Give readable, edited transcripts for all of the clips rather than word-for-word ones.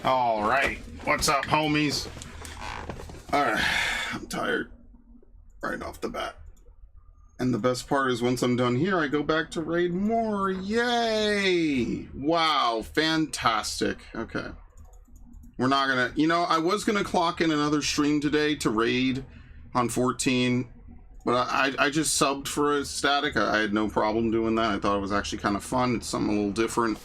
All right, what's up, homies? All right, I'm tired right off the bat. And the best part is once I'm done here, I go back to raid more. Yay! Wow, fantastic. Okay. We're not gonna, you know, I was gonna clock in another stream today to raid on 14, but I just subbed for a static. I had no problem doing that. I thought it was actually kind of fun. It's something a little different.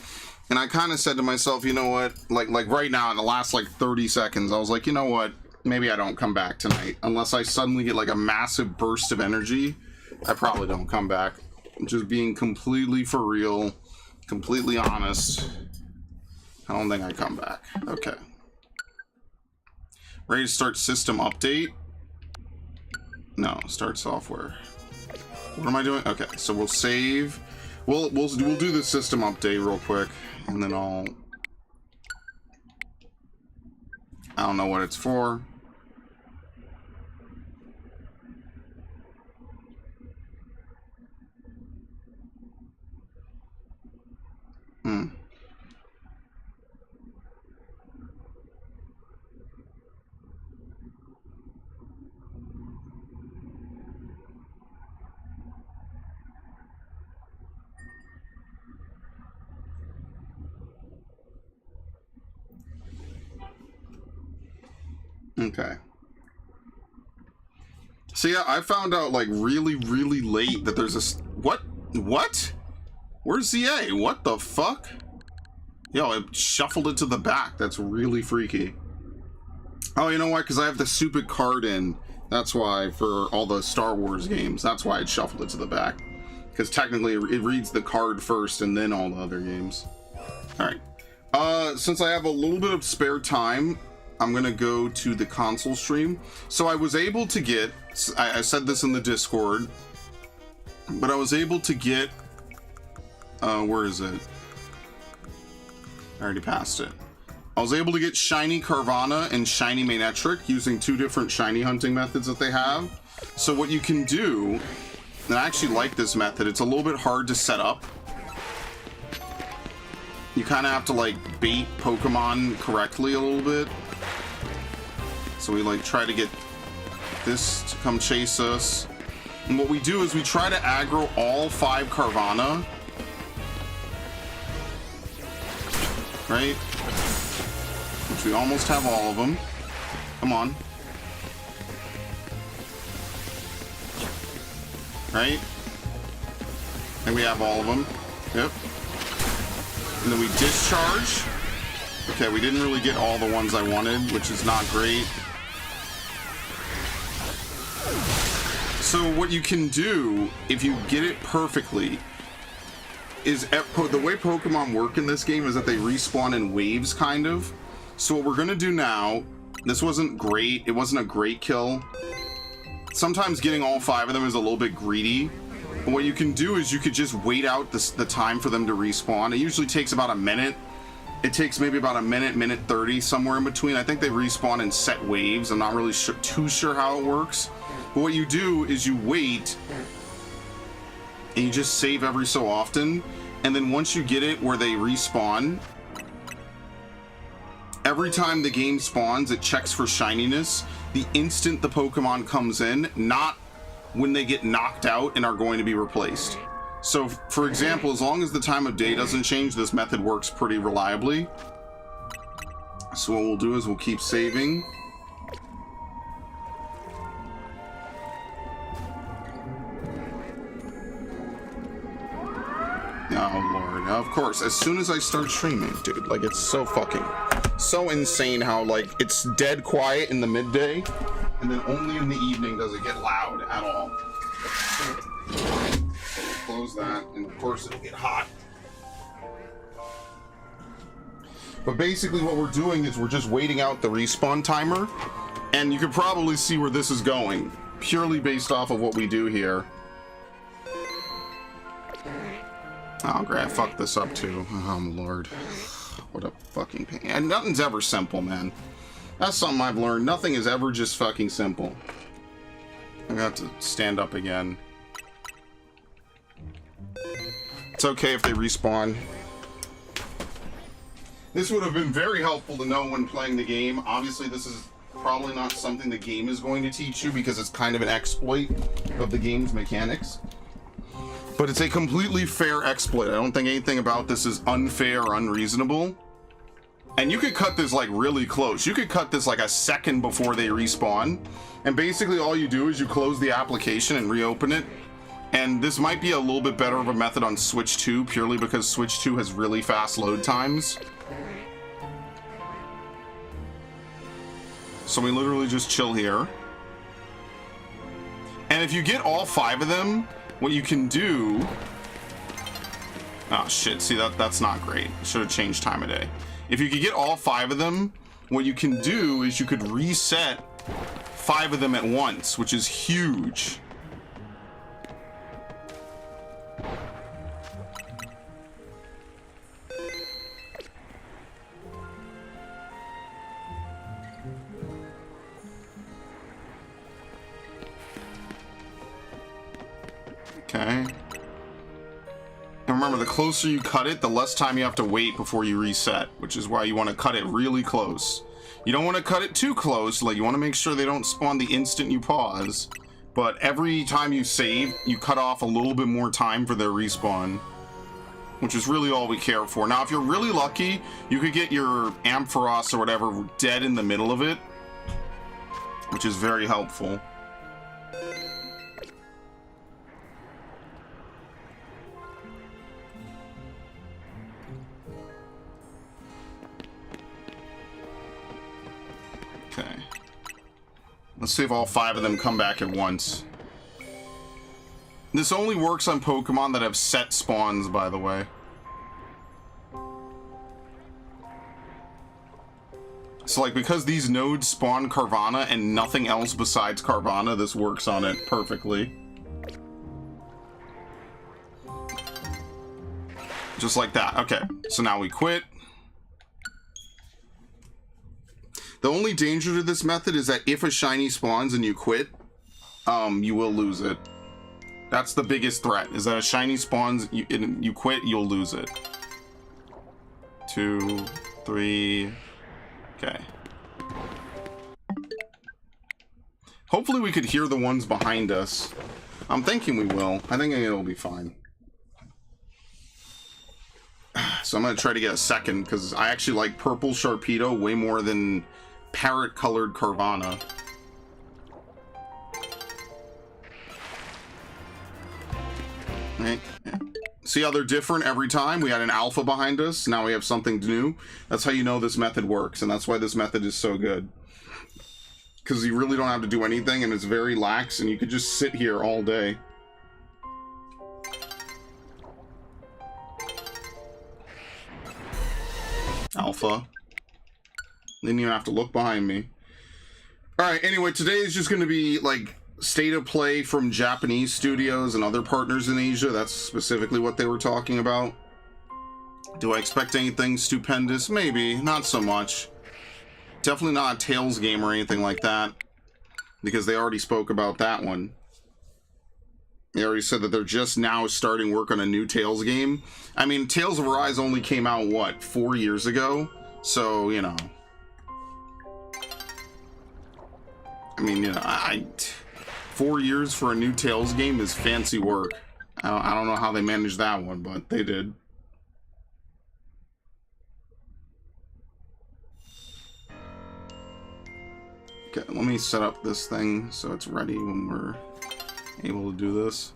And I kind of said to myself, you know what, like right now in the last like 30 seconds, I was like, you know what, maybe I don't come back tonight. Unless I suddenly get like a massive burst of energy, I probably don't come back. I'm just being completely for real, completely honest. I don't think I come back. Okay. Ready to start system update? No, start software. What am I doing? Okay, so we'll save. We'll do the system update real quick, and then I don't know what it's for. Okay. So yeah, I found out like really late that there's a what? Where's ZA? What the fuck? Yo, it shuffled it to the back. That's really freaky. Oh, you know what? Because I have the stupid card in. That's why, for all the Star Wars games. That's why it shuffled it to the back. Because technically it reads the card first and then all the other games. Alright. Since I have a little bit of spare time, I'm going to go to the console stream. So I was able to get... I said this in the Discord. But I was able to get... where is it? I already passed it. I was able to get Shiny Carvana and Shiny Manectric using two different shiny hunting methods that they have. So what you can do, and I actually like this method, it's a little bit hard to set up. You kind of have to like bait Pokemon correctly a little bit. So we like try to get this to come chase us. And what we do is we try to aggro all 5 Carvana. Right? Which we almost have all of them. Come on. Right? And we have all of them. Yep. And then we discharge. Okay, we didn't really get all the ones I wanted, which is not great. So what you can do, if you get it perfectly, is the way Pokemon work in this game is that they respawn in waves, kind of. So what we're gonna do now, this wasn't great, it wasn't a great kill. Sometimes getting all 5 of them is a little bit greedy. But what you can do is you could just wait out the time for them to respawn. It usually takes about a minute. It takes maybe about a minute, minute 30, somewhere in between. I think they respawn in set waves. I'm not really too sure how it works. But what you do is you wait, and you just save every so often. And then once you get it where they respawn, every time the game spawns, it checks for shininess the instant the Pokemon comes in, not when they get knocked out and are going to be replaced. So, for example, as long as the time of day doesn't change, this method works pretty reliably. So what we'll do is we'll keep saving. Oh, Lord. Of course, as soon as I start streaming, dude, like, it's so fucking... so insane how, like, it's dead quiet in the midday, and then only in the evening does it get loud at all. Close that, and of course it'll get hot. But basically what we're doing is we're just waiting out the respawn timer, and you can probably see where this is going, purely based off of what we do here. Oh, great, I fucked this up too. Oh, Lord. What a fucking pain. And nothing's ever simple, man. That's something I've learned. Nothing is ever just fucking simple. I'm gonna have to stand up again. It's okay if they respawn. This would have been very helpful to know when playing the game. Obviously, this is probably not something the game is going to teach you because it's kind of an exploit of the game's mechanics. But it's a completely fair exploit. I don't think anything about this is unfair or unreasonable. And you could cut this like really close. You could cut this like a second before they respawn. And basically all you do is you close the application and reopen it. And this might be a little bit better of a method on Switch 2, purely because Switch 2 has really fast load times. So we literally just chill here. And if you get all 5 of them, what you can do... Oh shit, see that's not great. Should have changed time of day. If you could get all 5 of them, what you can do is you could reset 5 of them at once, which is huge. Okay. And remember, the closer you cut it, the less time you have to wait before you reset, which is why you want to cut it really close. You don't want to cut it too close, like you want to make sure they don't spawn the instant you pause. But every time you save, you cut off a little bit more time for their respawn, which is really all we care for. Now, if you're really lucky, you could get your Ampharos or whatever dead in the middle of it, which is very helpful. Okay. Let's see if all 5 of them come back at once. This only works on Pokemon that have set spawns, by the way. So, like, because these nodes spawn Carvanha and nothing else besides Carvanha, this works on it perfectly. Just like that. Okay, so now we quit. The only danger to this method is that if a shiny spawns and you quit, you will lose it. That's the biggest threat, is that a shiny spawns, you quit, you'll lose it. 2, 3, okay. Hopefully we could hear the ones behind us. I'm thinking we will. I think it'll be fine. So I'm gonna try to get a second, because I actually like purple Sharpedo way more than parrot-colored Carvanha. Right. Yeah. See how they're different every time? We had an alpha behind us, now we have something new. That's how you know this method works, and that's why this method is so good. Because you really don't have to do anything, and it's very lax, and you could just sit here all day. Alpha. Didn't even have to look behind me. Alright, anyway, today is just going to be, like, state of play from Japanese studios and other partners in Asia. That's specifically what they were talking about. Do I expect anything stupendous? Maybe. Not so much. Definitely not a Tales game or anything like that, because they already spoke about that one. They already said that they're just now starting work on a new Tales game. I mean, Tales of Arise only came out, what, 4 years ago? So, you know... I mean, you know, 4 years for a new Tales game is fancy work. I don't know how they managed that one, but they did. Okay, let me set up this thing so it's ready when we're able to do this.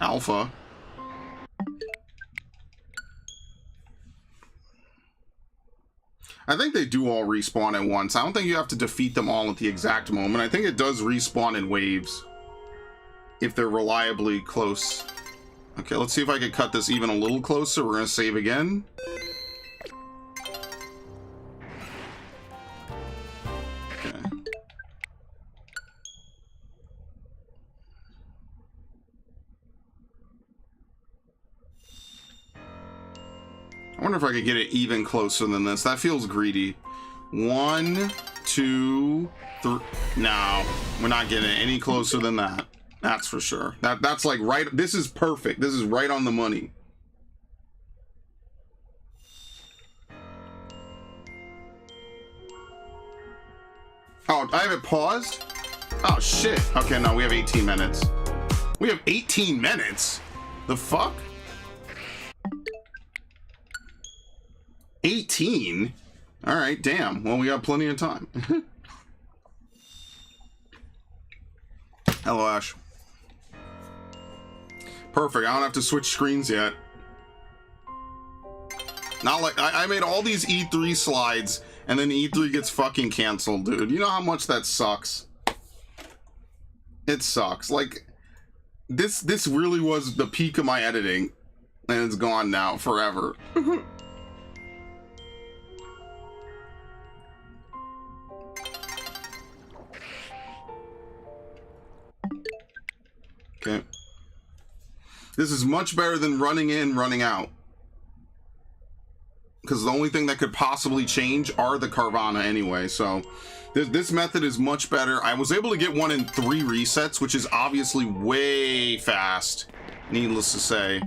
Alpha. I think they do all respawn at once. I don't think you have to defeat them all at the exact moment. I think it does respawn in waves, if they're reliably close. Okay, let's see if I can cut this even a little closer. We're gonna save again. Okay. I wonder if I could get it even closer than this. That feels greedy. 1, 2, 3. No, we're not getting it any closer than that. That's for sure. That's like right. This is perfect. This is right on the money. Oh, I have it paused? Oh, shit. Okay, no, we have 18 minutes. We have 18 minutes? The fuck? 18? Alright, damn. Well, we got plenty of time. Hello, Ash. Perfect. I don't have to switch screens yet. Not like I made all these E3 slides and then E3 gets fucking canceled, dude. You know how much that sucks? It sucks. Like this really was the peak of my editing and it's gone now forever. Okay. This is much better than running in, running out. Because the only thing that could possibly change are the Carvana anyway. So this method is much better. I was able to get one in 3 resets, which is obviously way fast. Needless to say.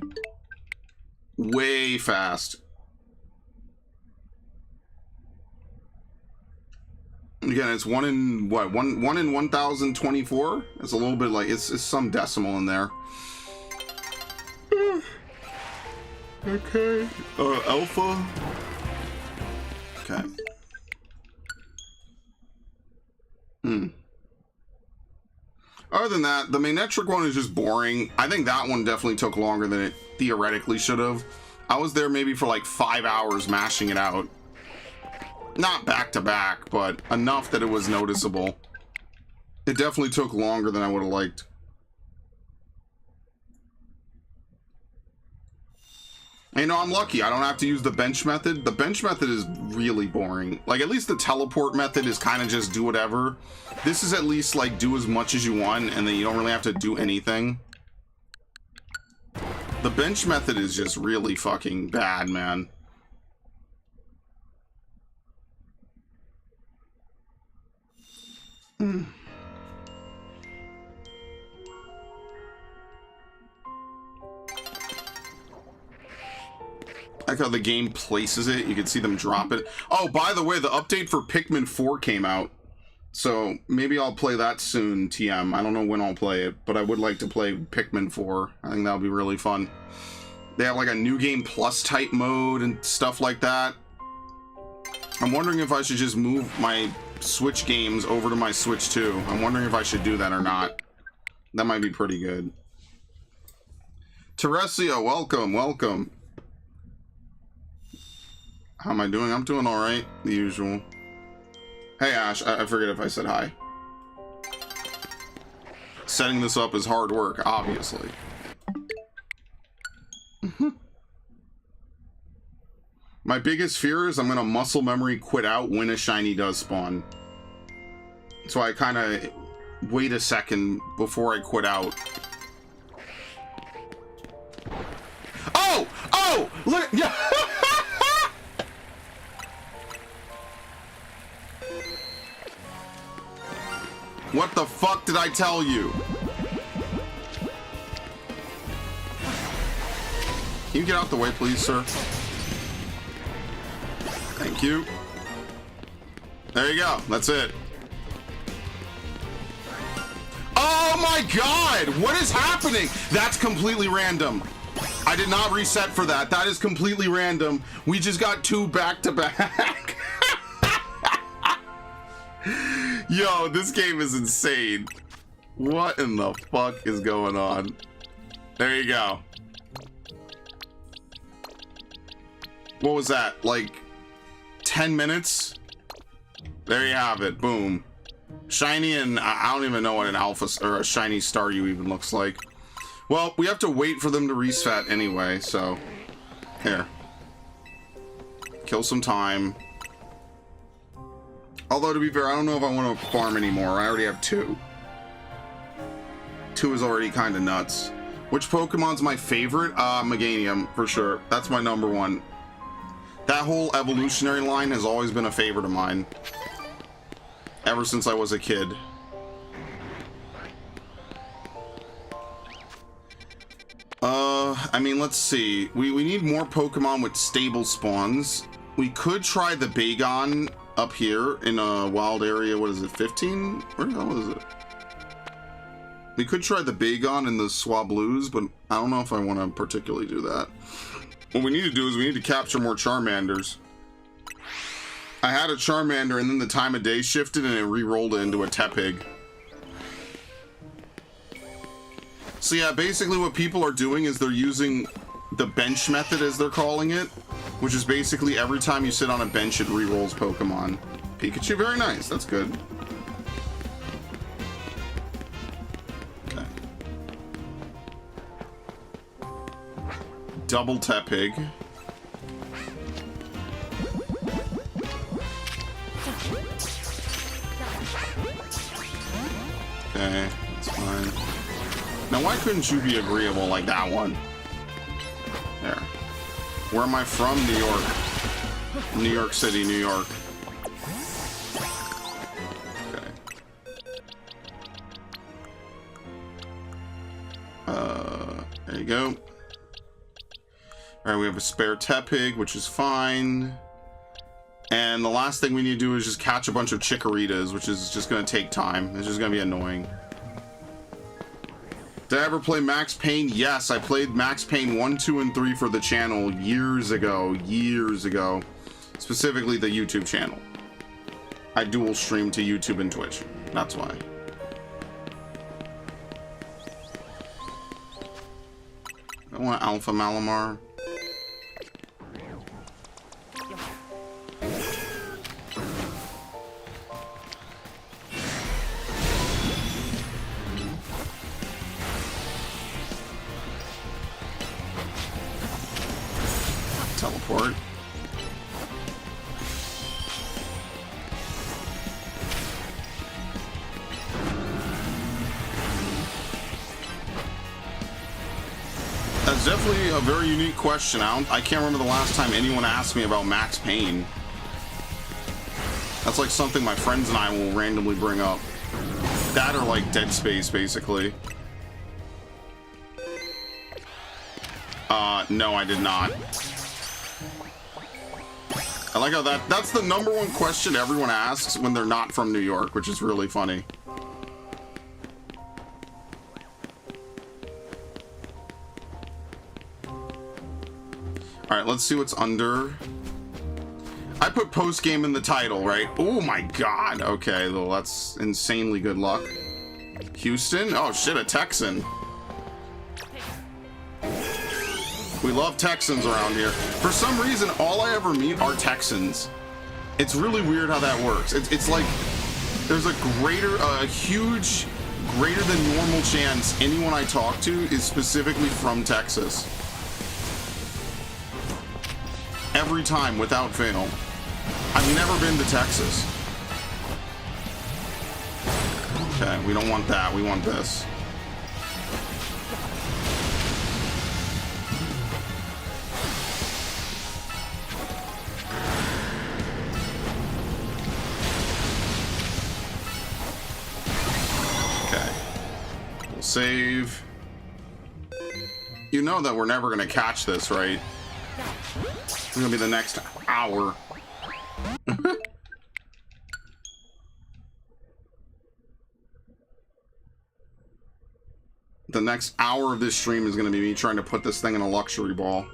Way fast. Again, it's one in what? One in 1024? It's a little bit like it's some decimal in there. Okay. Alpha. Okay. Other than that, the Magnetric one is just boring. I think that one definitely took longer than it theoretically should have. I was there maybe for like 5 hours mashing it out. Not back to back, but enough that it was noticeable. It definitely took longer than I would have liked. You know, I'm lucky. I don't have to use the bench method. The bench method is really boring. Like, at least the teleport method is kind of just do whatever. This is at least, like, do as much as you want, and then you don't really have to do anything. The bench method is just really fucking bad, man. I like how the game places it. You can see them drop it. Oh, by the way, the update for Pikmin 4 came out. So maybe I'll play that soon, TM. I don't know when I'll play it, but I would like to play Pikmin 4. I think that would be really fun. They have like a New Game Plus type mode and stuff like that. I'm wondering if I should just move my Switch games over to my Switch 2. I'm wondering if I should do that or not. That might be pretty good. Teresia, welcome, welcome. How am I doing? I'm doing alright, the usual. Hey Ash, I forget if I said hi. Setting this up is hard work, obviously. My biggest fear is I'm gonna muscle memory quit out when a shiny does spawn. So I kind of wait a second before I quit out. Oh! Oh! Look! Yeah! What the fuck did I tell you? Can you get out the way, please, sir? Thank you. There you go. That's it. Oh my god! What is happening? That's completely random. I did not reset for that. That is completely random. We just got 2 back-to-back. Yo, this game is insane. What in the fuck is going on? There you go. What was that? Like 10 minutes? There you have it. Boom. Shiny, and I don't even know what an alpha or a shiny Staryu even looks like. Well, we have to wait for them to reset anyway, so here. Kill some time. Although, to be fair, I don't know if I want to farm anymore. I already have 2. 2 is already kind of nuts. Which Pokemon's my favorite? Meganium, for sure. That's my number 1. That whole evolutionary line has always been a favorite of mine. Ever since I was a kid. I mean, let's see. We need more Pokemon with stable spawns. We could try the Bagon up here in a wild area. What is it, 15? Where the hell is it? We could try the Bagon and the Swablues, but I don't know if I want to particularly do that. What we need to do is we need to capture more Charmanders. I had a Charmander and then the time of day shifted and it re-rolled it into a Tepig. So yeah, basically what people are doing is they're using the bench method, as they're calling it, which is basically every time you sit on a bench it re-rolls Pokemon. Pikachu, very nice, that's good. Okay. Double Tepig. Okay, that's fine. Now, why couldn't you be agreeable like that one? There. Where am I from? New York. New York City, New York. Okay. There you go. Alright, we have a spare Tepig, which is fine. And the last thing we need to do is just catch a bunch of Chikorritas, which is just going to take time. It's just going to be annoying. Did I ever play Max Payne? Yes, I played Max Payne 1, 2, and 3 for the channel years ago. Years ago. Specifically the YouTube channel. I dual stream to YouTube and Twitch. That's why. I want Alpha Malamar. Teleport. That's definitely a very unique question. I can't remember the last time anyone asked me about Max Payne. That's like something my friends and I will randomly bring up. That or like Dead Space, basically. No, I did not. I like how that's the number one question everyone asks when they're not from New York, which is really funny. Alright, let's see what's under. I put Postgame in the title, right? Oh my god. Okay, well, that's insanely good luck. Houston? Oh shit, a Texan. We love Texans around here. For some reason, all I ever meet are Texans. It's really weird how that works. It's like there's a huge, greater than normal chance anyone I talk to is specifically from Texas. Every time, without fail. I've never been to Texas. Okay, we don't want that. We want this. Save. You know that we're never gonna catch this, right? It's gonna be the next hour. The next hour of this stream is gonna be me trying to put this thing in a luxury ball.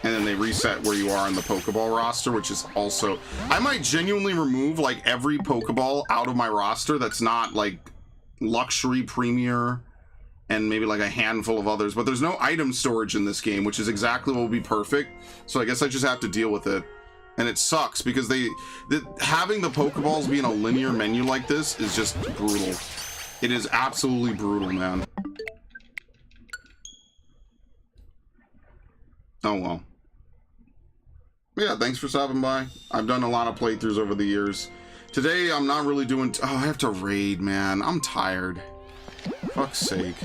And then they reset where you are in the Pokeball roster, which is also... I might genuinely remove, like, every Pokeball out of my roster that's not, like, luxury, premier, and maybe, like, a handful of others. But there's no item storage in this game, which is exactly what would be perfect. So I guess I just have to deal with it. And it sucks, because having the Pokeballs be in a linear menu like this is just brutal. It is absolutely brutal, man. Oh, well. Yeah, thanks for stopping by. I've done a lot of playthroughs over the years. Today, I'm not really doing... Oh, I have to raid, man. I'm tired. Fuck's sake.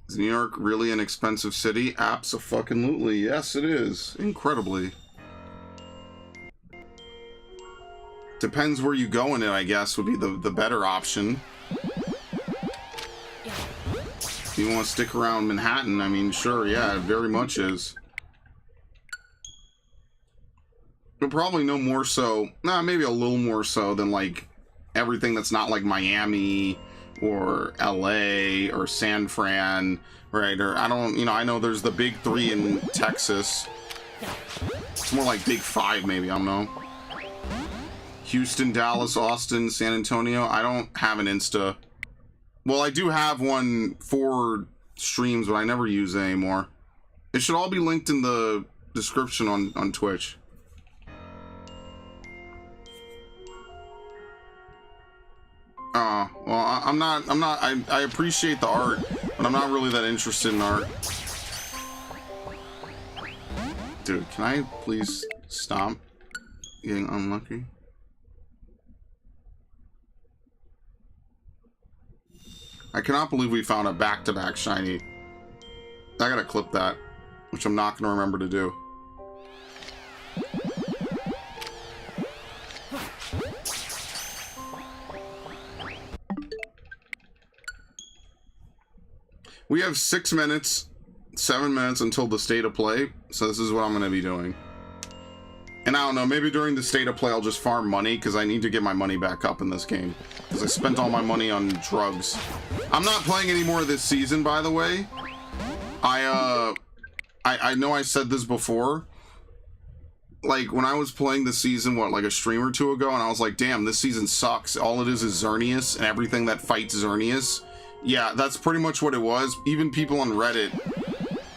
Is New York really an expensive city? Abso-fucking-lutely. Yes, it is. Incredibly. Depends where you go in it, I guess, would be the better option. If you want to stick around Manhattan, I mean, sure, yeah, it very much is. But probably no more so, nah, maybe a little more so than, like, everything that's not, like, Miami or LA or San Fran, right? Or, I don't, you know, I know there's the big three in Texas. It's more like big five, maybe, I don't know. Houston, Dallas, Austin, San Antonio. I don't have an Insta. Well, I do have one for streams, but I never use it anymore. It should all be linked in the description on Twitch. Well, I appreciate the art, but I'm not really that interested in art. Dude, can I please stop getting unlucky? I cannot believe we found a back-to-back shiny. I gotta clip that, which I'm not gonna remember to do. We have 6 minutes, 7 minutes until the state of play, so this is what I'm gonna be doing. And I don't know, maybe during the state of play I'll just farm money, because I need to get my money back up in this game. Because I spent all my money on drugs. I'm not playing any more this season, by the way. I know I said this before. Like, when I was playing this season, what, like a stream or two ago, and I was like, damn, this season sucks. All it is Xerneas and everything that fights Xerneas. Yeah, that's pretty much what it was. Even people on Reddit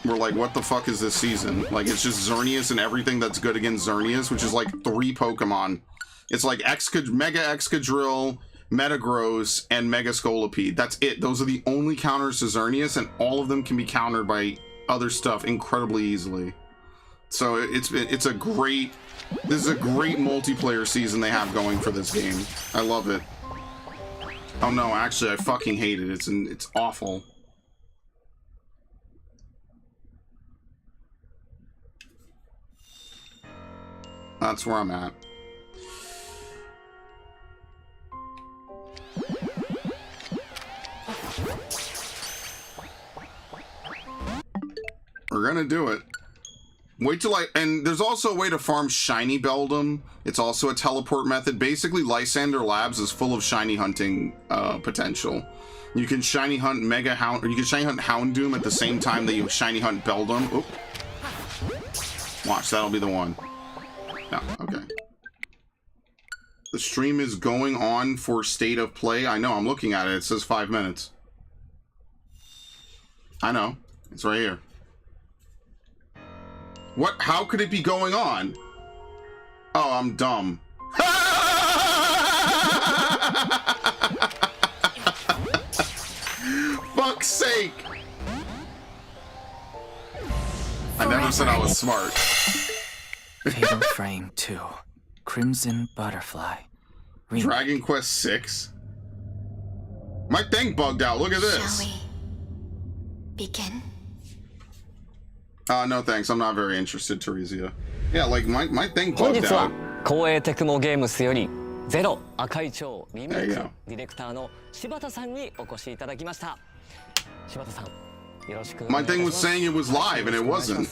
were like, what the fuck is this season? Like, it's just Xerneas and everything that's good against Xerneas, which is like 3 Pokemon. It's like Mega Excadrill, Metagross, and Mega Scolipede. That's it. Those are the only counters to Xerneas, and all of them can be countered by other stuff incredibly easily. So this is a great multiplayer season they have going for this game. I love it. Oh no, actually I fucking hate it. It's awful. That's where I'm at. We're gonna do it. Wait till and there's also a way to farm shiny Beldum. It's also a teleport method. Basically, Lysander Labs is full of shiny hunting potential. You can shiny hunt Mega Hound, or you can shiny hunt Houndoom at the same time that you shiny hunt Beldum. Oop. Watch, that'll be the one. No, okay. The stream is going on for state of play. I know, I'm looking at it. It says 5 minutes. I know. It's right here. What? How could it be going on? Oh, I'm dumb. Fuck's sake! I never said I was smart. Fatal Frame 2, Crimson Butterfly. Dragon Quest 6? My thing bugged out. Look at this. Shall we begin? No thanks. I'm not very interested, Teresia. Yeah, like my thing bugged out. 光栄テクノゲームスよりゼロ赤い蝶リメイクディレクターの柴田さんにお越しいただきました。柴田さん、よろしくお願いします。 My thing was saying it was live and it wasn't.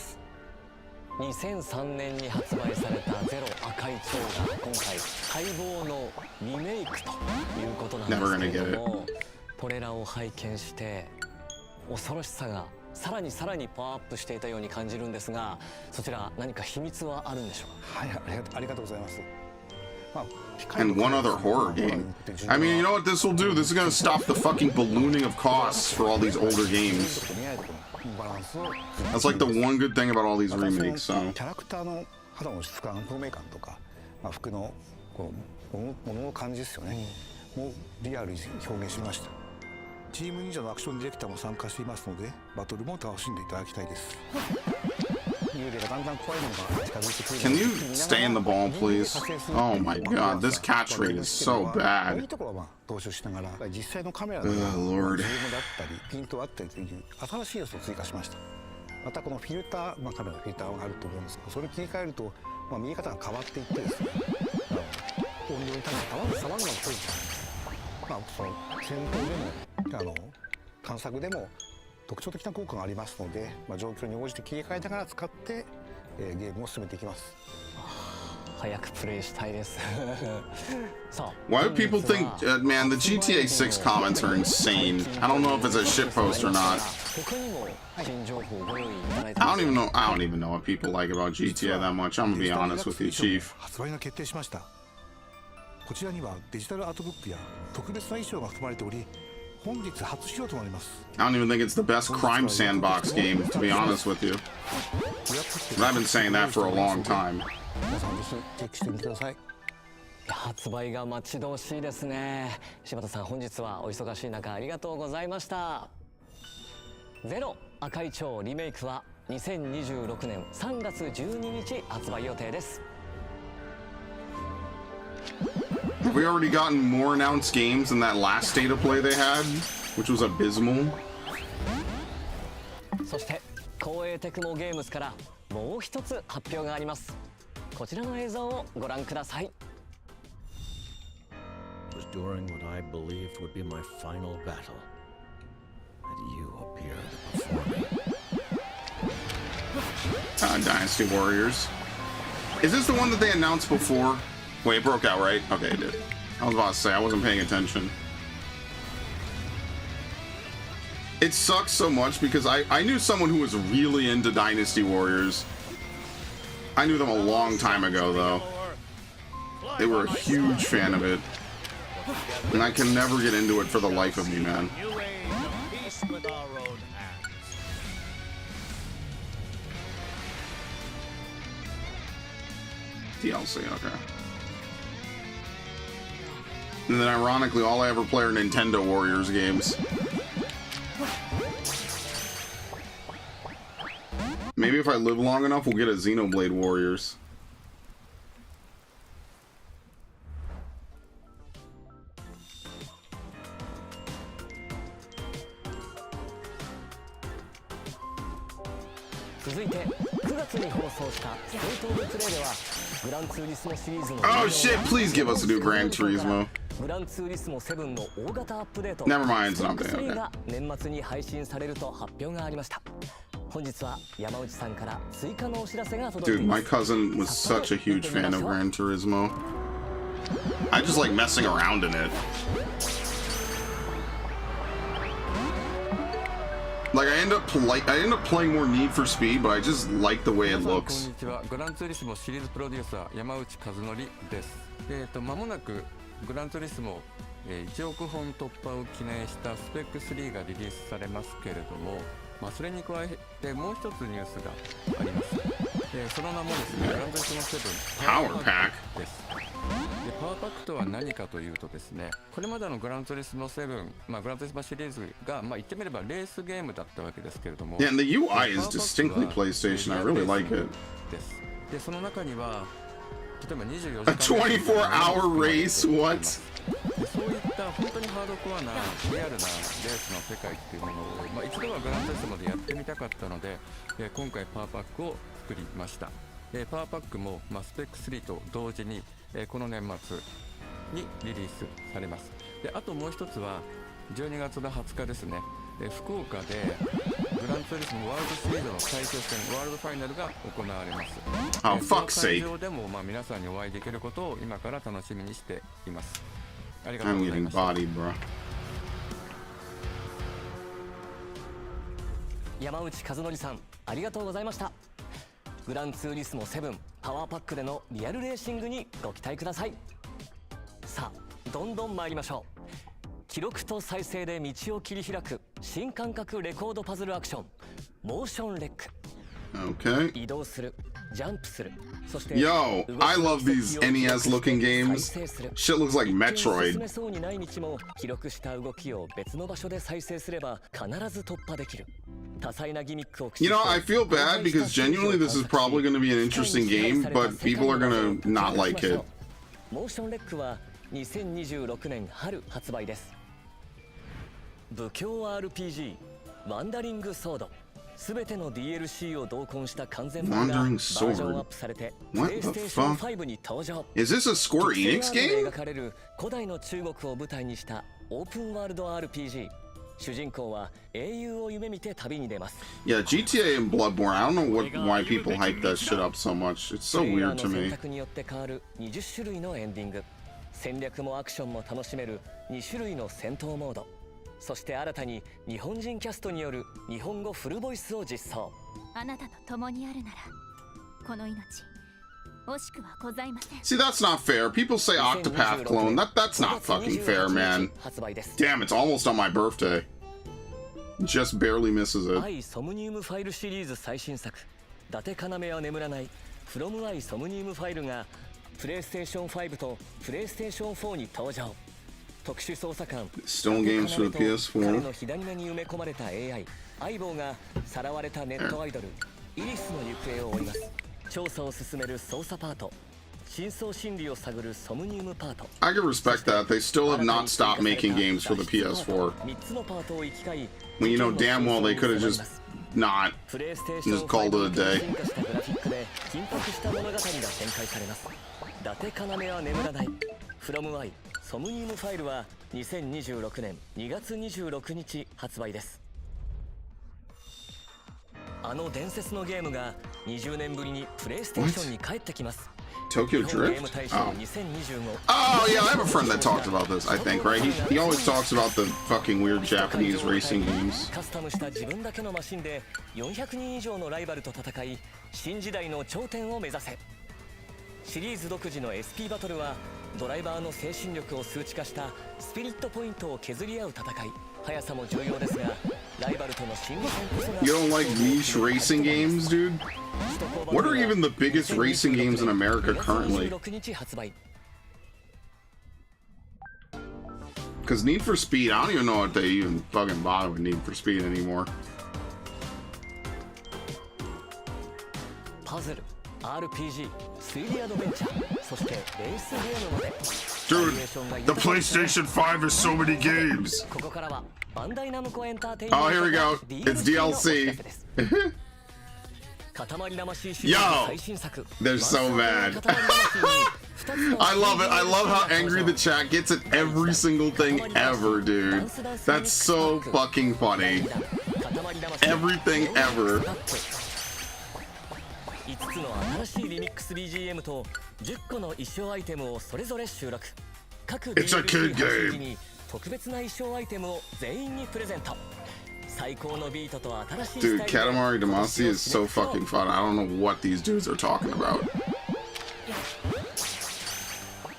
2003年に発売されたゼロ赤い蝶が今回待望のリメイクということなんですけれども、これらを拝見して恐ろしさがさらにパワーアップしていたように感じるんですが、そちら何か秘密はあるんでしょうか。はい、ありがとうございます。And one other horror game. I mean, you know what this will do? This is gonna stop the fucking ballooning of costs for all these older games. That's like the one good thing about all these remakes, so. キャラクターの肌の質感、透明感とか、服のこう物の感じですよね。もうリアルに表現しました。チーム忍者のアクションディレクターも参加していますので、バトルも楽しんでいただきたいです。 Can you stay in the ball, please? Oh my god, this catch rate is so bad. Oh lord. ピントあったりという新しい要素を追加しました。またこのフィルター、カメラのフィルターがあると思うんですけど、それを切り替えると見え方が変わっていってですね。音量に対して様々なポイント、その戦闘でも探索でも特徴的な効果がありますので、状況に応じて切り替えながら使って、ゲームを進めていきます。早くプレイしたいです。さあ Why do people think, man, the GTA 6 comments are insane. I don't know if it's a shitpost or not. 他にも新情報をご用意いただいて I don't even know what people like about GTA that much. I'm gonna be honest with you, Chief. 発売が決定しました。こちらにはデジタルアートブックや特別な衣装が含まれており、本日初披露となります。 I don't even think it's the best crime sandbox game, to be honest with you. But I've been saying that for a long time. 皆さんぜひチェックしてみてください。発売が待ち遠しいですね。柴田さん、本日はお忙しい中ありがとうございました。ゼロ赤い蝶リメイクは2026年3月12日発売予定です。 Have we already gotten more announced games than that last state of play they had, which was abysmal? そして光栄テクモゲームズからもう一つ発表があります。こちらの映像をご覧ください。 It was during what I believed would be my final battle that you appeared before me. Dynasty Warriors. Is this the one that they announced before? Wait, it broke out, right? Okay, it did. I was about to say, I wasn't paying attention. It sucks so much because I knew someone who was really into Dynasty Warriors. I knew them a long time ago, though. They were a huge fan of it. And I can never get into it for the life of me, man. DLC, okay. And then ironically, all I ever play are Nintendo Warriors games. Maybe if I live long enough, we'll get a Xenoblade Warriors. Oh shit, please give us a new Gran Turismo. グランツーリスモ7の大型アップデート Never mind, it's not bad. 3が年末に配信されると発表がありました。本日は山内さんから追加のお知らせが届いてい Dude, ま my す。 cousin was such a huge fan of Gran Turismo. I just like messing around in it. Like I end up playing more Need for Speed, but I just like the way it こん looks. にちは。グランツーリスモシリーズプロデューサー山内和則です。間もなくグランツーリスモ1億本突破を記念したスペック3がリリースされますけれども、それに加えてもう一つニュースがあります。その名もですね、グランツーリスモ7パワーパックです。パワーパックとは何かというとですね、これまでのグランツーリスモ7、グランツーリスモシリーズが言ってみればレースゲームだったわけですけれども、 Yeah, and the UI is distinctly PlayStation. I really like it. です。で、その中には例えば24 A 24-hour race? What? そういった本当にハードコアなリアルなレースの世界っていうものを、一度はグランツーリスモでやってみたかったので、今回パワーパックを作りました。パワーパックも、スペック3と同時に、この年末にリリースされます。で、あともう一つは12月の20日ですね、福岡でグランツーリスモワールドシリーズの最終戦ワールドファイナルが行われます。Oh, その fuck's 会 sake. 場でも皆さんにお会いできることを今から楽しみにしています。ありがとう I'm ござい getting ました。 bodied, bro. 山内和則さん、ありがとうございました。グランツーリスモ7パワーパックでのリアルレーシングにご期待ください。さあ、どんどん参りましょう。記録と再生で道を切り開く新感覚レコードパズルアクション、モーションレック。 Okay. 移動する、ジャンプする、そして Yo, I love these NES looking games. Shit looks like 進 Metroid. めそうにない道も記録した動きを別の場所で再生すれば必ず突破できる。多彩なギミックを駆使 You して know, I feel bad because genuinely this is probably going to be an interesting game, but people are going to not like it. モーションレックは2026年春発売です。武教 RPG ワンダリングソード。全ての DLC を同梱した完全版がバ Wandering ージョンアッ Sword. プされて What the PlayStation fuck? 5に登場。 Is this a Square ピク Enix セルアートで game? 描かれる古代の中国を舞台にしたオープンワールド RPG。主人公は英雄を夢見て旅に出ます。 Yeah, GTA and Bloodborne. I don't know why people hype that shit up so much. It's so プレイヤー weird の to 選 me. 択によって変わる20種類のエンディング、戦略もアクションも楽しめる2種類の戦闘モード、そして新たに日本人キャストによる日本語フルボイスを実装。あなたと共にあるならこの命惜しくはございません。 See, that's not fair. People say Octopath clone. That's not fucking fair, man. 発売です。 Damn, it's almost on my birthday. Just barely misses it. 愛ソムニウムファイルシリーズ最新作伊達要は眠らない From 愛ソムニウムファイルがプレイステーション5とプレイステーション4に登場。特殊捜査官 Stone games for the 彼 PS4. の左目に埋め込まれた AI 相棒がさらわれたネットアイドルイリスの行方を追います。調査を進める捜査パート、真相心理を探るソムニウムパート。 I can respect that. They still have not stopped making games for the PS4. 3つのパートを行き交い When you know damn well they could have just not プレイステーション just called it a day. 進化したグラフィックで緊迫した物語が展開されます。伊達要は眠らない From 愛ソムニウムファイルは2026年2月26日発売です。あの伝説のゲームが20年ぶりにプレイステーションに帰ってきます。 Tokyo 日本ゲー Drift? ム大賞 Oh. 2025 Oh, yeah, I have a friend that talks about this, I think, right? He always talks about the fucking weird Japanese racing games. カスタムした自分だけのマシンで400人以上のライバルと戦い新時代の頂点を目指せ。シリーズ独自の SP バトルはドライバーの精神力を数値化したスピリットポイントを削り合う戦い。速さも重要ですがライバルとの真剣こそが You don't like niche racing games, dude? What are even the biggest racing games in America currently? 26日発売。 Because Need for Speed, I don't even know if they even fucking bother with Need for Speed anymore. パズル、RPG、推理アドベンチャー、そしてレースゲームまで。 Dude, the PlayStation 5 has so many games. ここからはバンダイナムコエンターテインメン Oh, ト here we go. It's DLC. 塊魂シリーズの最新作 They're so mad. I love it. I love how angry the chat gets at every single thing ever, dude. That's so fucking funny. Everything ever. 5つの新しいリミックス BGM と10個の衣装アイテムをそれぞれ収録。各 It's a kid game. 時に特別な衣装アイテムを全員にプレゼント。最高のビートと新しい Dude, スタイルで Katamari Damacy is so fucking fun. I don't know what these dudes are talking about.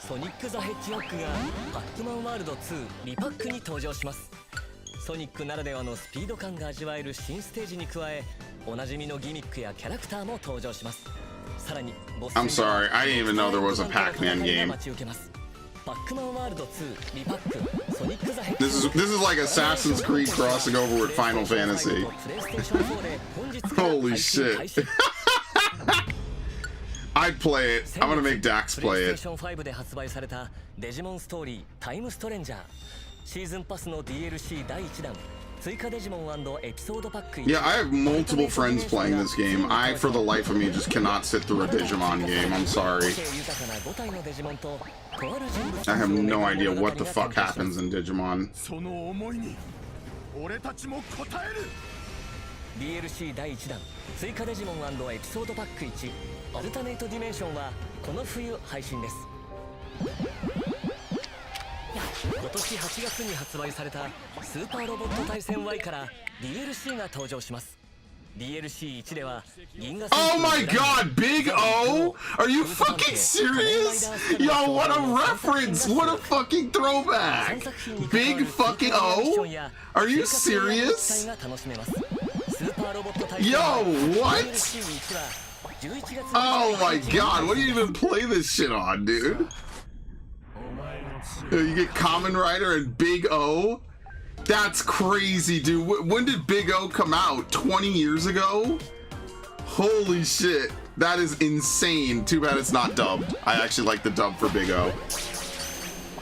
ソニック・ザ・ヘッジホッグがパックマンワールド2リパックに登場します。ソニックならではのスピード感が味わえる新ステージに加えおなじみのギミックやキャラクターも登場します。さらにボス I'm sorry, I didn't even know there was a Pac-Man game. 待ち受けます。パックマンワールド2リパックソニック・ザ・ヘッ This ジ is like Assassin's Creed crossing over with Final Fantasy. Holy shit. I'd play it. I'm gonna make Dax play it. プレイステーション5で発売されたデジモンストーリータイムストレンジャーシーズンパスの DLC 第1弾追加デジモン&エピソードパック Yeah, I have multiple friends playing this game. I, for the life of me, just cannot sit through a Digimon game. I'm sorry. I have no idea what the fuck happens in Digimon. その思いに俺たちも応える DLC 第1弾追加デジモン&エピソードパック1アルタネイトディメンションはこの冬配信です。今年8月に発売されたスーパーロボット対戦 Y から DLC が登場します。 DLC1 では銀河 Oh my god, Big O? Are you fucking serious? Yo, what a reference! What a fucking throwback! Big fucking O? Are you serious? Yo, what? Oh my god, what do you even play this shit on, dude? You get Kamen Rider and Big O? That's crazy, dude. When did Big O come out? 20 years ago? Holy shit. That is insane. Too bad it's not dubbed. I actually like the dub for Big O.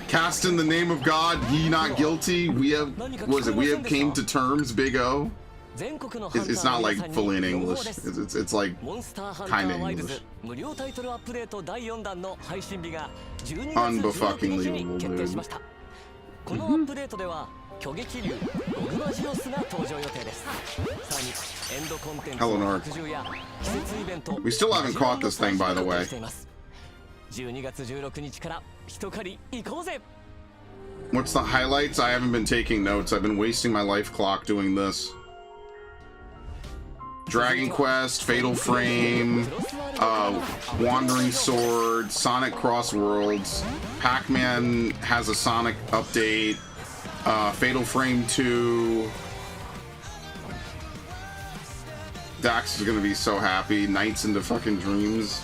Cast in the name of God, ye not guilty. We have, what is it? We have came to terms, Big O. It's not like fully in English. It's like kind of English. Unbefucking-believable, dude. このアップデートでは巨撃竜ドグマジオスが登場予定です。さらにエンドコンテンツの拡充や季節イベント We still haven't caught this thing, by the way. 12月16日から一狩り行こうぜ。 What's the highlights? I haven't been taking notes. I've been wasting my life clock doing this. Dragon Quest, Fatal Frame, Wandering Sword, Sonic Cross Worlds, Pac-Man has a Sonic update, Fatal Frame 2. Dax is gonna be so happy. Nights into fucking Dreams,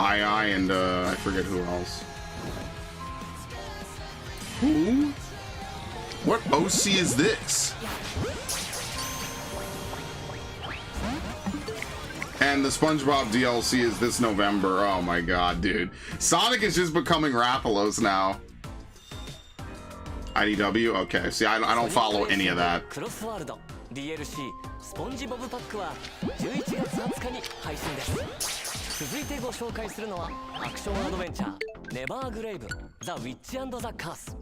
I and I forget who else. Who? What OC is this? And the SpongeBob DLC is this November. Oh my god, dude. Sonic is just becoming Rappalos now. IDW? Okay, see, I don't follow any of that. DLC スポンジボブパックは11月20日に配信です。続いてご紹介するのはアクションアドベンチャーネバーグレイブザ・ウィッチ&ザ・カース。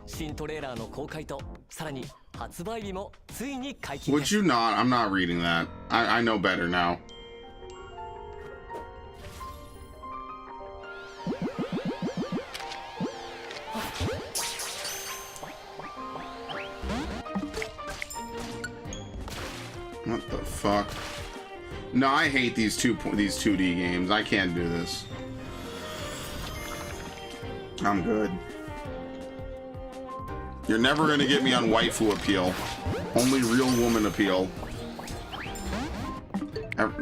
新トレーラーの公開とさらに発売日もついに解禁です。 Would you not? I'm not reading that. I know better now. What the fuck? No, I hate these 2D games. I can't do this. I'm good. You're never gonna get me on waifu appeal. Only real woman appeal.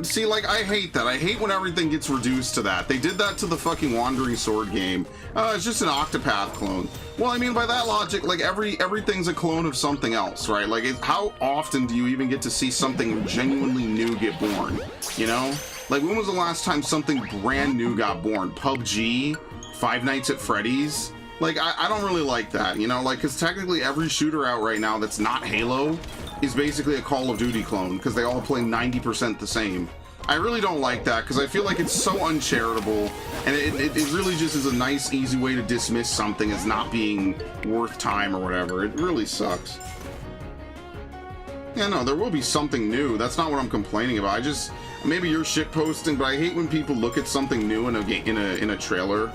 See, like, I hate that. I hate when everything gets reduced to that. They did that to the fucking Wandering Sword game. It's just an Octopath clone. Well, I mean, by that logic, like, everything's a clone of something else, right? Like, how often do you even get to see something genuinely new get born? You know? Like, when was the last time something brand new got born? PUBG? Five Nights at Freddy's? Like, I don't really like that, you know? Like, because technically every shooter out right now that's not Halo is basically a Call of Duty clone, because they all play 90% the same. I really don't like that, because I feel like it's so uncharitable, and it really just is a nice, easy way to dismiss something as not being worth time or whatever. It really sucks. Yeah, no, there will be something new. That's not what I'm complaining about. I just, maybe you're shitposting, but I hate when people look at something new in a trailer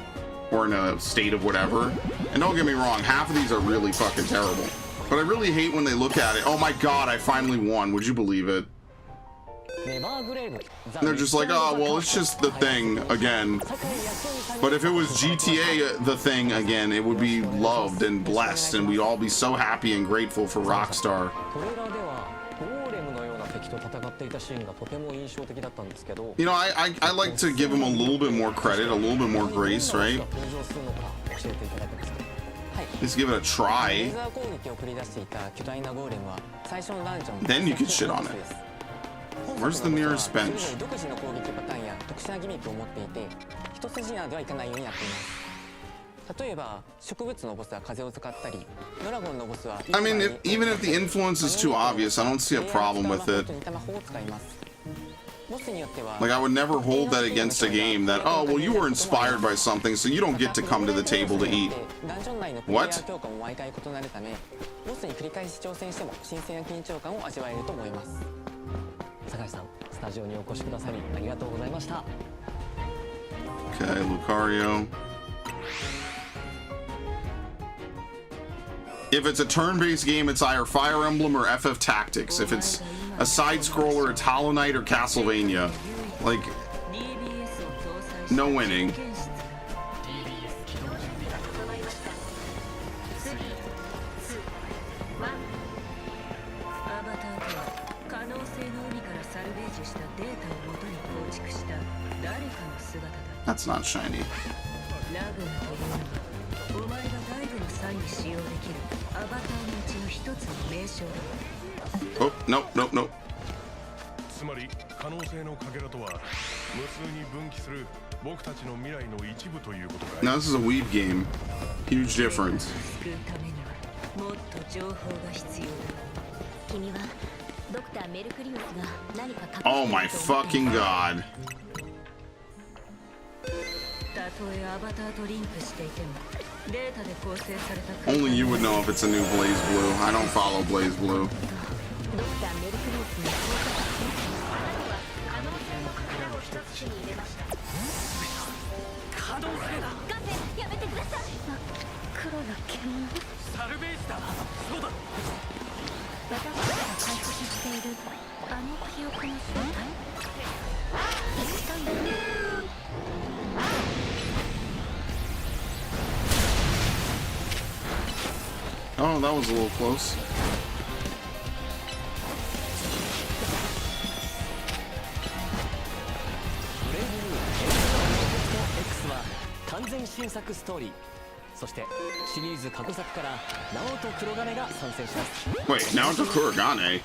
or in a state of whatever. And don't get me wrong, half of these are really fucking terrible. But I really hate when they look at it. Oh my god, I finally won. Would you believe it? And they're just like, oh, well, it's just the thing again. But if it was GTA the thing again, it would be loved and blessed, and we'd all be so happy and grateful for Rockstar. You know, I like to give him a little bit more credit, a little bit more grace, right? Just give it a try. Then you can shit on it. Where's the nearest bench? I mean, even if the influence is too obvious, I don't see a problem with it. Like, I would never hold that against a game that, oh, well, you were inspired by something, so you don't get to come to the table to eat. What? Okay, Lucario. If it's a turn-based game, it's either Fire Emblem or FF Tactics. If it's a side-scroller, it's Hollow Knight or Castlevania. Like, no winning. That's not shiny. Oh, nope, nope, nope. Now this is a weeb game. Huge difference. Oh my fucking god. Only you would know if it's a new Blaze Blue. I don't follow Blaze Blue. Oh, that was a little close. Wait, Naoto Kurogane?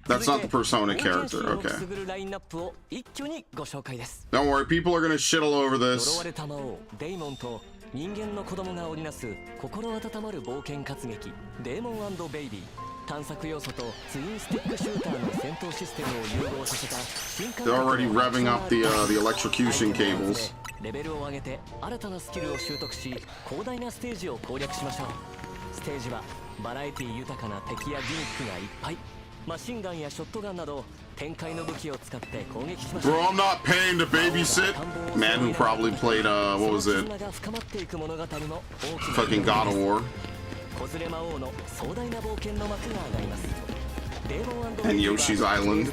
That's not the Persona character, okay. Don't worry, people are gonna shit all over this. 人間の子供が織りなす心温まる冒険活劇デーモン&ベイビー探索要素とツインスティックシューターの戦闘システムを融合させた新感覚 They're already revving up the electrocution cables. レベルを上げて新たなスキルを習得し広大なステージを攻略しましょうステージはバラエティ豊かな敵やギミックがいっぱいマシンガンやショットガンなど展開の武器を使って攻撃しましょう Bro, I'm not paying to babysit. Man who probably played, what was it? Fucking God of War. And Yoshi's Island.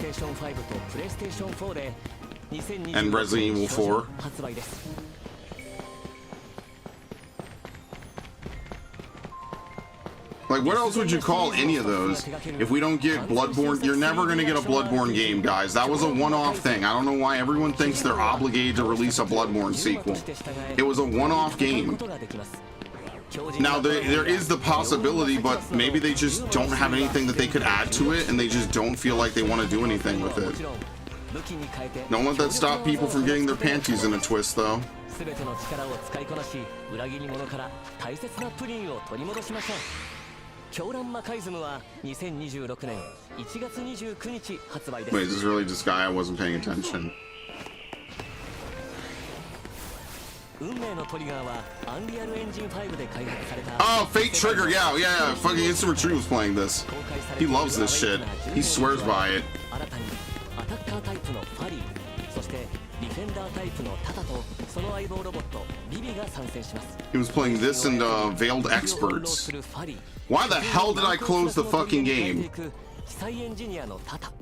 And Resident Evil 4. Like, what else would you call any of those? If we don't get Bloodborne, you're never gonna get a Bloodborne game, guys. That was a one-off thing. I don't know why everyone thinks they're obligated to release a Bloodborne sequel. It was a one-off game. Now, there is the possibility, but maybe they just don't have anything that they could add to it, and they just don't feel like they want to do anything with it. Don't let that stop people from getting their panties in a twist, though. 全ての力を使いこなし裏切り者から大切なプリンを取り戻しましょう狂乱魔改図ムは2026年1月29日発売です Wait, is this really this guy? I wasn't paying attention. 運命のトリガーはアンリアルエンジン5で開発された Oh, Fate Trigger, yeah. Fucking Instant Retrieval was playing this. He loves this shit. He swears by it. 新たにアタッカータイプのファリーそしてディフェンダータイプのタタとその相棒ロボットビビが参戦します He was playing this and Veiled Experts. Why the hell did I close the fucking game? 機械エンジニアのタタ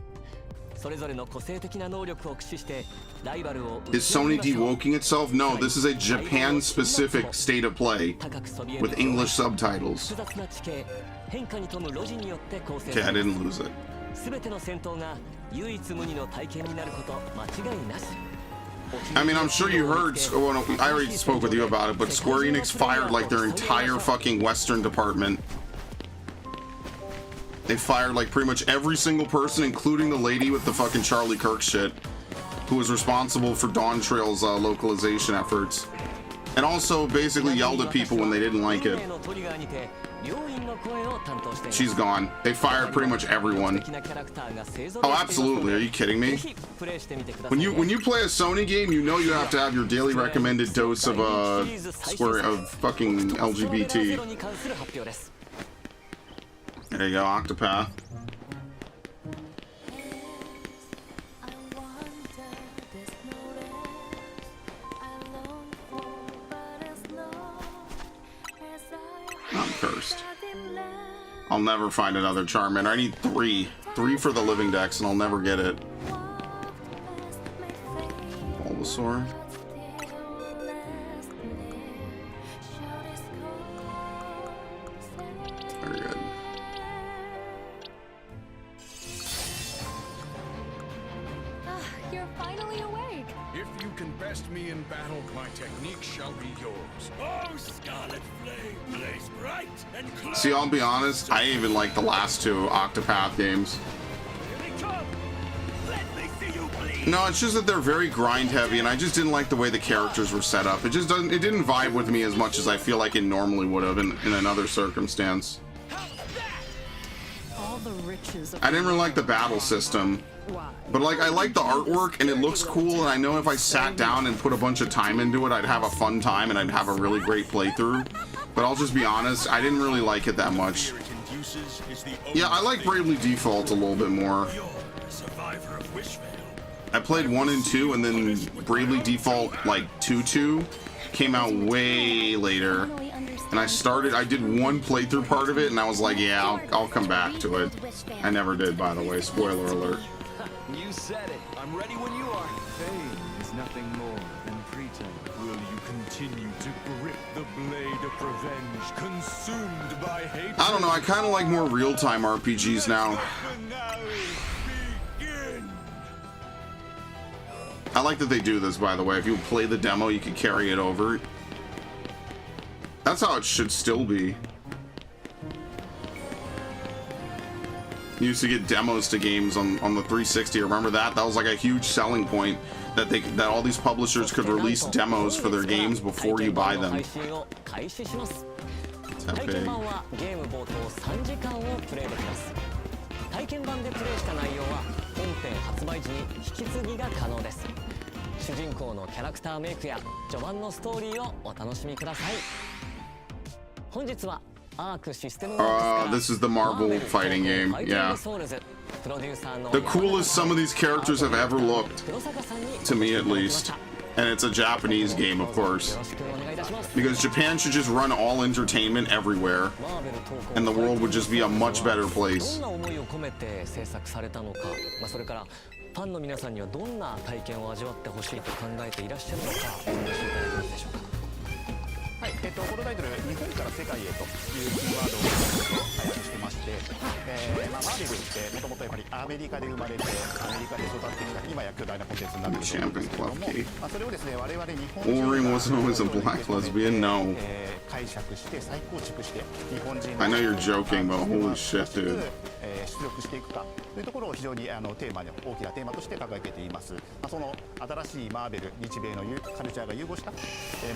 それぞれの個性的な能力を駆使してライバルを Is Sony dewoking itself? No, this is a Japan-specific state of play with English subtitles. 複雑な地形変化に富む路地によって構成 Okay, I didn't lose it. 全ての戦闘が唯一無二の体験になること間違いなし I mean, I'm sure you heard, well, no, I already spoke with you about it, but Square Enix fired like their entire fucking Western department. They fired like pretty much every single person, including the lady with the fucking Charlie Kirk shit, who was responsible for Dawn Trail's localization efforts. And also basically yelled at people when they didn't like it. She's gone. They fired pretty much everyone. Oh, absolutely. Are you kidding me? When you play a Sony game, you know you have to have your daily recommended dose of fucking LGBT. There you go, Octopath. I'm cursed. I'll never find another Charmander. I need 3. 3 for the living dex and I'll never get it. Bulbasaur. Very good. You're finally awake. If you can best me in battle, my technique shall be yours. Oh, Scarlet Flame, blaze bright and clear. See, I'll be honest, I even like the last 2 Octopath games. No, it's just that they're very grind heavy and I just didn't like the way the characters were set up. It didn't vibe with me as much as I feel like it normally would have in another circumstance. I didn't really like the battle system. But like, I like the artwork and it looks cool, and I know if I sat down and put a bunch of time into it, I'd have a fun time and I'd have a really great playthrough. But I'll just be honest, I didn't really like it that much. Yeah, I like Bravely Default a little bit more. I played 1 and 2, and then Bravely Default like 2 came out way later. And I did one playthrough part of it, and I was like, yeah, I'll come back to it. I never did, by the way. Spoiler alert. You said it. I'm ready when you are. Pain is nothing more than pretense. Will you continue to grip the blade of revenge, consumed by hate? I don't know, I kind of like more real-time RPGs now. I like that they do this, by the way. If you play the demo, you can carry it over. That's how it should still be. You used to get demos to games on the 360. Remember that? That was like a huge selling point, that all these publishers could release demos for their games before you buy them. It's epic. 体験版でプレイした内容は本編発売時に引き継ぎが可能です。主人公のキャラクターメイクや序盤のストーリーをお楽しみください。本日はアークシステムワークスから This is the Marvel fighting game. Yeah. The coolest some of these characters have ever looked, to me at least. And it's a Japanese game, of course. Because Japan should just run all entertainment everywhere, and the world would just be a much better place. ファンの皆さんにはどんな体験を味わってほしいと考えていらっしゃるのかお話しいただけますでしょうか。はい、このタイトル日本から世界へというキーワードを開発してまして、マーベルってもともとやっぱりアメリカで生まれてアメリカで育ってきた今や巨大なコンテンツになっていると思うんですけども、それをですね我々日本人が解釈して再構築して日本人の I know you're joking, but holy shit, dude. 出力していくかというところを非常にテーマに大きなテーマとして掲げています。その新しいマーベル、日米のカルチャーが融合した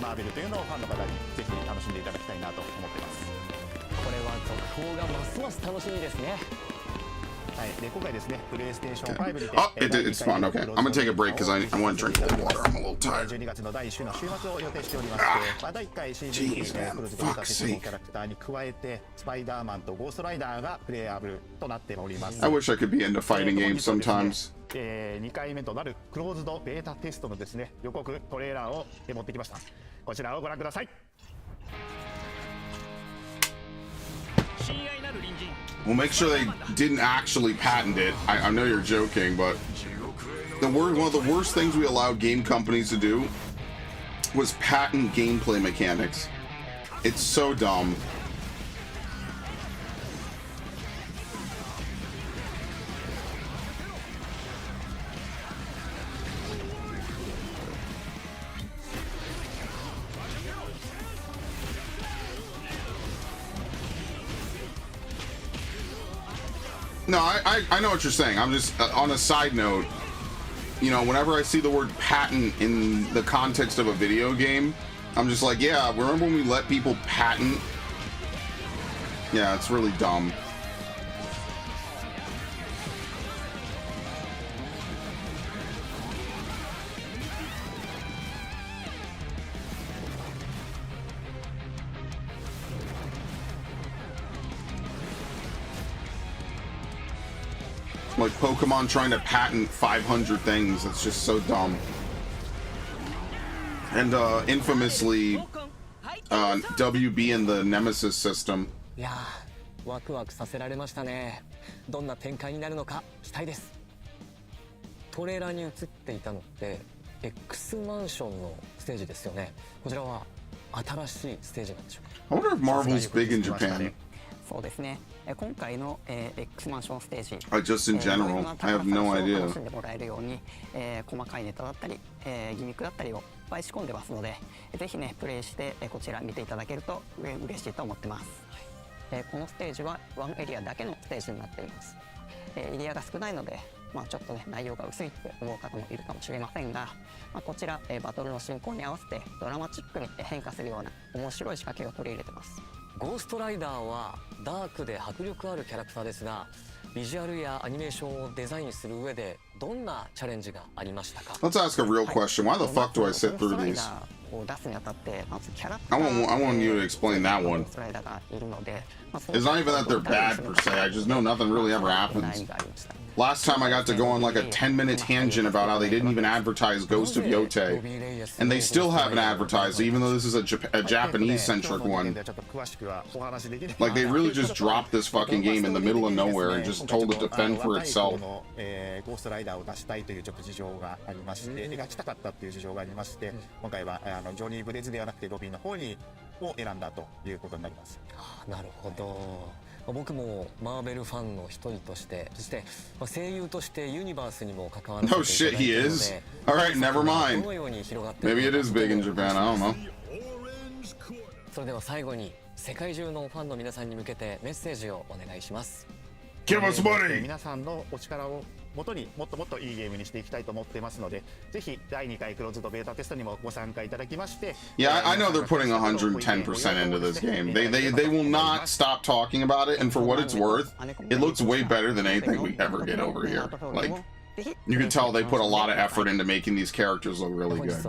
マーベルというのをファンの方にぜひ楽しんでいただきたいなと思っています。これは続報がますます楽しみですね。はい、で今回ですね、プレイステーション5にて Oh, it's fun. Okay, I'm gonna take a break because I want to drink a little water. I'm a little tired. 12月の第1週の週末を予定しておりまして、第1回 CG プロジェクトに立てているキャラクターに加えて、スパイダーマンとゴーストライダーがプレイアブルとなっております。I wish I could be into fighting games sometimes. 2回目となるクローズドベータテストのですね、予告トレーラーを持ってきました。こちらをご覧ください。We'll make sure they didn't actually patent it. I know you're joking, but one of the worst things we allowed game companies to do was patent gameplay mechanics. It's so dumb. No, I know what you're saying. I'm just, on a side note, you know, whenever I see the word patent in the context of a video game, I'm just like, yeah, remember when we let people patent? Yeah, it's really dumb. Like Pokemon trying to patent 500 things. That's just so dumb. And infamously, WB and the Nemesis system. いやー、ワクワクさせられましたね。どんな展開になるのか期待です。トレーラーに映っていたのって X マンションのステージですよね。こちらは新しいステージなんでしょうか。 I wonder if Marvel's big in Japan. そうですね。今回の X マンションステージ、just in general, I have no idea. 楽しんでもらえるように、細かいネタだったり、ギミックだったりをいっぱい仕込んでますので、ぜひねプレイして、こちら見ていただけると嬉しいと思ってます。このステージはワンエリアだけのステージになっています。エリアが少ないので、ちょっとね内容が薄いって思う方もいるかもしれませんが、こちら、バトルの進行に合わせてドラマチックに変化するような面白い仕掛けを取り入れてます。ゴーストライダーはダークで迫力あるキャラクターですが、ビジュアルやアニメーションをデザインする上でどんなチャレンジがありましたか？ Let's ask a real question. Why the fuck do I sit through these? I want you to explain that one. It's not even that they're bad per se. I just know nothing really ever happens. Last time I got to go on like a 10-minute tangent about how they didn't even advertise Ghost of Yotei. And they still haven't advertised, even though this is a Japanese-centric one. Like, they really just dropped this fucking game in the middle of nowhere and just told it to fend for itself. ゴーストライダーを出したいという事情がありまして、描きたかったという事情がありまして、今回はジョニー・ブレズではなくてロビーの方を選んだということになります。なるほど。僕もマーベルファンの一人として、そして声優としてユニバースにも関わらせていただいているので、 No shit, he is. All right, never mind. Maybe it is big in Japan. I don't know. それでは最後に世界中のファンの皆さんに向けてメッセージをお願いします。Give us money. 皆さんのお力を元にもっともっといいゲームにしていきたいと思っていますので、ぜひ第2回クローズドベータテストにもご参加いただきまして。Yeah, I know they're putting 110% into this game. They will not stop talking about it, and for what it's worth, it looks way better than anything we ever get over here. Like, you can tell they put a lot of effort into making these characters look really good.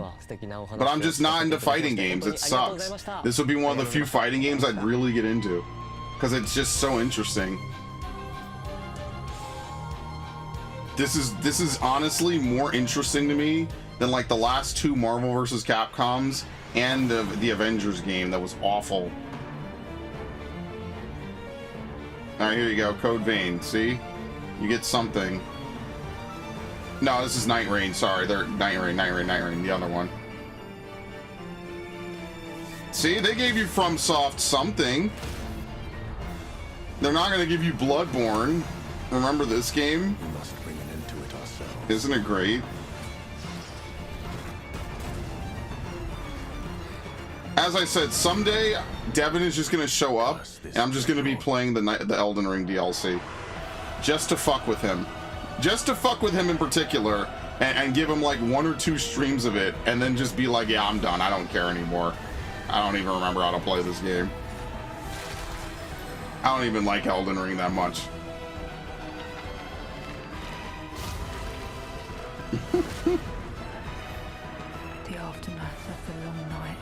But I'm just not into fighting games. It sucks. This would be one of the few fighting games I'd really get into, because it's just so interesting. This is honestly more interesting to me than like the last two Marvel vs. Capcoms and the Avengers game that was awful. Alright, here you go. Code Vein. See? You get something. No, this is Night Rain. Sorry, they're Night Rain, the other one. See? They gave you FromSoft something. They're not going to give you Bloodborne. Remember this game? Isn't it great? As I said, someday Devin is just going to show up and I'm just going to be playing the Elden Ring DLC. Just to fuck with him. Just to fuck with him in particular and give him like 1 or 2 streams of it and then just be like, yeah, I'm done. I don't care anymore. I don't even remember how to play this game. I don't even like Elden Ring that much. The aftermath of the long night.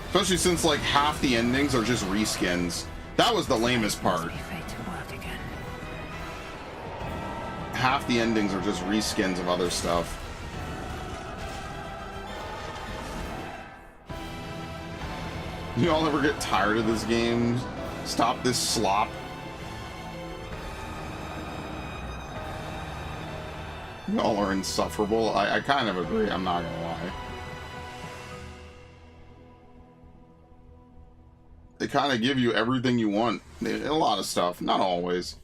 Especially since like half the endings are just reskins. That was the lamest part. Half the endings are just reskins of other stuff. Y'all ever get tired of this game? Stop this slop. Y'all are insufferable. I kind of agree, I'm not gonna lie. They kind of give you everything you want. A lot of stuff, not always.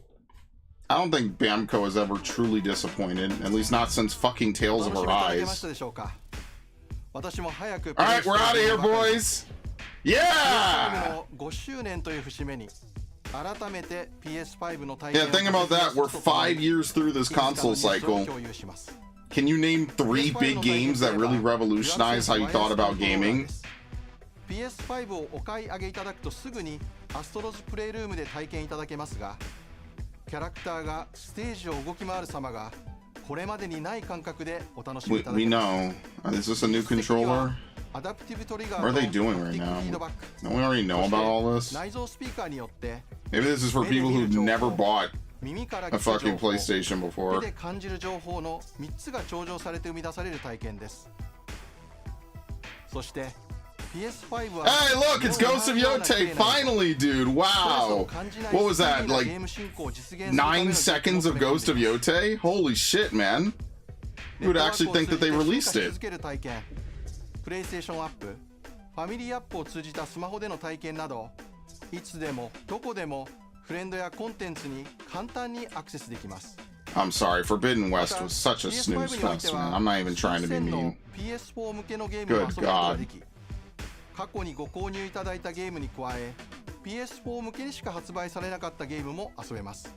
I don't think Bamco has ever truly disappointed, at least not since fucking Tales of Arise. Alright, we're out of here, boys! Yeah! Yeah, think about that. We're 5 years through this console cycle. Can you name 3 big games that really revolutionized how you thought about gaming? PS5 をお買い上げいただくとすぐにアストロズプレイルームで体験いただけますが、キャラクターがステージを動き回る様がこれまでにない感覚でお楽しみいただけます。 We know. Is this a new controller? What are they doing right now? Don't we already know about all this? Maybe this is for people who've never bought a fucking PlayStation before. 手で感じる情報の3つが頂上されて生み出される体験です。そしてPS5 は Hey, look, it's Ghost of Yotei. Finally, dude. Wow. What was that? Like 9 seconds of Ghost of Yotei? Holy shit, man. You would actually think that they released it. プレイステーションアップ、ファミリーアップを通じたスマホでの体験など、いつでもどこでもフレンドやコンテンツに簡単にアクセスできます。I'm sorry, Forbidden West was such a snooze fest, man. I'm not even trying to be mean. PS4 向けのゲームを遊ぶことができ、過去にご購入いただいたゲームに加え、PS4 向けにしか発売されなかったゲームも遊べます。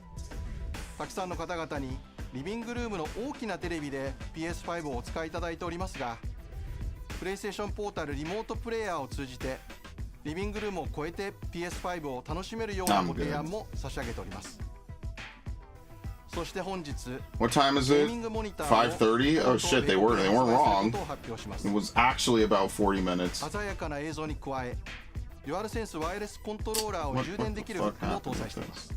たくさんの方々にリビングルームの大きなテレビで PS5 をお使いいただいておりますが、プレイステーションポータルリモートプレイヤーを通じてリビングルームを超えて PS5 を楽しめるようなご提案も差し上げております。そして本日 What time is it? 5:30? Oh shit, they weren't wrong. It was actually about 40 minutes. 鮮やかな映像に加え、デュアルセンスワイヤレスコントローラーを充電できるフックも搭載しています。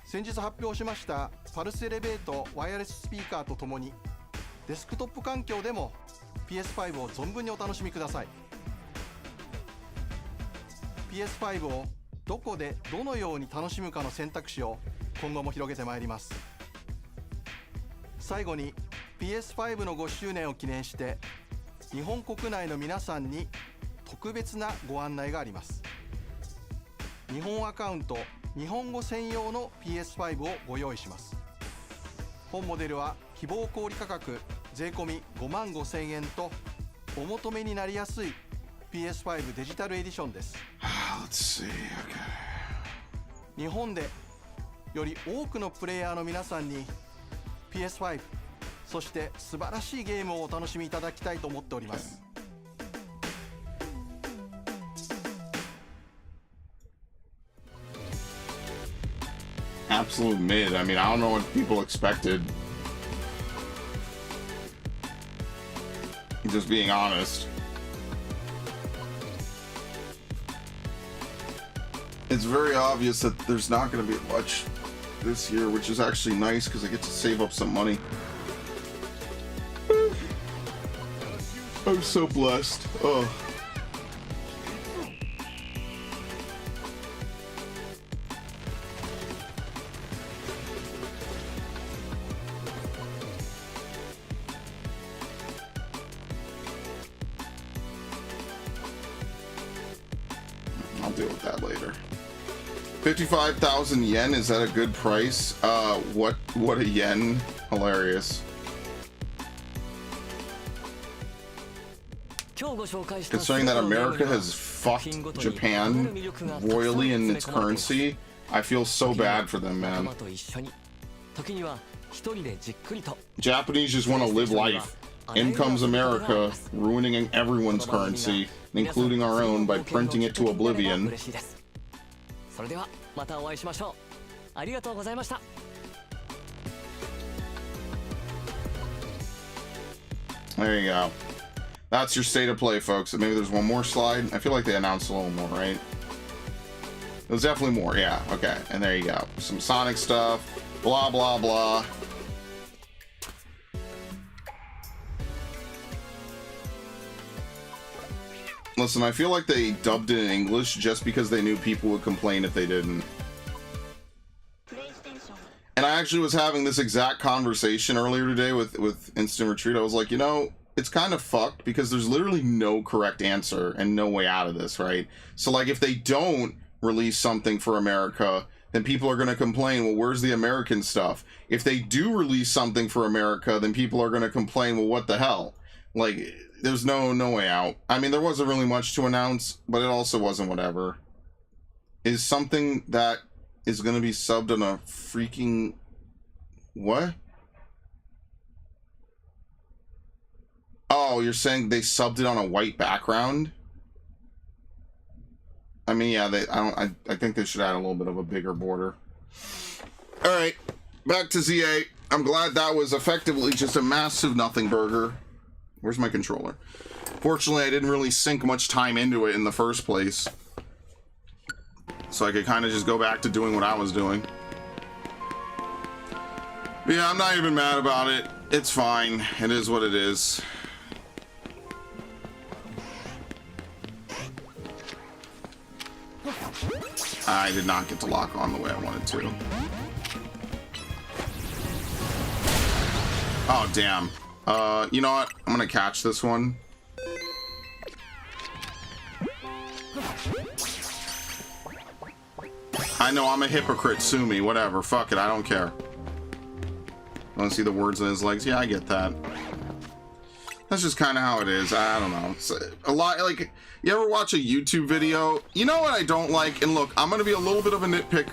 先日発表しましたパルスエレベートワイヤレススピーカーとともにデスクトップ環境でも PS5 を存分にお楽しみください。 PS5 をどこでどのように楽しむかの選択肢を今後も広げてまいります。最後に PS5 の5周年を記念して日本国内の皆さんに特別なご案内があります。日本アカウント日本語専用の PS5 をご用意します。本モデルは希望小売価格税込55,000円とお求めになりやすい PS5 デジタルエディションです。日本でより多くのプレイヤーの皆さんに PS5 そして素晴らしいゲームをお楽しみいただきたいと思っております。Absolute mid. I mean, I don't know what people expected. Just being honest. It's very obvious that there's not going to be much this year, which is actually nice because I get to save up some money. I'm so blessed. Oh. I'll deal with that later. 55,000 yen, is that a good price? What a yen? Hilarious. Considering that America has fucked Japan royally in its currency, I feel so bad for them, man. Japanese just want to live life. In comes America, ruining everyone's currency, including our own, by printing it to oblivion. There you go. That's your state of play, folks. Maybe there's one more slide. I feel like they announced a little more, right? There's definitely more, yeah. Okay, and there you go. Some Sonic stuff, blah, blah, blah. Listen, I feel like they dubbed it in English just because they knew people would complain if they didn't. And I actually was having this exact conversation earlier today with Instant Retreat. I was like, you know, it's kind of fucked because there's literally no correct answer and no way out of this, right? So, like, if they don't release something for America, then people are going to complain, well, where's the American stuff? If they do release something for America, then people are going to complain, well, what the hell? Like, there's no way out. I mean, there wasn't really much to announce, but it also wasn't whatever. Is something that is going to be subbed on a freaking... What? Oh, you're saying they subbed it on a white background? I mean, yeah, I think they should add a little bit of a bigger border. All right, back to ZA. I'm glad that was effectively just a massive nothing burger. Where's my controller? Fortunately, I didn't really sink much time into it in the first place, so I could kind of just go back to doing what I was doing. But yeah, I'm not even mad about it. It's fine. It is what it is. I did not get to lock on the way I wanted to. Oh, damn. You know what? I'm gonna catch this one. I know I'm a hypocrite, sue me, whatever. Fuck it, I don't care. Want to see the words on his legs? Yeah, I get that. That's just kind of how it is. I don't know. It's a lot, like, you ever watch a YouTube video? You know what I don't like? And look, I'm going to be a little bit of a nitpick,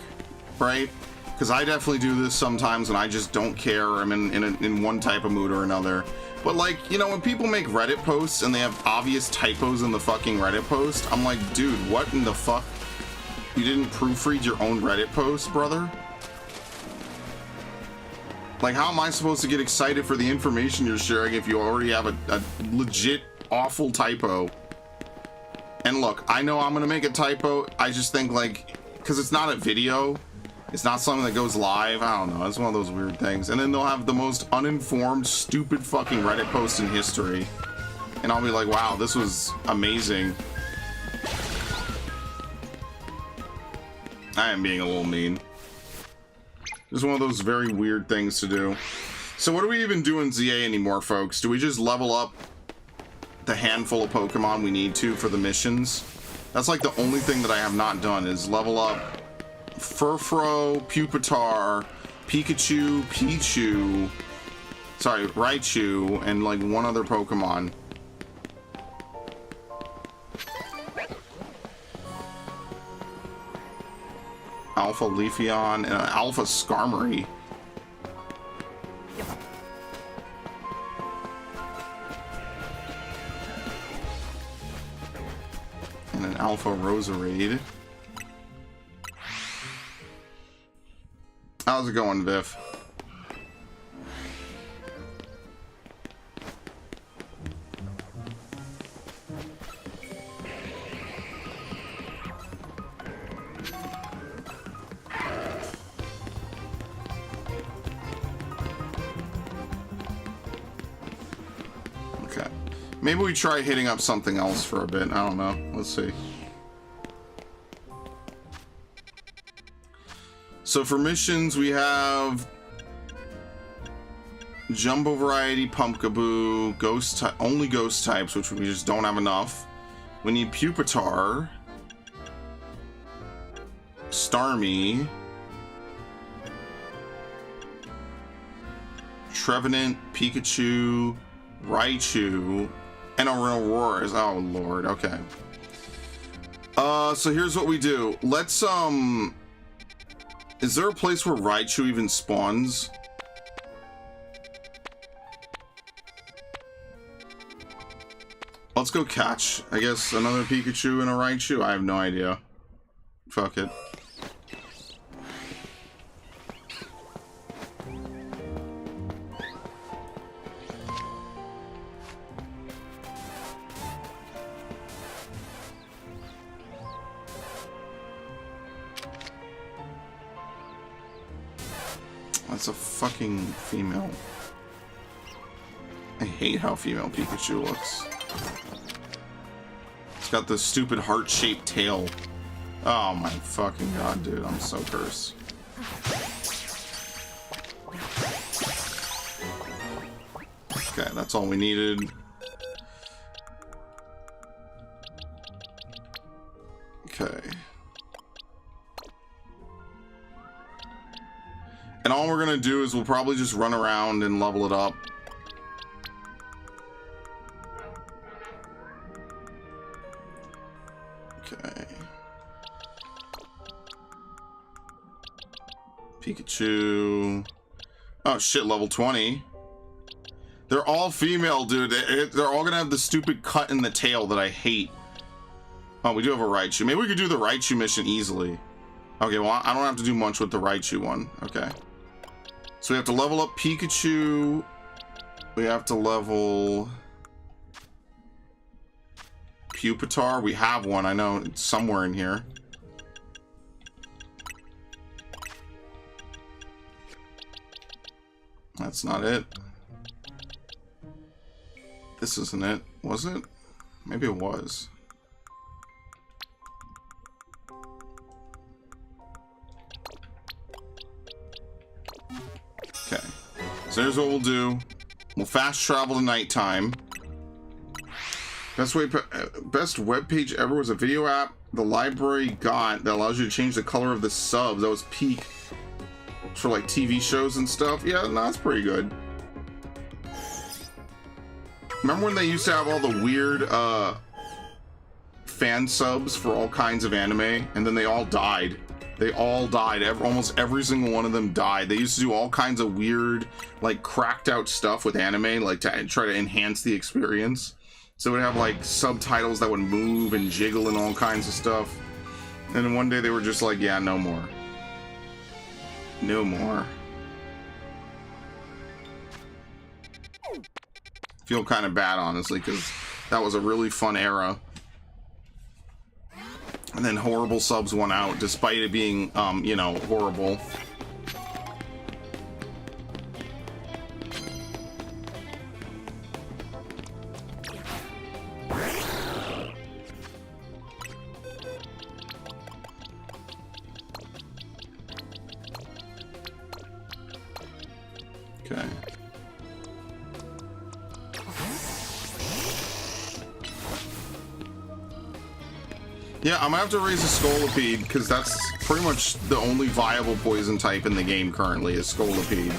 right? because I definitely do this sometimes and I just don't care. I'm in one type of mood or another. But like, you know, when people make Reddit posts and they have obvious typos in the fucking Reddit post, I'm like, dude, what in the fuck? You didn't proofread your own Reddit post, brother? Like, how am I supposed to get excited for the information you're sharing if you already have a legit awful typo? And look, I know I'm gonna make a typo. I just think, like, because it's not a video, it's not something that goes live. I don't know. It's one of those weird things. And then they'll have the most uninformed, stupid fucking Reddit post in history. And I'll be like, wow, this was amazing. I am being a little mean. It's one of those very weird things to do. So what do we even do in ZA anymore, folks? Do we just level up the handful of Pokemon we need to for the missions? That's like the only thing that I have not done is level up Furfrou, Pupitar, Pikachu, Pichu, sorry, Raichu, and like one other Pokemon. Alpha Leafeon and an Alpha Skarmory. And an Alpha Roserade. How's it going, Viv? Okay. Maybe we try hitting up something else for a bit. I don't know. Let's see. So for missions, we have Jumbo Variety, Pumpkaboo, only Ghost types, which we just don't have enough. We need Pupitar, Starmie, Trevenant, Pikachu, Raichu, and Auroras. Oh lord, okay. So here's what we do. Let's is there a place where Raichu even spawns? Let's go catch, I guess, another Pikachu and a Raichu. I have no idea. Fuck it. That's a fucking female. I hate how female Pikachu looks. It's got this stupid heart-shaped tail. Oh my fucking god, dude. I'm so cursed. Okay, that's all we needed. Okay. And all we're gonna do is we'll probably just run around and level it up. Okay. Pikachu. Oh shit, level 20. They're all female, dude. They're all gonna have the stupid cut in the tail that I hate. Oh, we do have a Raichu. Maybe we could do the Raichu mission easily. Okay, well, I don't have to do much with the Raichu one. Okay. So we have to level up Pikachu. We have to level Pupitar. We have one. I know it's somewhere in here. That's not it. This isn't it. Was it? Maybe it was. Okay. So here's what we'll do. We'll fast travel to nighttime. Best web page ever was a video app the library got that allows you to change the color of the subs. That was peak for like TV shows and stuff. Yeah, no, that's pretty good. Remember when they used to have all the weird fan subs for all kinds of anime, and then they all died? They all died. Almost every single one of them died. They used to do all kinds of weird, like, cracked out stuff with anime, like, to try to enhance the experience. So it would have, like, subtitles that would move and jiggle and all kinds of stuff. And then one day they were just like, yeah, no more. No more. Feel kind of bad, honestly, because that was a really fun era. And then horrible subs won out, despite it being, you know, horrible. Okay. Yeah, I'm gonna have to raise a Scolipede, because that's pretty much the only viable poison type in the game currently, is Scolipede.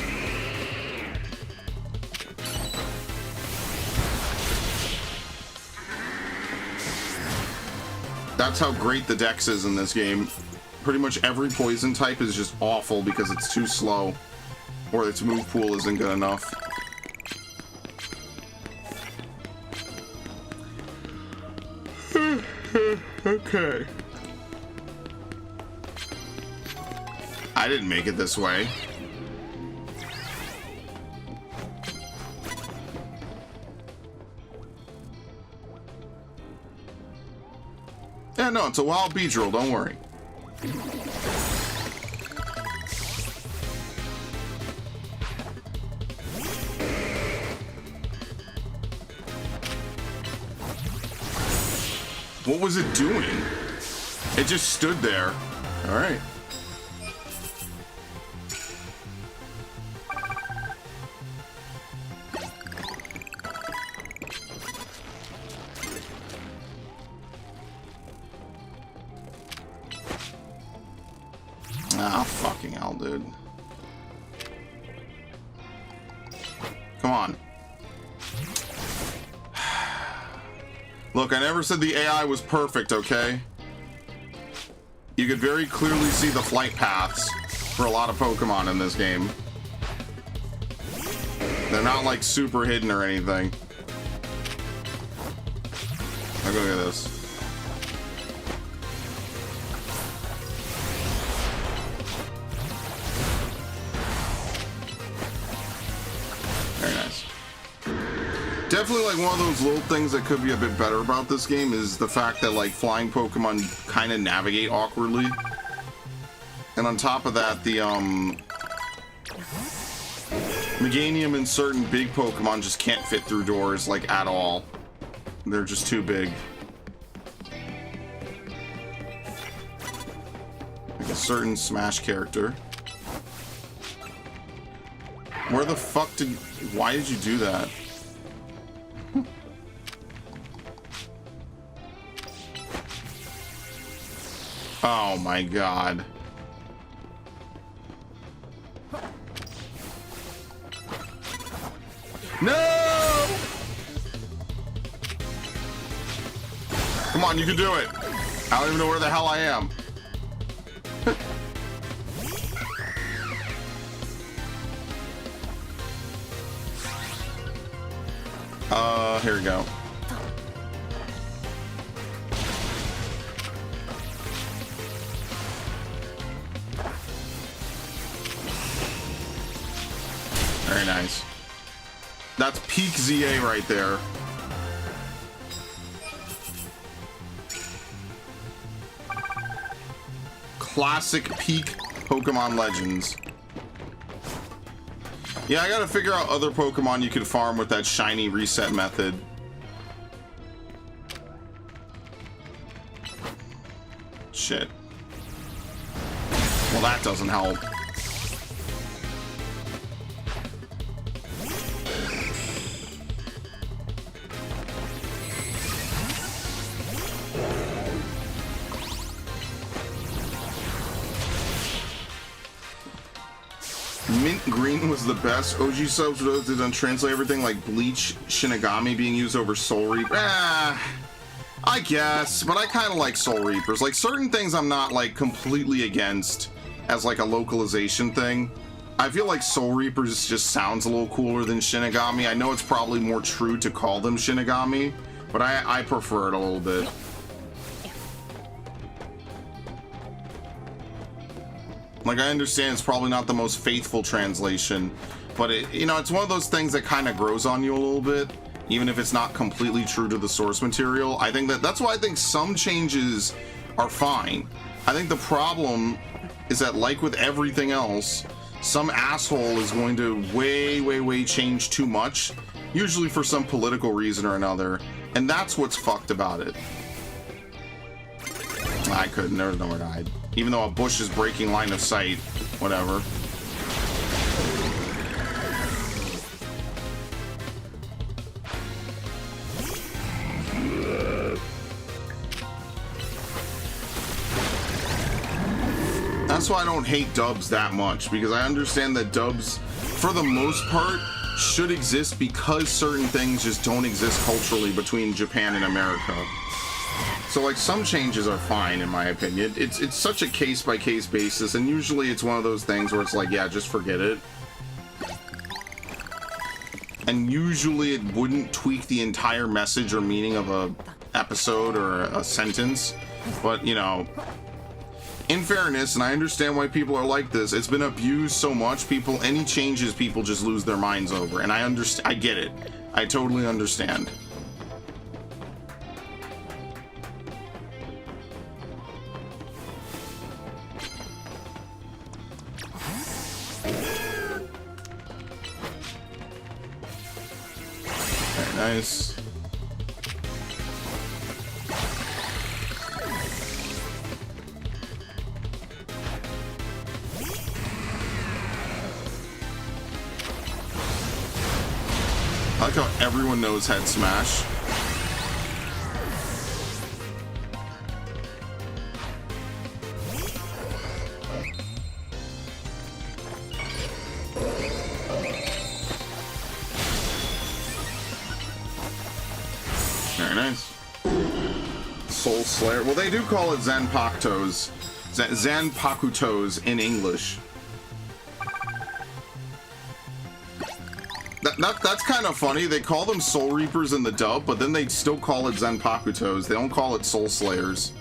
That's how great the dex is in this game. Pretty much every poison type is just awful because it's too slow, or its move pool isn't good enough. Okay. I didn't make it this way. Yeah, no, it's a wild Beedrill, don't worry. What was it doing? It just stood there. All right. Ah, fucking hell, dude. Come on. Look, I never said the AI was perfect, okay? You could very clearly see the flight paths for a lot of Pokemon in this game. They're not, like, super hidden or anything. Look at this. Very nice. Definitely, like, one of those little things that could be a bit better about this game is the fact that, like, flying Pokemon kind of navigate awkwardly. And on top of that, the, Meganium and certain big Pokemon just can't fit through doors, like, at all. They're just too big. Like a certain Smash character. Where the fuck did... Why did you do that? Oh my god. No! Come on, you can do it. I don't even know where the hell I am. Here we go. Very nice. That's peak ZA right there. Classic peak Pokemon Legends. Yeah, I gotta figure out other Pokemon you could farm with that shiny reset method. Shit. Well, that doesn't help. Mint Green was the best. OG subs for those that don't translate everything, like Bleach Shinigami being used over Soul Reap. I guess, but I kind of like Soul Reapers. Like, certain things I'm not, like, completely against as, like, a localization thing. I feel like Soul Reapers just sounds a little cooler than Shinigami. I know it's probably more true to call them Shinigami, but I prefer it a little bit. Like, I understand it's probably not the most faithful translation, but it, you know, it's one of those things that kind of grows on you a little bit, even if it's not completely true to the source material. I think that's why I think some changes are fine. I think the problem is that, like with everything else, some asshole is going to way change too much, usually for some political reason or another, and that's what's fucked about it. I couldn't, there was nowhere to hide. Even though a bush is breaking line of sight, whatever. That's why I don't hate dubs that much, because I understand that dubs, for the most part, should exist because certain things just don't exist culturally between Japan and America. So, like, some changes are fine, in my opinion. It's such a case-by-case basis, and usually it's one of those things where it's like, yeah, just forget it. And usually it wouldn't tweak the entire message or meaning of a episode or a sentence, but, you know, in fairness, and I understand why people are like this, it's been abused so much, any changes people just lose their minds over, and I get it. I totally understand. Very nice. I like how everyone knows Head Smash. Very nice. Soul Slayer. Well, they do call it Zanpakutos. Zanpakutos in English. That's kind of funny. They call them Soul Reapers in the dub, but then they still call it Zanpakutos. They don't call it Soul Slayers.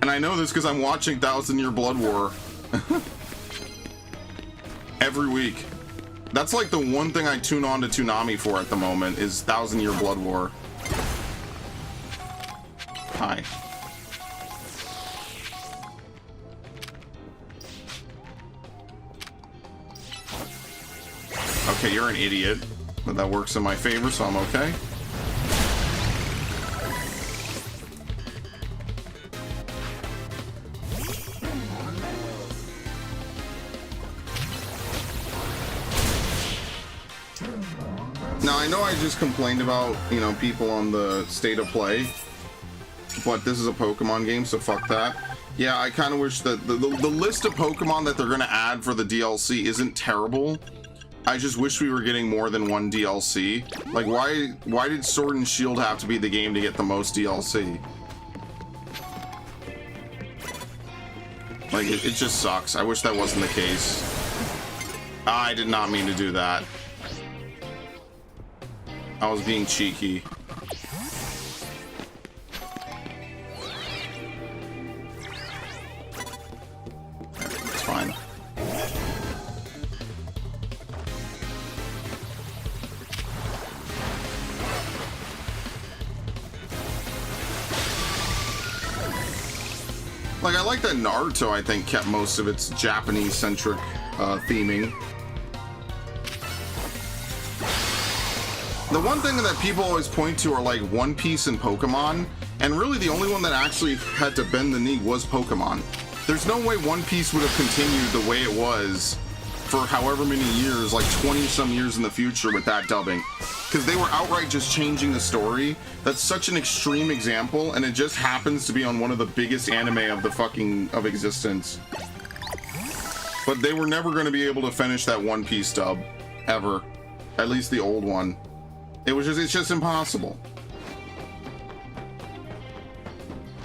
And I know this because I'm watching 1,000 Year Blood War every week. That's like the one thing I tune on to Toonami for at the moment is 1,000 Year Blood War. Hi. Okay, you're an idiot, but that works in my favor, so I'm okay. Now, I know I just complained about, you know, people on the state of play, but this is a Pokemon game, so fuck that. Yeah, I kind of wish that the list of Pokemon that they're going to add for the DLC isn't terrible. I just wish we were getting more than one DLC. Like, why did Sword and Shield have to be the game to get the most DLC? Like, it just sucks. I wish that wasn't the case. I did not mean to do that. I was being cheeky. It's fine. Like, I like that Naruto, I think, kept most of its Japanese-centric theming. The one thing that people always point to are, like, One Piece and Pokemon, and really the only one that actually had to bend the knee was Pokemon. There's no way One Piece would have continued the way it was for however many years, like 20-some years in the future with that dubbing. Because they were outright just changing the story. That's such an extreme example, and it just happens to be on one of the biggest anime of existence. But they were never going to be able to finish that One Piece dub. Ever. At least the old one. It's just impossible.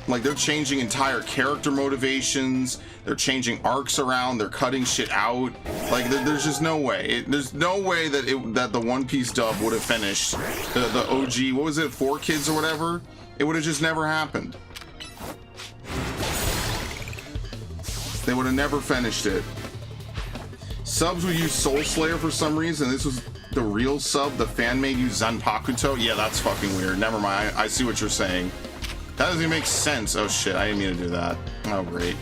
Like, they're changing entire character motivations, they're changing arcs around, they're cutting shit out. Like, there's just no way. There's no way that the One Piece dub would have finished the OG, what was it, 4 Kids or whatever? It would have just never happened. They would have never finished it. Subs will use Soul Slayer for some reason. This was the real sub. The fan made use Zanpakuto. Yeah, that's fucking weird. Never mind. I see what you're saying. That doesn't even make sense. Oh shit, I didn't mean to do that. Oh great.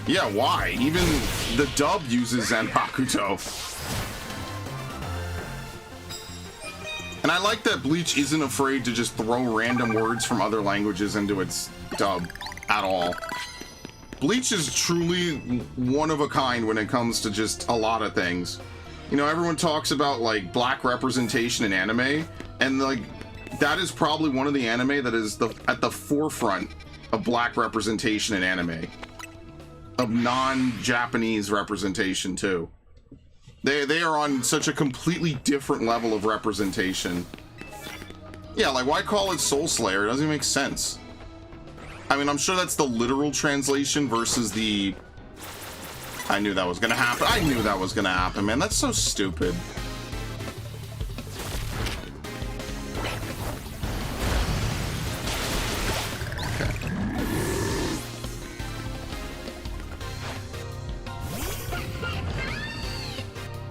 Yeah, why? Even the dub uses Zanpakuto. And I like that Bleach isn't afraid to just throw random words from other languages into its dub at all. Bleach is truly one of a kind when it comes to just a lot of things. You know, everyone talks about like black representation in anime, and like that is probably one of the anime that is at the forefront of black representation in anime. Of non-Japanese representation too. They are on such a completely different level of representation. Yeah, like why call it Soul Slayer? It doesn't even make sense. I mean, I'm sure that's the literal translation versus the... I knew that was gonna happen. I knew that was gonna happen, man. That's so stupid.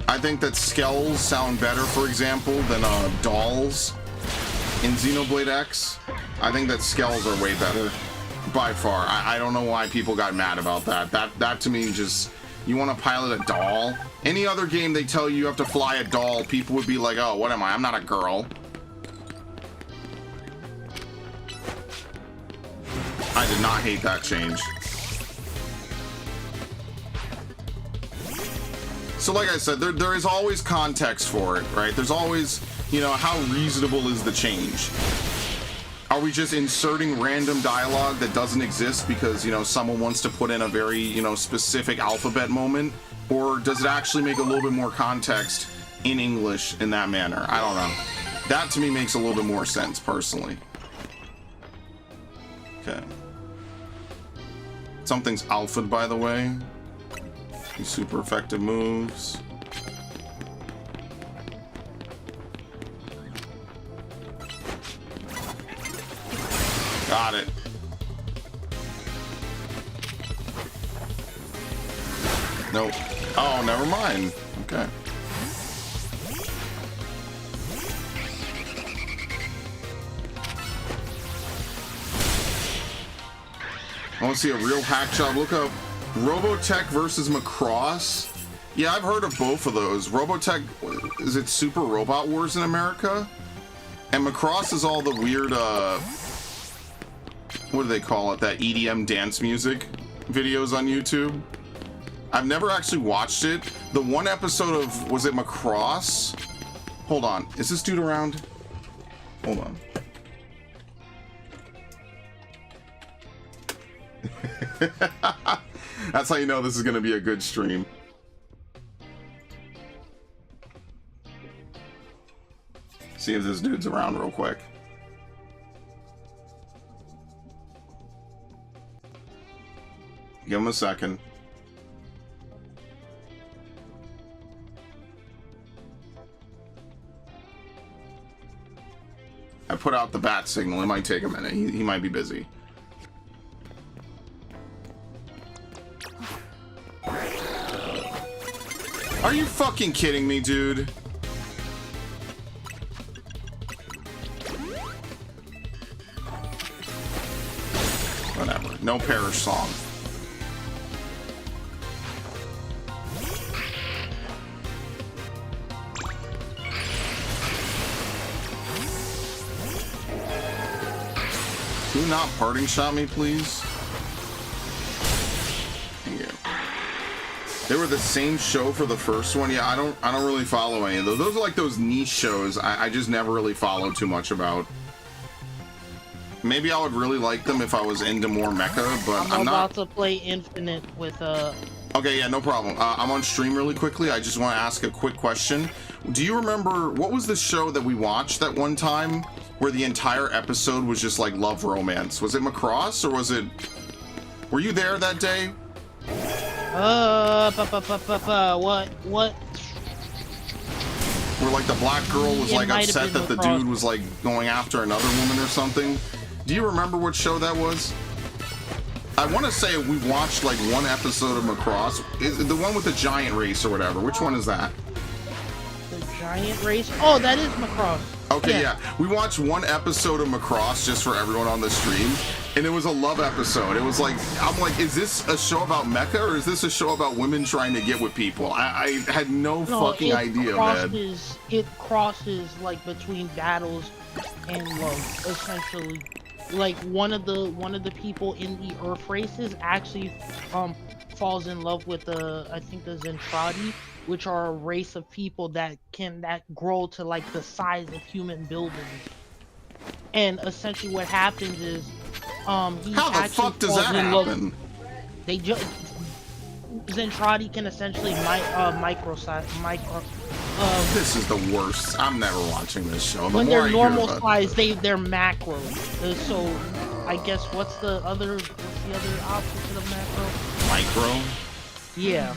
I think that skells sound better, for example, than dolls in Xenoblade X. I think that skells are way better, by far. I don't know why people got mad about that. That to me just, you want to pilot a doll? Any other game they tell you have to fly a doll, people would be like, oh, what am I? I'm not a girl. I did not hate that change. So like I said, there is always context for it, right? There's always, you know, how reasonable is the change? Are we just inserting random dialogue that doesn't exist because, you know, someone wants to put in a very, you know, specific alphabet moment? Or does it actually make a little bit more context in English in that manner? I don't know. That to me makes a little bit more sense, personally. Okay. Something's alpha'd, by the way. Super effective moves. Got it. Nope. Oh, never mind. Okay. I want to see a real hack job. Look up Robotech versus Macross. Yeah, I've heard of both of those. Robotech, is it Super Robot Wars in America? And Macross is all the weird, what do they call it? That EDM dance music videos on YouTube. I've never actually watched it. The one episode of, was it Macross? Hold on, is this dude around? Hold on. That's how you know this is gonna be a good stream. See if this dude's around real quick. Give him a second. I put out the bat signal. It might take a minute. He might be busy. Are you fucking kidding me, dude? Whatever. No Perish song. Can you not parting shot me, please? Thank you. They were the same show for the first one. Yeah, I don't really follow any of those. Those are like those niche shows I just never really follow too much about. maybe I would really like them if I was into more mecha, but I'm about not. to play Infinite with Okay, yeah, no problem. I'm on stream really quickly. I just want to ask a quick question. Do you remember what was the show that we watched that one time where the entire episode was just like love romance? Was it Macross or was it? Were you there that day? What? Where like the black girl was It like might have upset been that the Macross. dude was like going after another woman or something. Do you remember what show that was? I want to say we watched like one episode of Macross. Is it the one with the giant race or whatever? Which one is that? The giant race? Oh, that is Macross. Okay, yeah. We watched one episode of Macross just for everyone on the stream, and it was a love episode. It was like, I'm like, is this a show about mecha or is this a show about women trying to get with people? I had no fucking idea, man. It crosses like between battles and love, essentially. Like one of the people in the Earth races actually falls in love with I think the Zentradi, which are a race of people that grow to like the size of human buildings. And essentially what happens is how the fuck does that happen? They just Zentradi can essentially micro. This is the worst. I'm never watching this show. When they're normal size, they're macro. So I guess what's the other opposite of macro? Micro? Yeah.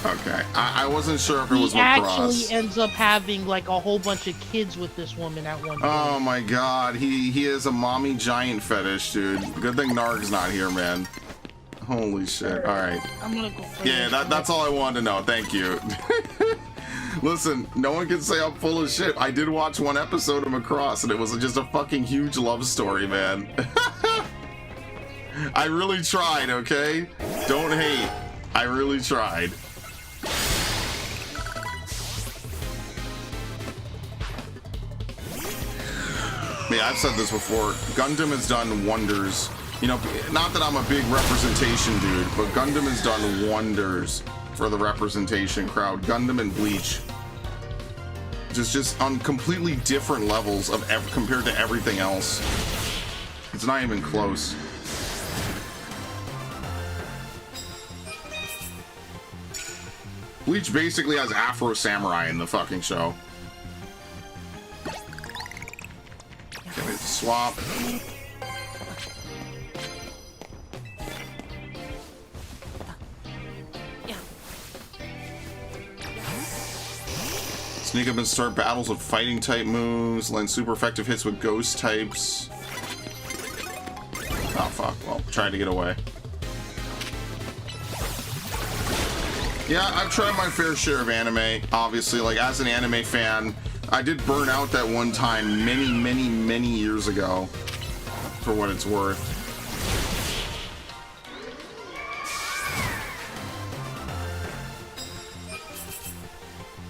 Okay. I wasn't sure if it was He Macross. actually ends up having like a whole bunch of kids with this woman at one point. Oh my god, he is a mommy giant fetish, dude. Good thing Narg's not here, man. Holy shit. Alright. I'm gonna go play Yeah, that's all I wanted to know. Thank you. Listen, no one can say I'm full of shit. I did watch one episode of Macross, and it was just a fucking huge love story, man. I really tried, okay? Don't hate. I really tried. Yeah, I've said this before. Gundam has done wonders. You know, not that I'm a big representation dude, but Gundam has done wonders for the representation crowd. Gundam and Bleach. Just on completely different levels of compared to everything else. It's not even close. Bleach basically has Afro Samurai in the fucking show. Okay, let's swap. Sneak up and start battles with fighting type moves, land super effective hits with ghost types. Oh fuck, well, trying to get away. Yeah, I've tried my fair share of anime, obviously. Like, as an anime fan, I did burn out that one time many years ago, for what it's worth.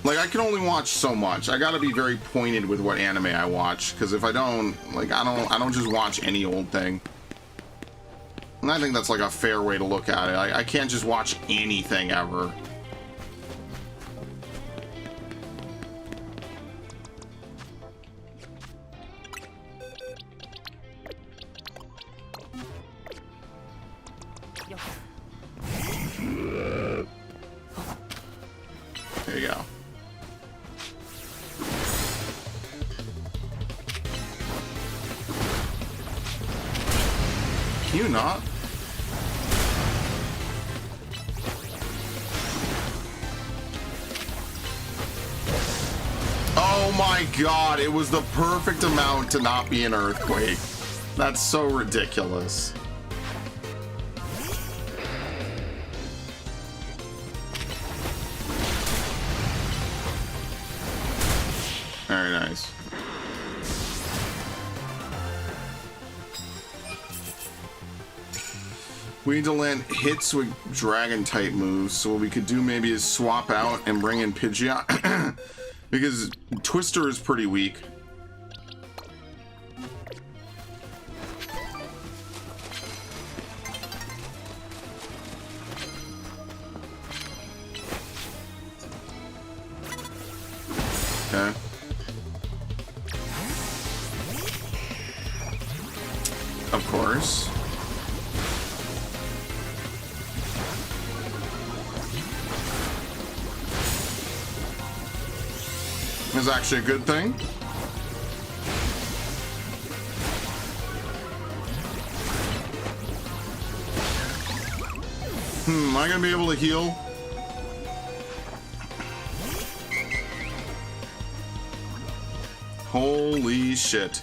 Like, I can only watch so much. I gotta be very pointed with what anime I watch, because if I don't, like, I don't just watch any old thing. And I think that's like a fair way to look at it. I can't just watch anything ever. There you go. Can you not? Oh my god, it was the perfect amount to not be an earthquake. That's so ridiculous. Very nice. We need to land hits with dragon type moves, so what we could do maybe is swap out and bring in Pidgeot because Twister is pretty weak. Okay. is actually a good thing. Am I gonna be able to heal? Holy shit.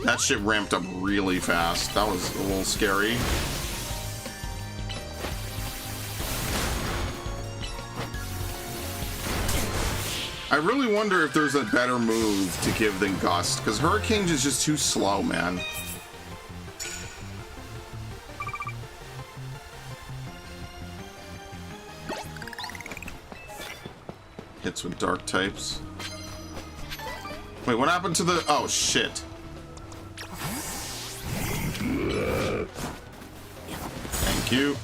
That shit ramped up really fast. That was a little scary. I really wonder if there's a better move to give than Gust, because Hurricane is just too slow, man. Hits with dark types. Wait, what happened to the... Oh, shit. Thank you.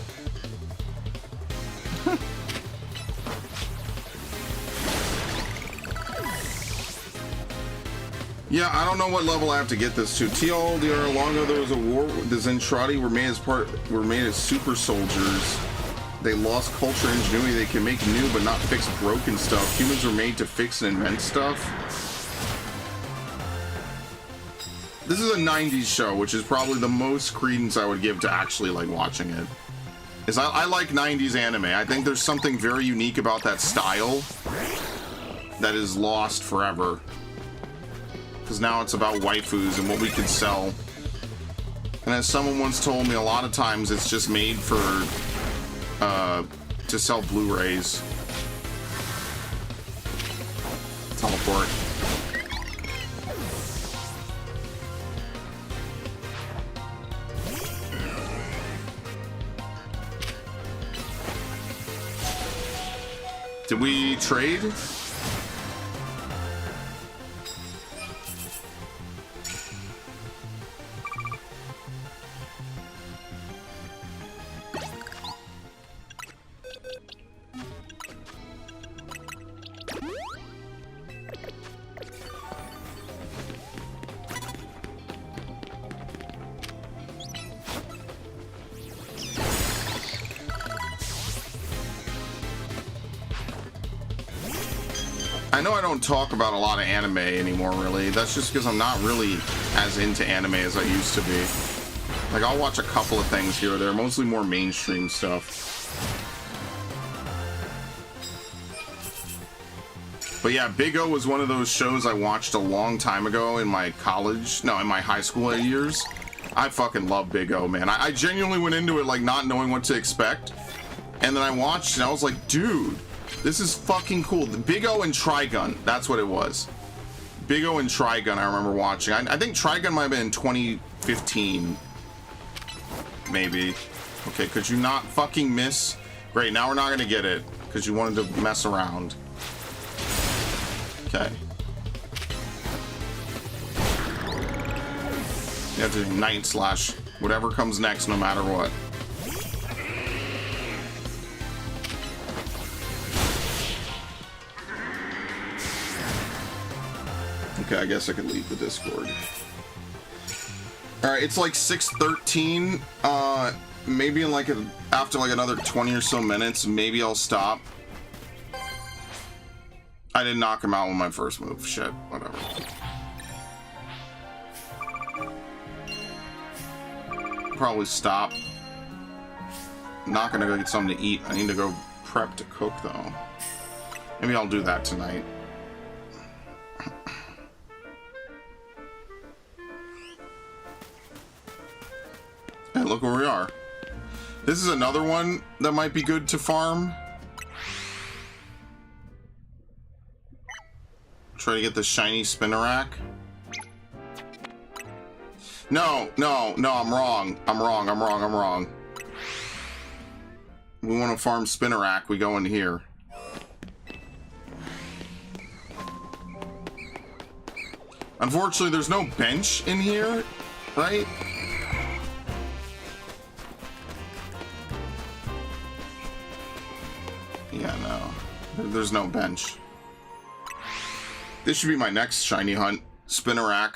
Yeah, I don't know what level I have to get this to. TLDR, long ago there was a war. The Zentradi were made as super soldiers. They lost culture and ingenuity. They can make new but not fix broken stuff. Humans were made to fix and invent stuff. This is a 90s show, which is probably the most credence I would give to actually like watching it. Is I like 90s anime. I think there's something very unique about that style that is lost forever. Because now it's about waifus and what we could sell. And as someone once told me, a lot of times it's just made for to sell Blu-rays. Teleport. Did we trade? I know I don't talk about a lot of anime anymore, really. That's just because I'm not really as into anime as I used to be. Like, I'll watch a couple of things here or there, mostly more mainstream stuff. But yeah, Big O was one of those shows I watched a long time ago in my in my high school years. I fucking love Big O, man. I genuinely went into it like not knowing what to expect. And then I watched and I was like, dude, this is fucking cool. The Big O and Trigun, that's what it was. Big O and Trigun I remember watching. I think Trigun might have been in 2015. Maybe. Okay, could you not fucking miss? Great, now we're not gonna get it because you wanted to mess around. Okay. You have to Night Slash whatever comes next no matter what. Okay, I guess I could leave the Discord. Alright, it's like 6:13. Maybe in like after like another 20 or so minutes, maybe I'll stop. I didn't knock him out with my first move. Shit, whatever. Probably stop. I'm not gonna go get something to eat. I need to go prep to cook though. Maybe I'll do that tonight. Hey, look where we are. This is another one that might be good to farm. Try to get the shiny Spinnerack. No, I'm wrong. We want to farm Spinnerack, we go in here. Unfortunately, there's no bench in here, right? Yeah, no. There's no bench. This should be my next shiny hunt. Spinnerack.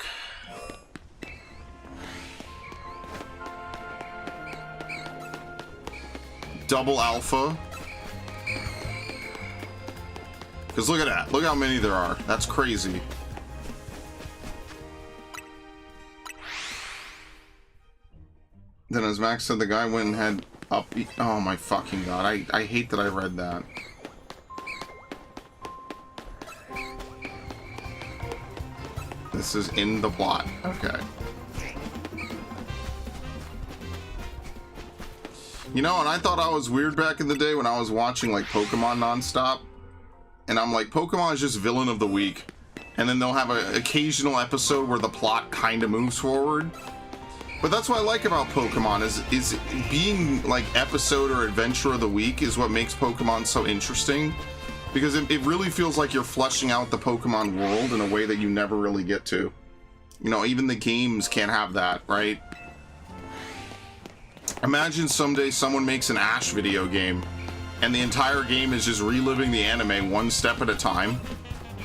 Double alpha. Because look at that. Look how many there are. That's crazy. Then as Max said, the guy went and had up... Oh my fucking god. I hate that I read that. This is in the plot. Okay. You know, and I thought I was weird back in the day when I was watching like Pokemon nonstop. And I'm like, Pokemon is just villain of the week. And then they'll have an occasional episode where the plot kind of moves forward. But that's what I like about Pokemon, is being like episode or adventure of the week is what makes Pokemon so interesting. Because it really feels like you're fleshing out the Pokemon world in a way that you never really get to. You know, even the games can't have that, right? Imagine someday someone makes an Ash video game, and the entire game is just reliving the anime one step at a time.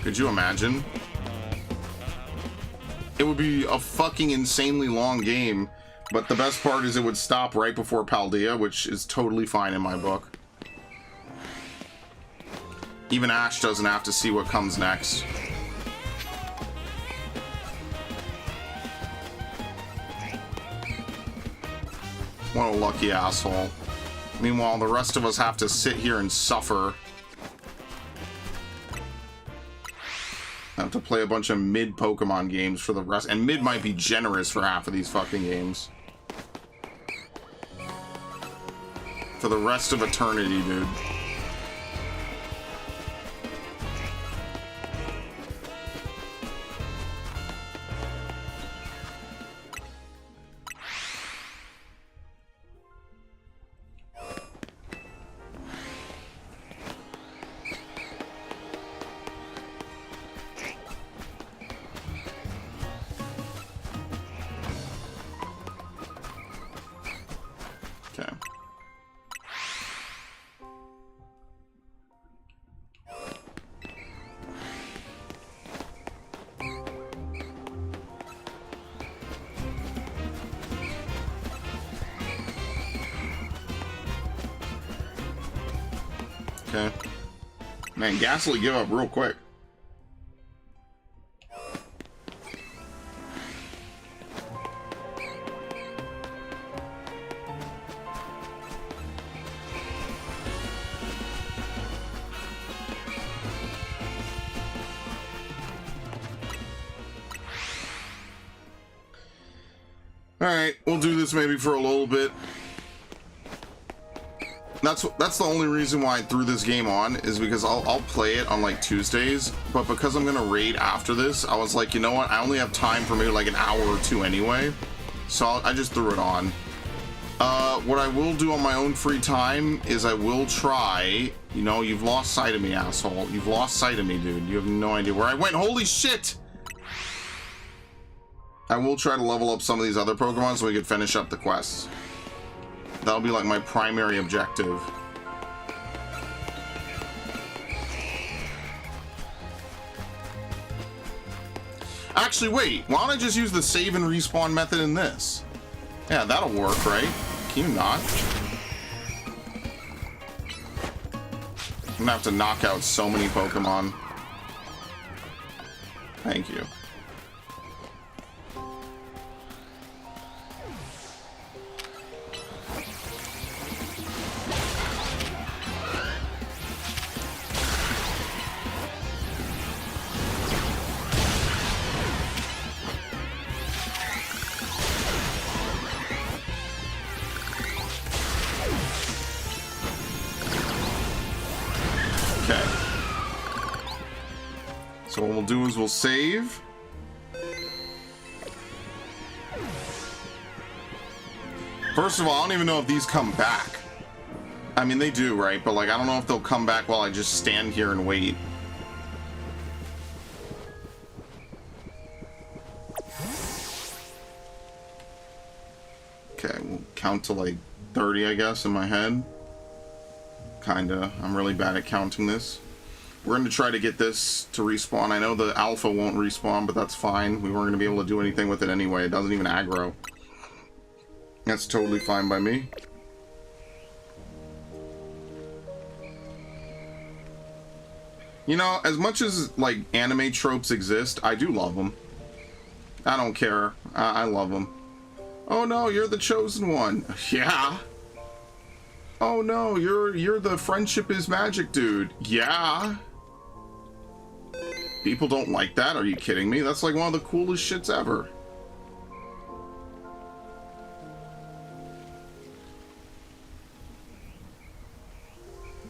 Could you imagine? It would be a fucking insanely long game, but the best part is it would stop right before Paldea, which is totally fine in my book. Even Ash doesn't have to see what comes next. What a lucky asshole. Meanwhile, the rest of us have to sit here and suffer. I have to play a bunch of mid Pokemon games for the rest, and mid might be generous for half of these fucking games. For the rest of eternity, dude. Okay. Man, Ghastly give up real quick. Alright, we'll do this maybe for a little bit. That's the only reason why I threw this game on, is because I'll play it on like Tuesdays, but because I'm gonna raid after this, I was like, you know what, I only have time for maybe like an hour or two anyway, so I just threw it on. What I will do on my own free time is I will try, you know, you've lost sight of me, asshole. You've lost sight of me, dude. You have no idea where I went. Holy shit! I will try to level up some of these other Pokemon so we can finish up the quests. That'll be like my primary objective. Actually, wait. Why don't I just use the save and respawn method in this? Yeah, that'll work, right? Can you not? I'm gonna have to knock out so many Pokemon. Thank you. So what we'll do is we'll save. First of all, I don't even know if these come back. I mean, they do, right? But like, I don't know if they'll come back while I just stand here and wait. Okay, we'll count to like 30, I guess, in my head. Kinda. I'm really bad at counting this. We're going to try to get this to respawn. I know the alpha won't respawn, but that's fine. We weren't going to be able to do anything with it anyway. It doesn't even aggro. That's totally fine by me. You know, as much as, like, anime tropes exist, I do love them. I don't care. I love them. Oh no, you're the chosen one. Yeah. Oh no, you're the friendship is magic dude. Yeah. People don't like that. Are you kidding me? That's like one of the coolest shits ever.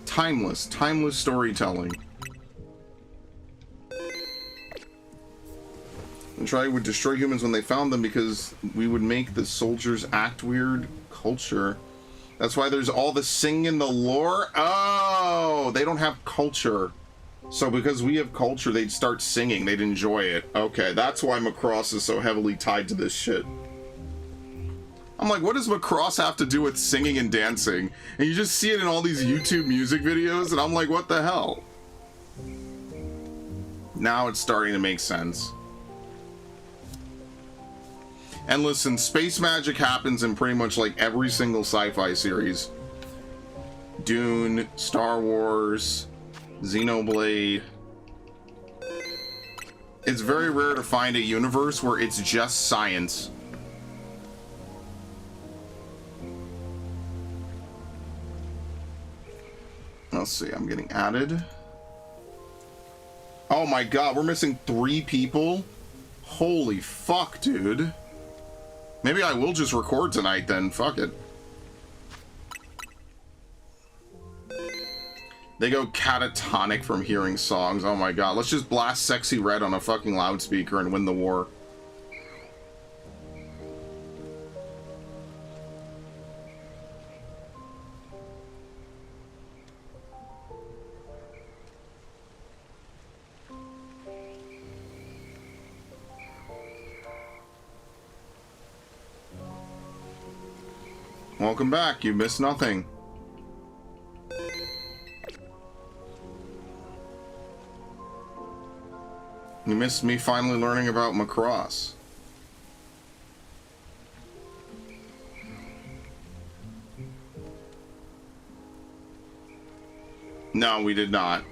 Timeless storytelling. And try would destroy humans when they found them because we would make the soldiers act weird. Culture. That's why there's all the singing in the lore. Oh, they don't have culture. So because we have culture, they'd start singing. They'd enjoy it. Okay, that's why Macross is so heavily tied to this shit. I'm like, what does Macross have to do with singing and dancing? And you just see it in all these YouTube music videos, and I'm like, what the hell? Now it's starting to make sense. And listen, space magic happens in pretty much like every single sci-fi series. Dune, Star Wars, Xenoblade. It's very rare to find a universe where it's just science. Let's see, I'm getting added. Oh my god, we're missing 3 people? Holy fuck, dude. Maybe I will just record tonight then. Fuck it. They go catatonic from hearing songs. Oh my god. Let's just blast Sexy Red on a fucking loudspeaker and win the war. Welcome back. You missed nothing. You missed me finally learning about Macross. No, we did not.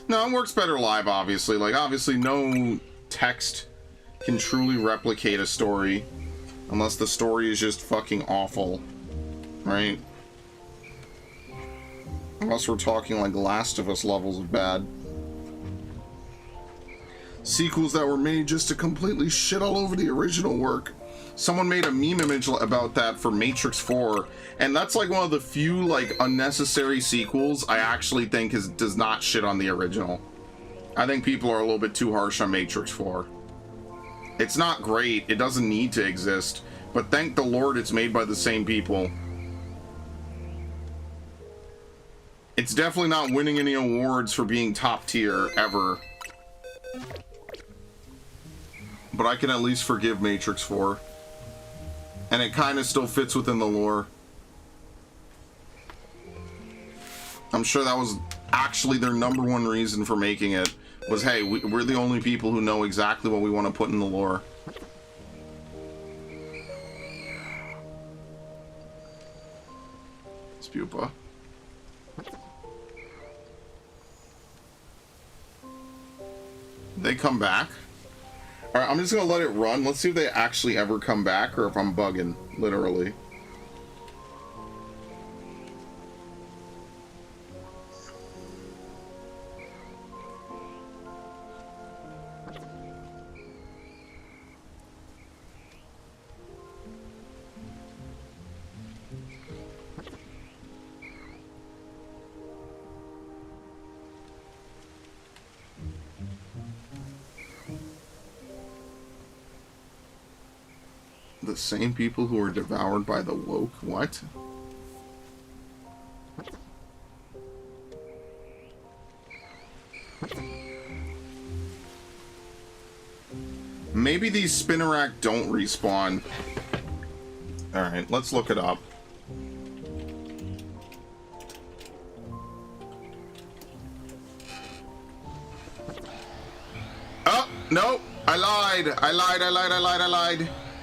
No, it works better live, obviously. Like, obviously, no text can truly replicate a story unless the story is just fucking awful, right? Unless we're talking like Last of Us levels of bad. Sequels that were made just to completely shit all over the original work. Someone made a meme image about that for Matrix 4, and that's like one of the few like unnecessary sequels I actually think does not shit on the original. I think people are a little bit too harsh on Matrix 4. It's not great, it doesn't need to exist, but thank the Lord it's made by the same people. It's definitely not winning any awards for being top tier, ever. But I can at least forgive Matrix 4. And it kind of still fits within the lore. I'm sure that was actually their #1 reason for making it. Was, hey, we're the only people who know exactly what we want to put in the lore. Spupa. They come back. Alright, I'm just gonna let it run. Let's see if they actually ever come back or if I'm bugging, literally. The same people who were devoured by the woke? What? Maybe these Spinnerack don't respawn. Alright, let's look it up. Oh! Nope. I lied.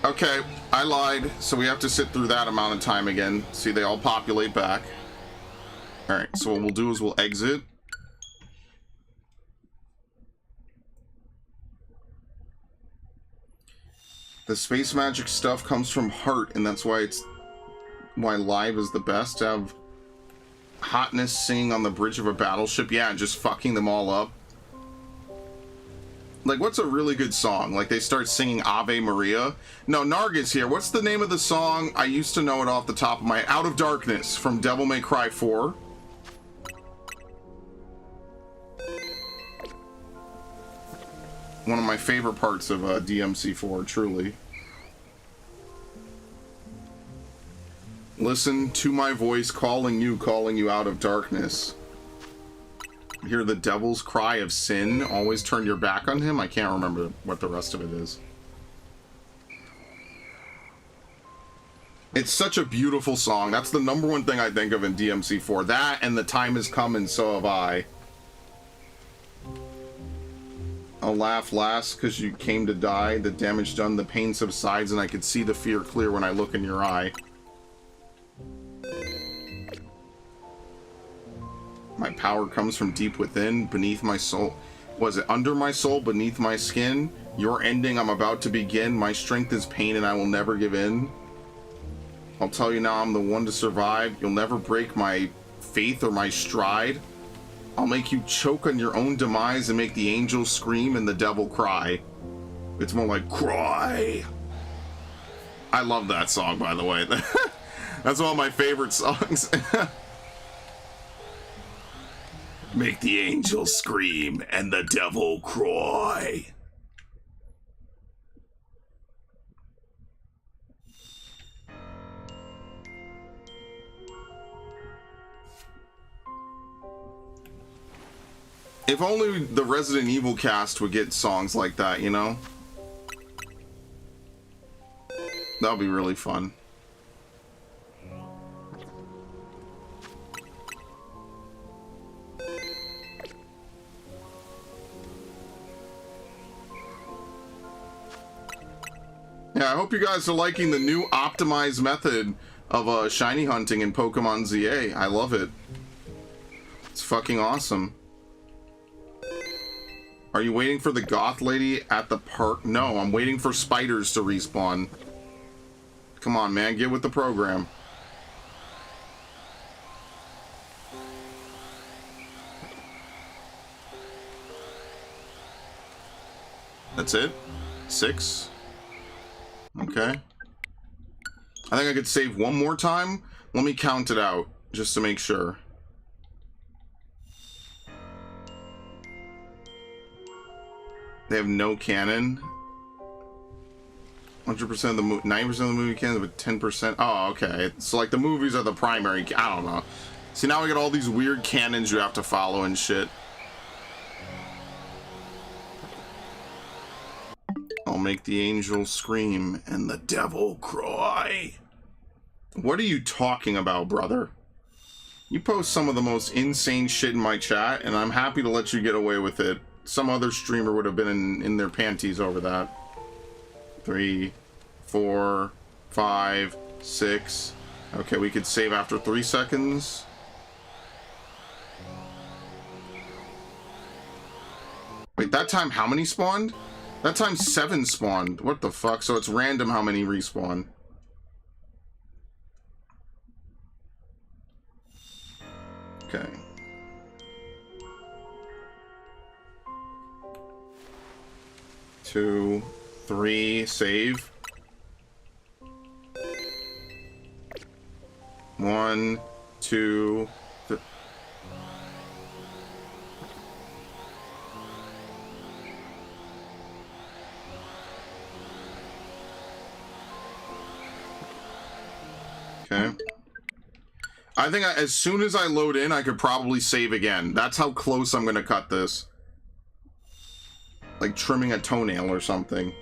Okay, I lied. So we have to sit through that amount of time again. See, they all populate back. Alright, so what we'll do is we'll exit. The space magic stuff comes from heart, and that's why live is the best. To have hotness singing on the bridge of a battleship, yeah, and just fucking them all up. Like, what's a really good song? Like, they start singing Ave Maria. No, Narga's here. What's the name of the song? I used to know it off the top of my... Out of Darkness from Devil May Cry 4. One of my favorite parts of DMC4, truly. Listen to my voice calling you out of darkness. Hear the devil's cry of sin. Always turn your back on him. I can't remember what the rest of it is. It's such a beautiful song. That's the #1 thing I think of in DMC4. That and The Time Has Come and So Have I. I'll laugh last because you came to die. The damage done, the pain subsides, and I could see the fear clear when I look in your eye. My power comes from deep within, beneath my soul. Was it under my soul, beneath my skin? Your ending, I'm about to begin. My strength is pain and I will never give in. I'll tell you now, I'm the one to survive. You'll never break my faith or my stride. I'll make you choke on your own demise and make the angels scream and the devil cry. It's more like, cry. I love that song, by the way. That's one of my favorite songs. Make the angels scream and the devil cry. If only the Resident Evil cast would get songs like that, you know? That would be really fun. Yeah, I hope you guys are liking the new optimized method of shiny hunting in Pokemon ZA. I love it. It's fucking awesome. Are you waiting for the goth lady at the park? No, I'm waiting for spiders to respawn. Come on, man, get with the program. That's it? 6? Okay. I think I could save one more time. Let me count it out, just to make sure. They have no canon. 100% of the movie, 90% of the movie canon, but 10%. Oh, okay. So like the movies are the primary. I don't know. See, now we got all these weird canons you have to follow and shit. I'll make the angel scream and the devil cry. What are you talking about, brother? You post some of the most insane shit in my chat, and I'm happy to let you get away with it. Some other streamer would have been in their panties over that. 3, 4, 5, 6. Okay, we could save after 3 seconds. Wait, that time how many spawned? That time 7 spawned. What the fuck? So it's random how many respawn. Okay. Two, 3, save. 1, 2, okay. I think as soon as I load in, I could probably save again. That's how close I'm gonna cut this. Like trimming a toenail or something.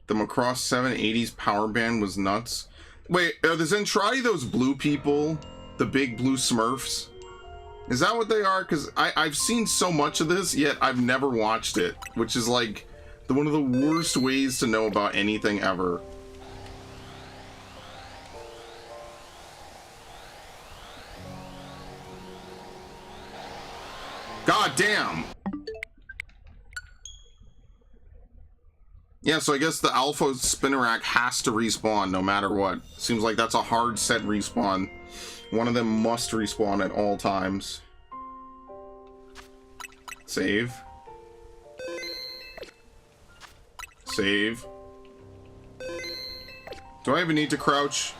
The Macross 780s power band was nuts. Wait, are the Zentradi those blue people? The big blue Smurfs? Is that what they are? Because I've seen so much of this, yet I've never watched it. Which is like one of the worst ways to know about anything ever. God damn! Yeah, so I guess the Alpha Spinnerack has to respawn no matter what. Seems like that's a hard set respawn. One of them must respawn at all times. Save. Save. Do I even need to crouch?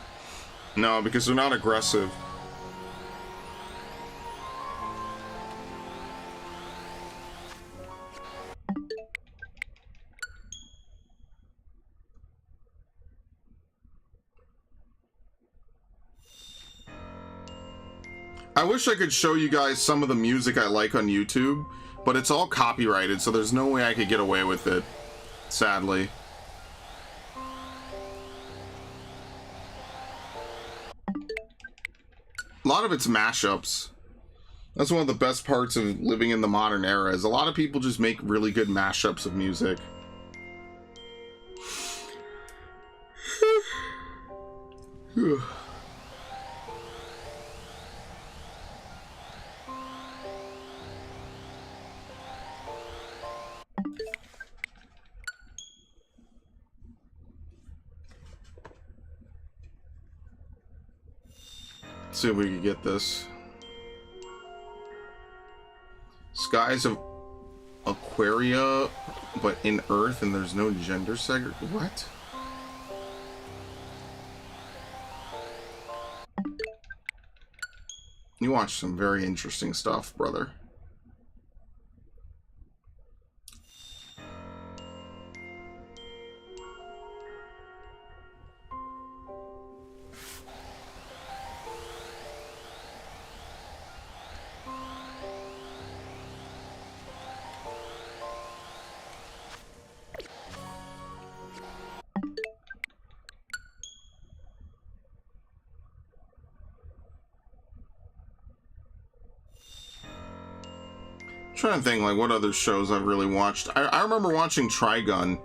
No, because they're not aggressive. I wish I could show you guys some of the music I like on YouTube, but it's all copyrighted, so there's no way I could get away with it, sadly. A lot of it's mashups. That's one of the best parts of living in the modern era, is a lot of people just make really good mashups of music. See if we can get this. Skies of Aquaria, but in Earth, and there's no gender segregation. What? You watch some very interesting stuff, brother. Trying to think like what other shows I've really watched. I remember watching Trigun.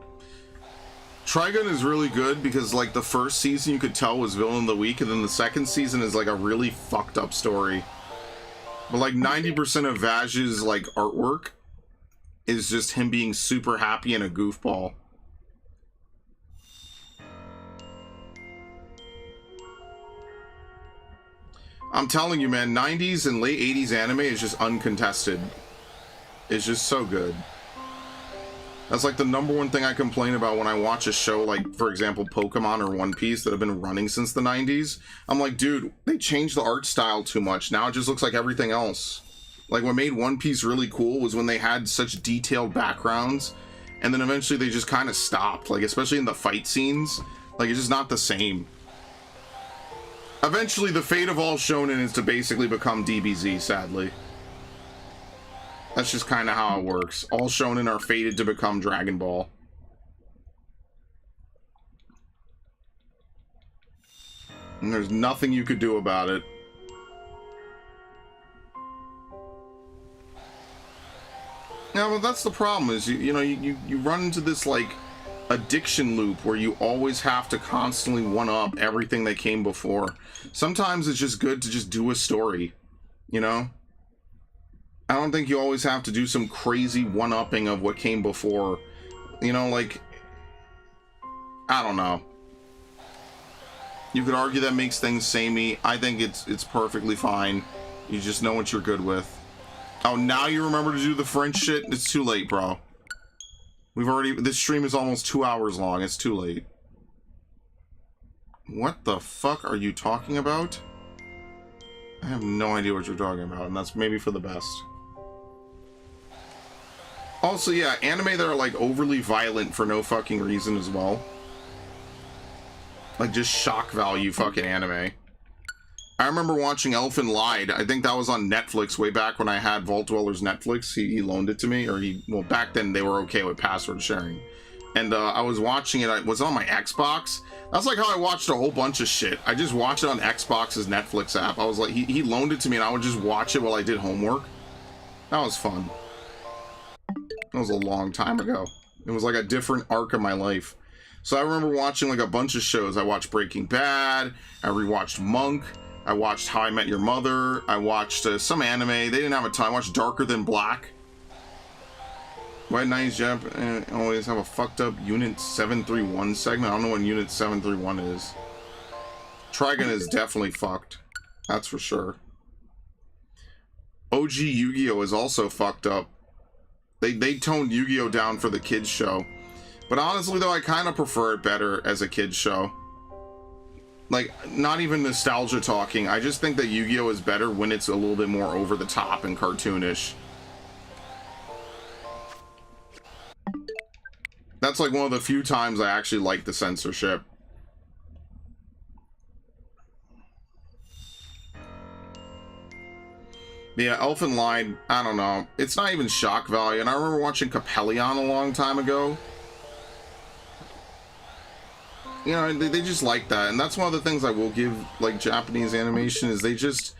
Trigun is really good because like the first season you could tell was Villain of the Week, and then the second season is like a really fucked up story. But like 90% of Vaj's like artwork is just him being super happy and a goofball. I'm telling you, man, 90s and late 80s anime is just uncontested. It's just so good. That's like the #1 thing I complain about when I watch a show like, for example, Pokemon or One Piece that have been running since the 90s. I'm like, dude, they changed the art style too much. Now it just looks like everything else. Like what made One Piece really cool was when they had such detailed backgrounds, and then eventually they just kind of stopped. Like especially in the fight scenes, like it's just not the same. Eventually the fate of all shonen is to basically become DBZ, sadly. That's just kind of how it works. All shonen are fated to become Dragon Ball. And there's nothing you could do about it. Yeah, well, that's the problem, is you run into this like addiction loop where you always have to constantly one-up everything that came before. Sometimes it's just good to just do a story, you know? I don't think you always have to do some crazy one-upping of what came before. You know, like, I don't know. You could argue that makes things samey. I think it's perfectly fine. You just know what you're good with. Oh, now you remember to do the French shit? It's too late, bro. This stream is almost 2 hours long. It's too late. What the fuck are you talking about? I have no idea what you're talking about, and that's maybe for the best. Also, yeah, anime that are like overly violent for no fucking reason as well. Like just shock value fucking anime. I remember watching Elfin Lied. I think that was on Netflix way back when I had Vault Dweller's Netflix. He loaned it to me, or well, back then they were okay with password sharing. and I was watching it. It was on my Xbox. That's like how I watched a whole bunch of shit. I just watched it on Xbox's Netflix app. I was like, he loaned it to me, and I would just watch it while I did homework. That was fun. That was a long time ago. It was like a different arc of my life. So I remember watching like a bunch of shows. I watched Breaking Bad. I rewatched Monk. I watched How I Met Your Mother. I watched some anime. They didn't have a ton. I watched Darker Than Black. Why Nice Jap always have a fucked up Unit 731 segment? I don't know what Unit 731 is. Trigun is definitely fucked. That's for sure. OG Yu-Gi-Oh! Is also fucked up. They toned Yu-Gi-Oh! Down for the kids show. But honestly though, I kind of prefer it better as a kids show. Like, not even nostalgia talking. I just think that Yu-Gi-Oh! Is better when it's a little bit more over the top and cartoonish. That's like one of the few times I actually like the censorship. Yeah, Elfin Lied, I don't know. It's not even shock value. And I remember watching Capellion a long time ago. You know, they just like that. And that's one of the things I will give, like, Japanese animation is they just...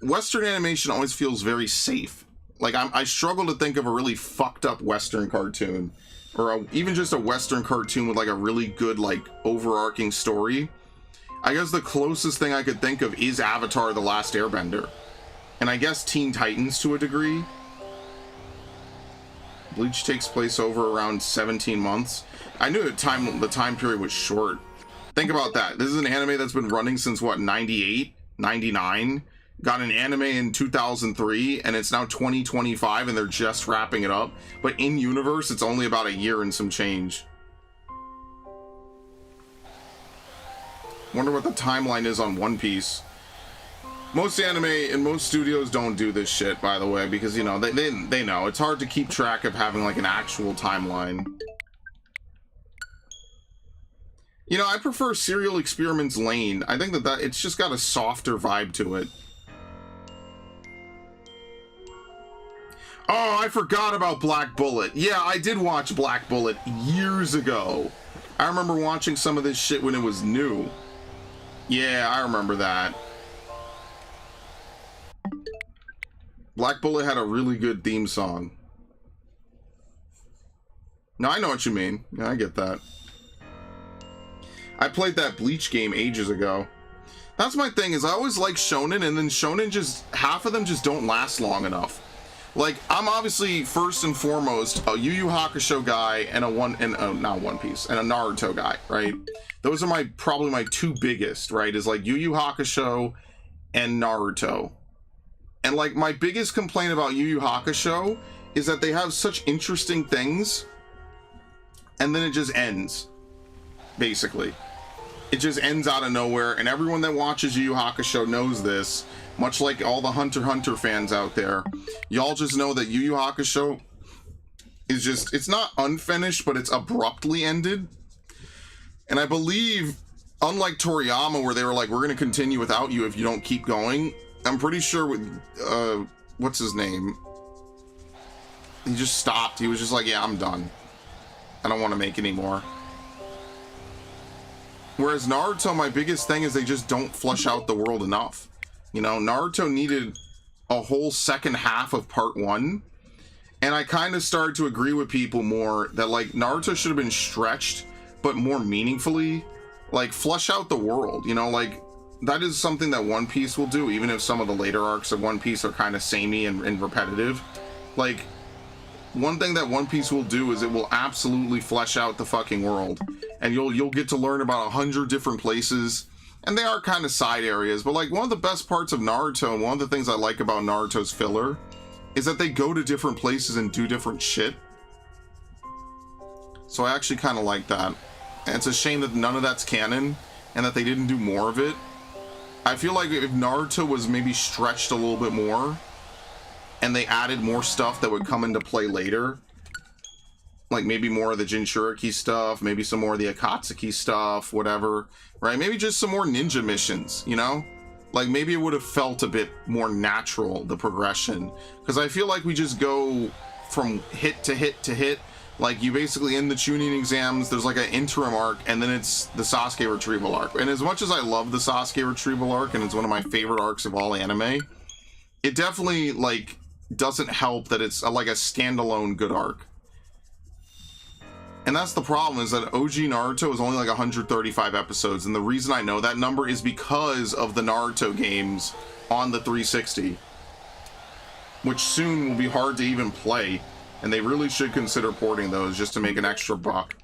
Western animation always feels very safe. Like, I struggle to think of a really fucked up Western cartoon. Or even just a Western cartoon with, like, a really good, like, overarching story. I guess the closest thing I could think of is Avatar: The Last Airbender. And I guess Teen Titans to a degree. Bleach takes place over around 17 months. I knew the time period was short. Think about that. This is an anime that's been running since, what, 98? 99? Got an anime in 2003, and it's now 2025, and they're just wrapping it up. But in universe, it's only about a year and some change. Wonder what the timeline is on One Piece. Most anime and most studios don't do this shit, by the way, because, you know, they know. It's hard to keep track of having, like, an actual timeline. You know, I prefer Serial Experiments Lane. I think that it's just got a softer vibe to it. Oh, I forgot about Black Bullet. Yeah, I did watch Black Bullet years ago. I remember watching some of this shit when it was new. Yeah, I remember that. Black Bullet had a really good theme song. No, I know what you mean. Yeah, I get that. I played that Bleach game ages ago. That's my thing, is I always like shonen, and then shonen just, half of them just don't last long enough. Like, I'm obviously first and foremost a Yu Yu Hakusho guy and not One Piece, and a Naruto guy, right? Those are probably my two biggest, right? Is like Yu Yu Hakusho and Naruto. And like, my biggest complaint about Yu Yu Hakusho is that they have such interesting things, and then it just ends, basically. It just ends out of nowhere, and everyone that watches Yu Yu Hakusho knows this, much like all the Hunter x Hunter fans out there. Y'all just know that Yu Yu Hakusho is just, it's not unfinished, but it's abruptly ended. And I believe, unlike Toriyama, where they were like, we're going to continue without you if you don't keep going, I'm pretty sure with, what's his name? He just stopped. He was just like, yeah, I'm done. I don't want to make any more. Whereas Naruto, my biggest thing is they just don't flush out the world enough. You know, Naruto needed a whole second half of part 1. And I kind of started to agree with people more that, like, Naruto should have been stretched, but more meaningfully. Like, flush out the world, you know, like, that is something that One Piece will do, even if some of the later arcs of One Piece are kind of samey and repetitive. Like, one thing that One Piece will do is it will absolutely flesh out the fucking world. And you'll get to learn about 100 different places. And they are kind of side areas, but like, one of the best parts of Naruto, and one of the things I like about Naruto's filler, is that they go to different places and do different shit. So I actually kind of like that. And it's a shame that none of that's canon, and that they didn't do more of it. I feel like if Naruto was maybe stretched a little bit more, and they added more stuff that would come into play later, like maybe more of the Jinchuriki stuff, maybe some more of the Akatsuki stuff, whatever, right? Maybe just some more ninja missions, you know? Like, maybe it would have felt a bit more natural, the progression. Because I feel like we just go from hit to hit to hit, Like, you basically, in the tuning exams, there's like an interim arc, and then it's the Sasuke retrieval arc. And as much as I love the Sasuke retrieval arc, and it's one of my favorite arcs of all anime, it definitely, like, doesn't help that it's like a standalone good arc. And that's the problem, is that OG Naruto is only like 135 episodes, and the reason I know that number is because of the Naruto games on the 360, which soon will be hard to even play. And they really should consider porting those just to make an extra buck.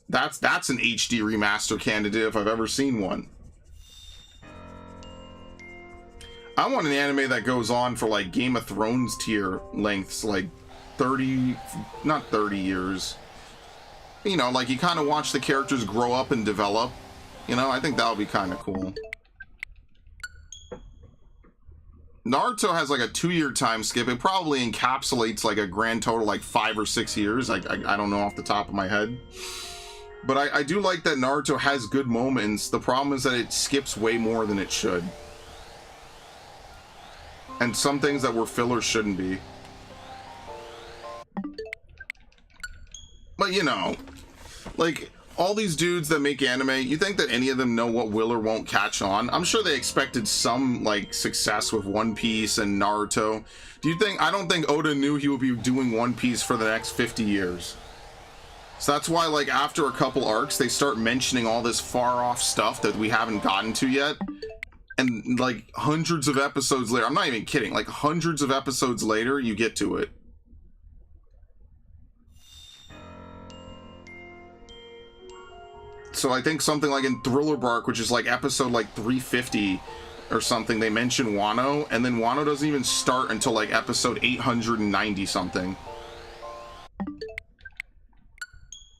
That's an HD remaster candidate if I've ever seen one. I want an anime that goes on for like Game of Thrones tier lengths, like 30, not 30 years. You know, like you kind of watch the characters grow up and develop. You know, I think that would be kind of cool. Naruto has like a 2-year time skip. It probably encapsulates like a grand total like 5 or 6 years. I don't know off the top of my head. But I do like that Naruto has good moments. The problem is that it skips way more than it should. And some things that were filler shouldn't be. But you know, like, all these dudes that make anime, you think that any of them know what will or won't catch on? I'm sure they expected some, like, success with One Piece and Naruto. Do you think... I don't think Oda knew he would be doing One Piece for the next 50 years. So that's why, like, after a couple arcs, they start mentioning all this far-off stuff that we haven't gotten to yet. And, like, hundreds of episodes later... I'm not even kidding. Like, hundreds of episodes later, you get to it. So I think something like in Thriller Bark, which is like episode like 350 or something, they mention Wano, and then Wano doesn't even start until like episode 890 something.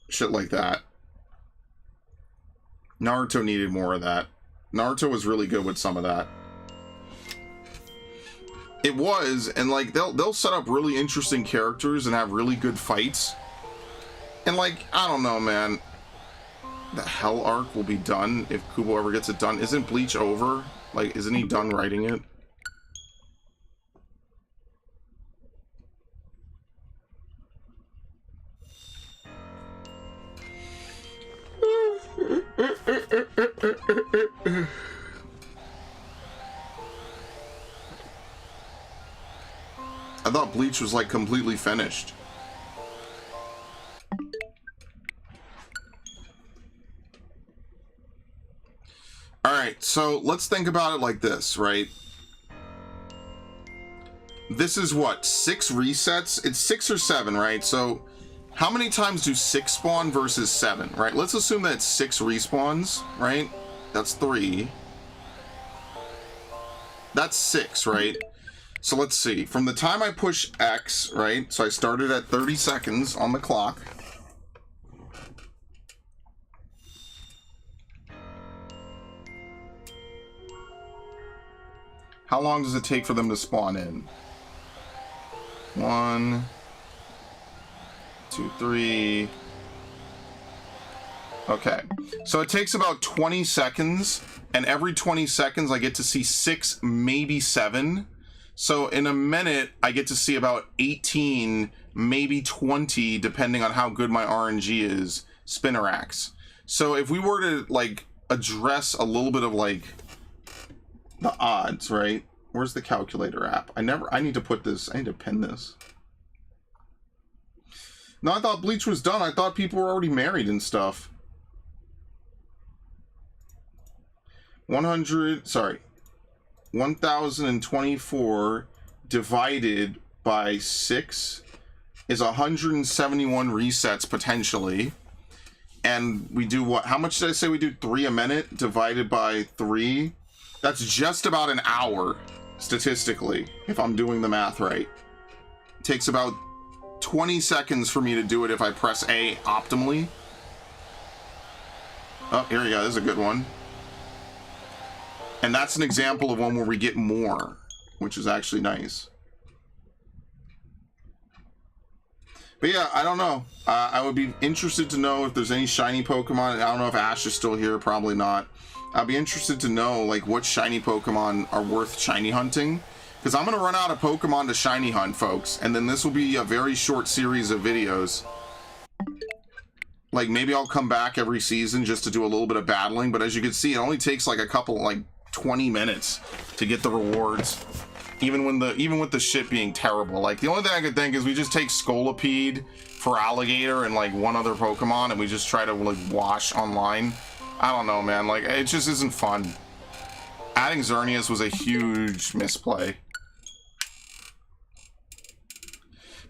Shit like that. Naruto needed more of that. Naruto was really good with some of that. It was, and like they'll set up really interesting characters and have really good fights. And like, I don't know, man. The Hell arc will be done if Kubo ever gets it done. Isn't Bleach over? Like, isn't he done writing it? I thought Bleach was like completely finished. Alright, so let's think about it like this, right? This is what, 6 resets? It's 6 or 7, right? So how many times do 6 spawn versus 7, right? Let's assume that it's 6 respawns, right? That's 3. That's 6, right? So let's see. From the time I push X, right? So I started at 30 seconds on the clock. How long does it take for them to spawn in? 1, 2, 3. Okay, so it takes about 20 seconds, and every 20 seconds I get to see 6, maybe 7. So in a minute, I get to see about 18, maybe 20, depending on how good my RNG is, Spinneracks. So if we were to, like, address a little bit of, like, the odds, right? Where's the calculator app? I need to put this, I need to pin this. No, I thought Bleach was done. I thought people were already married and stuff. 1024 divided by 6 is 171 resets potentially. And we do what? How much did I say we do? 3 a minute divided by 3? That's just about an hour, statistically, if I'm doing the math right. It takes about 20 seconds for me to do it if I press A optimally. Oh, here we go. This is a good one. And that's an example of one where we get more, which is actually nice. But yeah, I don't know. I would be interested to know if there's any shiny Pokemon. I don't know if Ash is still here. Probably not. I'd be interested to know, like, what shiny Pokemon are worth shiny hunting. Because I'm going to run out of Pokemon to shiny hunt, folks. And then this will be a very short series of videos. Like, maybe I'll come back every season just to do a little bit of battling. But as you can see, it only takes like a couple, like 20 minutes to get the rewards. Even with the shit being terrible. Like, the only thing I could think is we just take Scolipede for Alligator and like one other Pokemon and we just try to like wash online. I don't know, man. Like, it just isn't fun. Adding Xerneas was a huge misplay.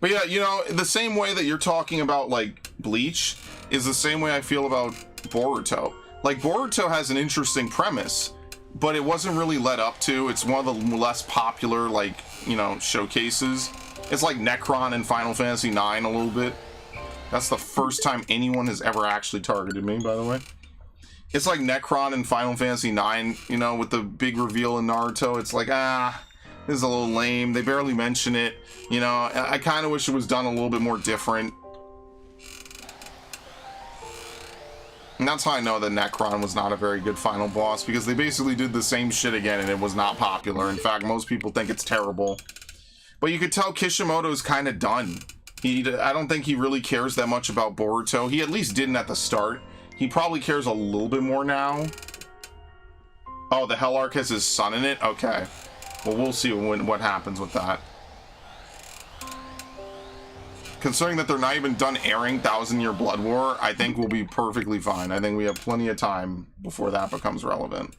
But yeah, you know, the same way that you're talking about like Bleach is the same way I feel about Boruto. Like, Boruto has an interesting premise, but it wasn't really led up to. It's one of the less popular, like, you know, showcases. It's like Necron in Final Fantasy IX a little bit. That's the first time anyone has ever actually targeted me, by the way. It's like Necron in Final Fantasy IX, you know, with the big reveal in Naruto. It's like, this is a little lame. They barely mention it. You know, I kind of wish it was done a little bit more different. And that's how I know that Necron was not a very good final boss, because they basically did the same shit again and it was not popular. In fact, most people think it's terrible. But you could tell Kishimoto's kind of done. I don't think he really cares that much about Boruto. He at least didn't at the start. He probably cares a little bit more now. Oh, the Hell Arc has his son in it? Okay. Well, we'll see what happens with that. Considering that they're not even done airing 1000-Year Blood War, I think we'll be perfectly fine. I think we have plenty of time before that becomes relevant.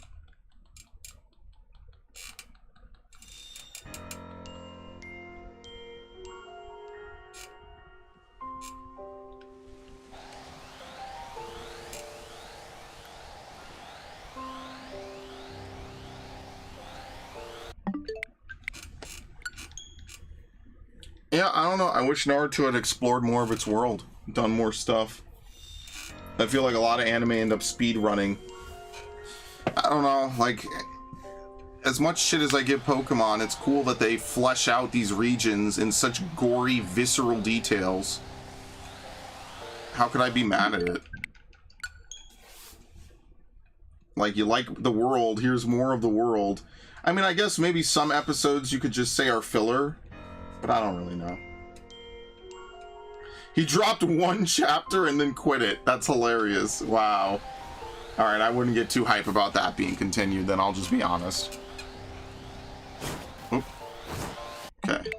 Yeah, I don't know. I wish Naruto had explored more of its world, done more stuff. I feel like a lot of anime end up speed running. I don't know, like, as much shit as I give Pokemon, it's cool that they flesh out these regions in such gory, visceral details. How could I be mad at it? Like, you like the world, here's more of the world. I mean, I guess maybe some episodes you could just say are filler, but I don't really know. He dropped one chapter and then quit it. That's hilarious. Wow. Alright, I wouldn't get too hype about that being continued, then I'll just be honest. Oop. Okay.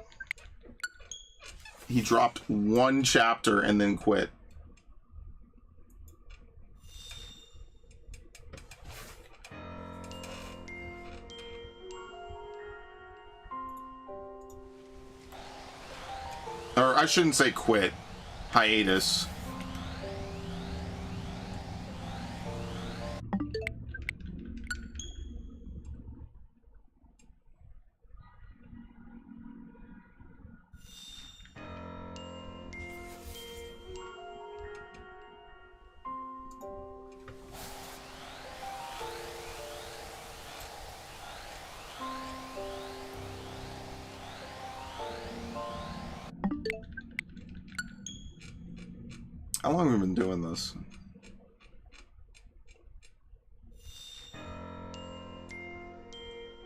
He dropped one chapter and then quit. Or I shouldn't say quit. Hiatus. How long have we been doing this?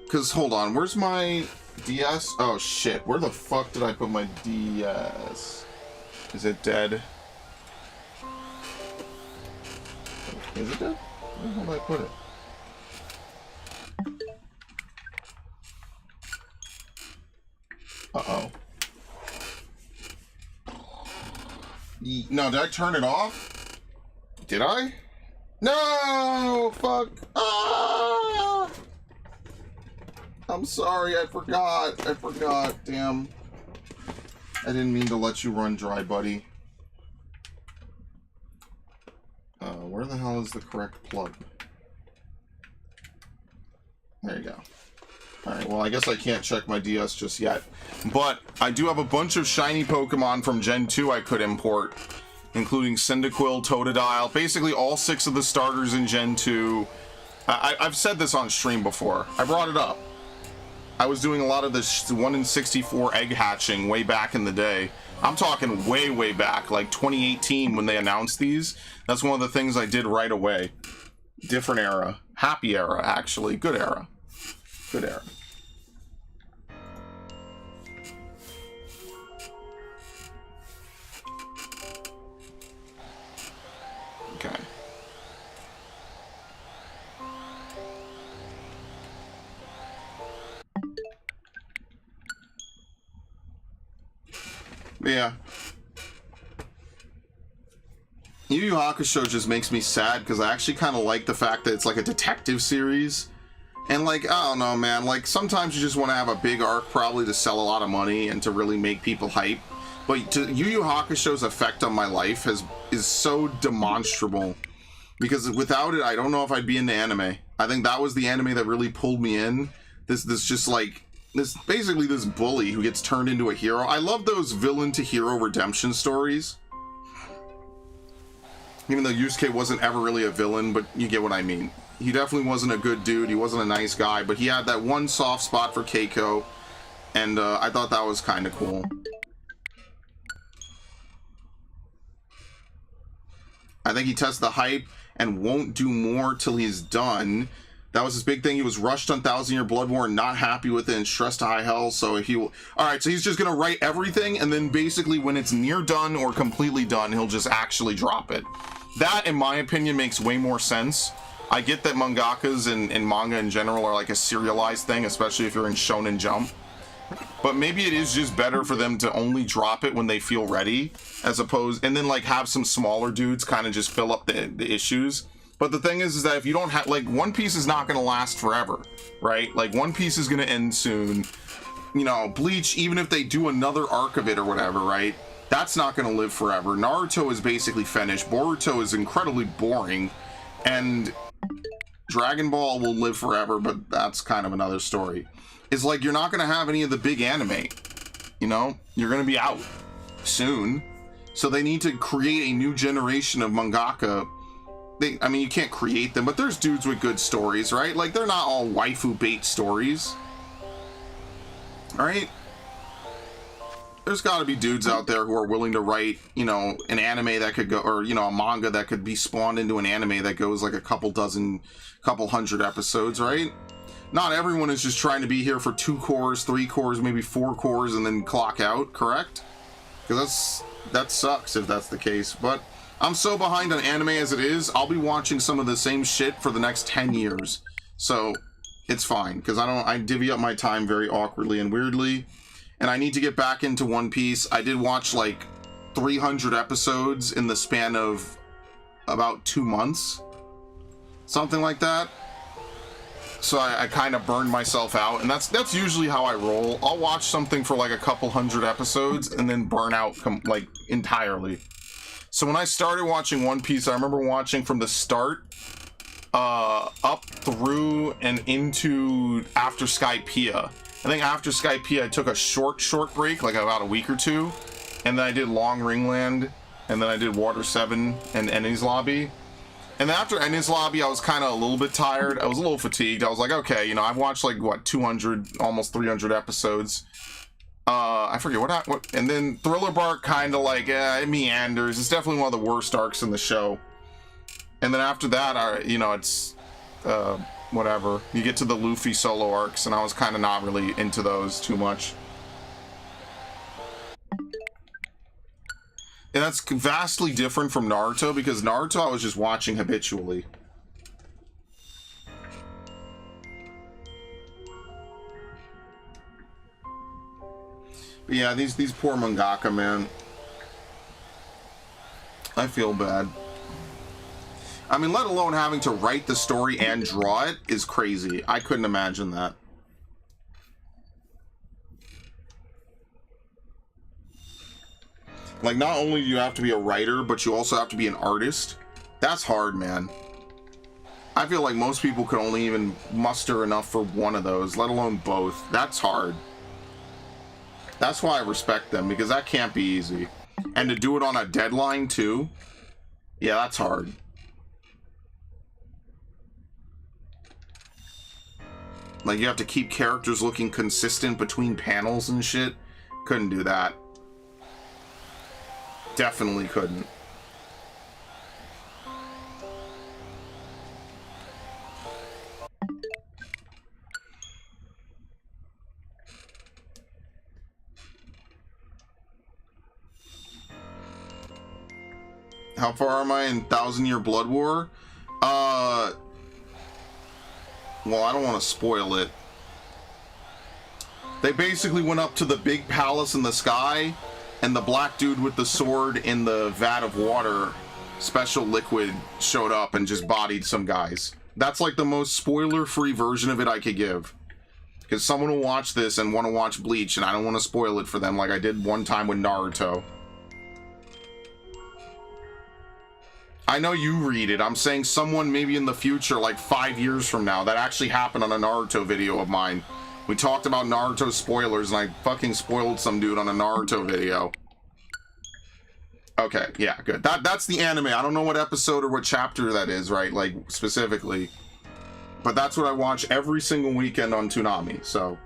Because, hold on, where's my DS? Oh, shit. Where the fuck did I put my DS? Is it dead? Is it dead? Where the hell did I put it? Uh-oh. No, did I turn it off? Did I? No! Fuck! Ah! I'm sorry, I forgot. Damn. I didn't mean to let you run dry, buddy. Where the hell is the correct plug? There you go. Alright, well, I guess I can't check my DS just yet. But I do have a bunch of shiny Pokemon from Gen 2 I could import, including Cyndaquil, Totodile, basically all 6 of the starters in Gen 2. I've said this on stream before. I brought it up. I was doing a lot of this 1 in 64 egg hatching way back in the day. I'm talking way, way back, like 2018 when they announced these. That's one of the things I did right away. Different era. Happy era, actually. Good era. Good era. Yeah. Yu Yu Hakusho just makes me sad because I actually kind of like the fact that it's like a detective series. And like, I don't know, man, like sometimes you just want to have a big arc probably to sell a lot of money and to really make people hype. But Yu Yu Hakusho's effect on my life is so demonstrable. Because without it, I don't know if I'd be into anime. I think that was the anime that really pulled me in. This just like, basically this bully who gets turned into a hero. I love those villain to hero redemption stories. Even though Yusuke wasn't ever really a villain, but you get what I mean. He definitely wasn't a good dude. He wasn't a nice guy, but he had that one soft spot for Keiko. And I thought that was kind of cool. I think he tests the hype and won't do more till he's done. That was his big thing. He was rushed on 1,000 Year Blood War and not happy with it and stressed to high hell. So he will. All right, so he's just gonna write everything, and then basically when it's near done or completely done, he'll just actually drop it. That, in my opinion, makes way more sense. I get that mangakas and manga in general are like a serialized thing, especially if you're in Shonen Jump. But maybe it is just better for them to only drop it when they feel ready, as opposed, and then like have some smaller dudes kind of just fill up the issues. But the thing is that if you don't have, like, One Piece is not going to last forever, right? Like, One Piece is going to end soon. You know, Bleach, even if they do another arc of it or whatever, right? That's not going to live forever. Naruto is basically finished. Boruto is incredibly boring. And Dragon Ball will live forever, but that's kind of another story. It's like, you're not going to have any of the big anime. You know? You're going to be out soon. So they need to create a new generation of mangaka. I mean, you can't create them, but there's dudes with good stories, right? Like, they're not all waifu bait stories. Right? There's got to be dudes out there who are willing to write, you know, an anime that could go, or, you know, a manga that could be spawned into an anime that goes like a couple hundred episodes, right? Not everyone is just trying to be here for 2 cores, 3 cores, maybe 4 cores, and then clock out, correct? Because that sucks if that's the case, but I'm so behind on anime as it is, I'll be watching some of the same shit for the next 10 years. So, it's fine, because I divvy up my time very awkwardly and weirdly. And I need to get back into One Piece. I did watch like 300 episodes in the span of about 2 months. Something like that. So I kind of burned myself out, and that's usually how I roll. I'll watch something for like a couple hundred episodes and then burn out like entirely. So when I started watching One Piece, I remember watching from the start up through and into after Skypiea. I think after Skypiea, I took a short break, like about a week or 2, and then I did Long Ringland, and then I did Water 7 and Enies Lobby. And then after Enies Lobby, I was kind of a little bit tired. I was a little fatigued. I was like, okay, you know, I've watched like, what, 200, almost 300 episodes. I forget what, and then Thriller Bark kind of like, it meanders. It's definitely one of the worst arcs in the show. And then after that, you know, it's, whatever. You get to the Luffy solo arcs, and I was kind of not really into those too much. And that's vastly different from Naruto, because Naruto I was just watching habitually. But yeah, these poor mangaka, man. I feel bad. I mean, let alone having to write the story and draw it is crazy. I couldn't imagine that. Like, not only do you have to be a writer, but you also have to be an artist. That's hard, man. I feel like most people could only even muster enough for one of those, let alone both. That's hard. That's why I respect them, because that can't be easy. And to do it on a deadline, too? Yeah, that's hard. Like, you have to keep characters looking consistent between panels and shit. Couldn't do that. Definitely couldn't. How far am I in 1,000 Year Blood War? Well, I don't want to spoil it. They basically went up to the big palace in the sky, and the black dude with the sword in the vat of water, special liquid, showed up and just bodied some guys. That's like the most spoiler-free version of it I could give. Because someone will watch this and want to watch Bleach, and I don't want to spoil it for them like I did one time with Naruto. I know you read it. I'm saying someone maybe in the future, like 5 years from now, that actually happened on a Naruto video of mine. We talked about Naruto spoilers, and I fucking spoiled some dude on a Naruto video. Okay, yeah, good. That's the anime. I don't know what episode or what chapter that is, right? Like, specifically. But that's what I watch every single weekend on Toonami, so...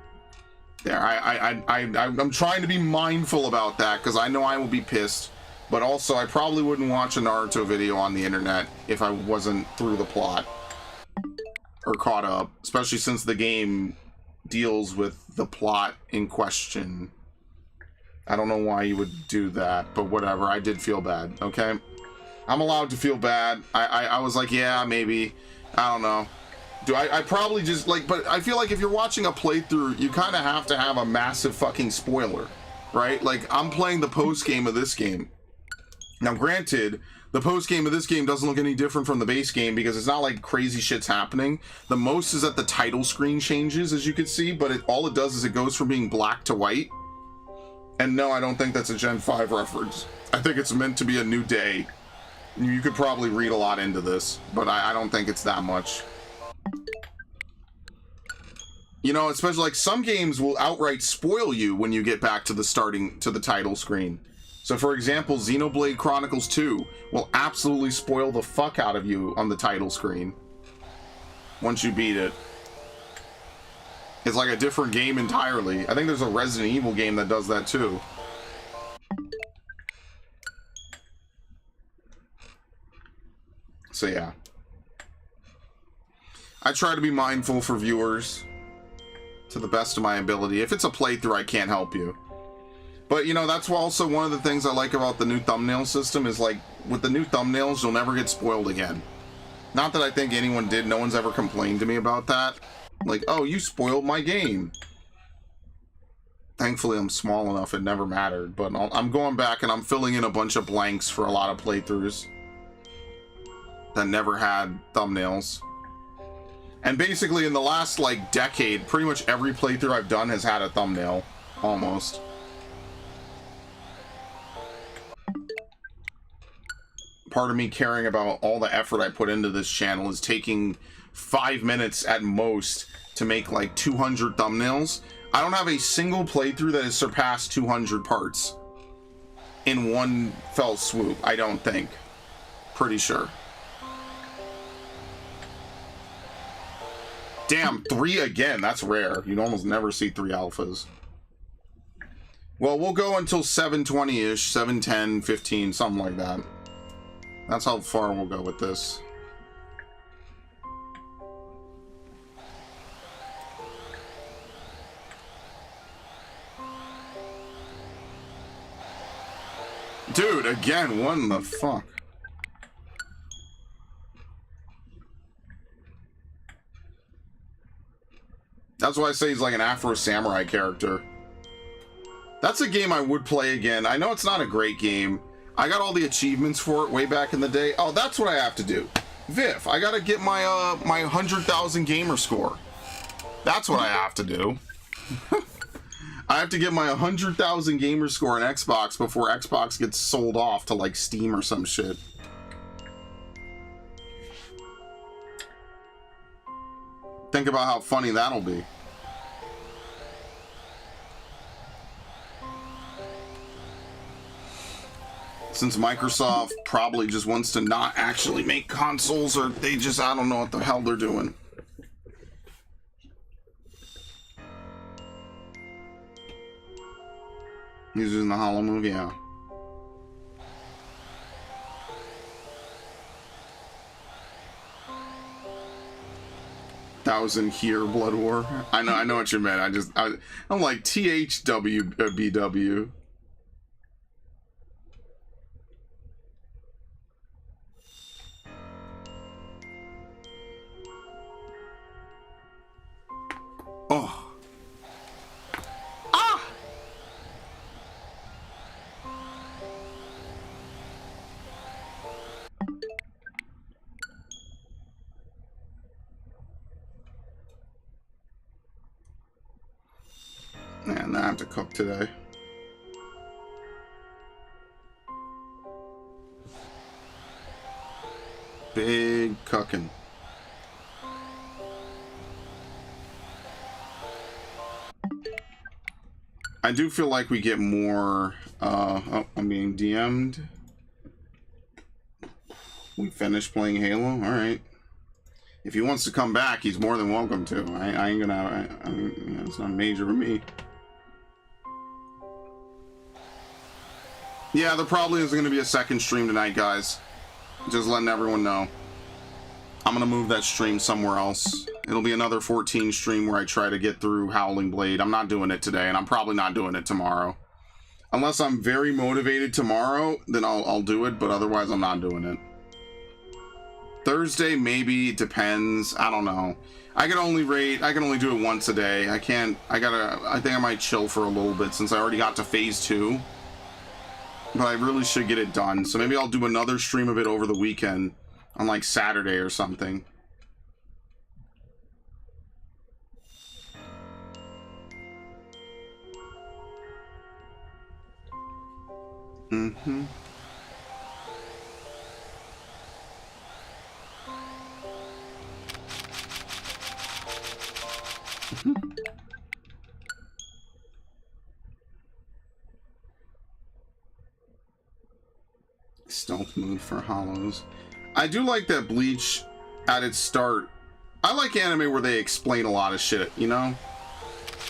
There, I'm trying to be mindful about that, because I know I will be pissed. But also, I probably wouldn't watch a Naruto video on the internet if I wasn't through the plot. Or caught up. Especially since the game deals with the plot in question. I don't know why you would do that, but whatever. I did feel bad, okay? I'm allowed to feel bad. I was like, yeah, maybe. I don't know. I probably just, like, but I feel like if you're watching a playthrough, you kind of have to have a massive fucking spoiler, right? Like, I'm playing the post-game of this game. Now, granted, the post-game of this game doesn't look any different from the base game because it's not like crazy shit's happening. The most is that the title screen changes, as you can see, but all it does is it goes from being black to white. And no, I don't think that's a Gen 5 reference. I think it's meant to be a new day. You could probably read a lot into this, but I don't think it's that much. You know, especially like some games will outright spoil you when you get back to the title screen. So for example, Xenoblade Chronicles 2 will absolutely spoil the fuck out of you on the title screen once you beat it. It's like a different game entirely. I think there's a Resident Evil game that does that too. So yeah. I try to be mindful for viewers to the best of my ability. If it's a playthrough, I can't help you. But, you know, that's also one of the things I like about the new thumbnail system is, like, with the new thumbnails, you'll never get spoiled again. Not that I think anyone did. No one's ever complained to me about that. Like, oh, you spoiled my game. Thankfully, I'm small enough, it never mattered. But I'm going back and I'm filling in a bunch of blanks for a lot of playthroughs that never had thumbnails. And basically, in the last, like, decade, pretty much every playthrough I've done has had a thumbnail. Almost. Part of me caring about all the effort I put into this channel is taking 5 minutes at most to make like 200 thumbnails. I don't have a single playthrough that has surpassed 200 parts in one fell swoop, I don't think. Pretty sure. Damn, 3 again, that's rare. You'd almost never see 3 alphas. Well, we'll go until 720-ish, 710, 15, something like that. That's how far we'll go with this. Dude, again, what in the fuck? That's why I say he's like an Afro Samurai character. That's a game I would play again. I know it's not a great game. I got all the achievements for it way back in the day. Oh, that's what I have to do. Viv, I gotta get my my 100,000 gamer score. That's what I have to do. I have to get my 100,000 gamer score on Xbox before Xbox gets sold off to like Steam or some shit. Think about how funny that'll be. Since Microsoft probably just wants to not actually make consoles, or they just, I don't know what the hell they're doing. He's using the Hollow Move, yeah. That was in here, Blood War. I know what you meant. I'm like THWBW. Oh. Ah! And I have to cook today. Big cooking. I do feel like we get more, oh, I'm being DM'd. We finished playing Halo? Alright. If he wants to come back, he's more than welcome to. I ain't gonna, you know, it's not major for me. Yeah, there probably isn't gonna be a second stream tonight, guys. Just letting everyone know. I'm gonna move that stream somewhere else. It'll be another 14 stream where I try to get through Howling Blade. I'm not doing it today, and I'm probably not doing it tomorrow. Unless I'm very motivated tomorrow, then I'll do it, but otherwise I'm not doing it. Thursday, maybe, it depends. I don't know. I can only do it once a day. I think I might chill for a little bit since I already got to phase 2. But I really should get it done. So maybe I'll do another stream of it over the weekend on like Saturday or something. Mm-hmm. Stealth mode for hollows. I do like that Bleach at its start. I like anime where they explain a lot of shit, you know?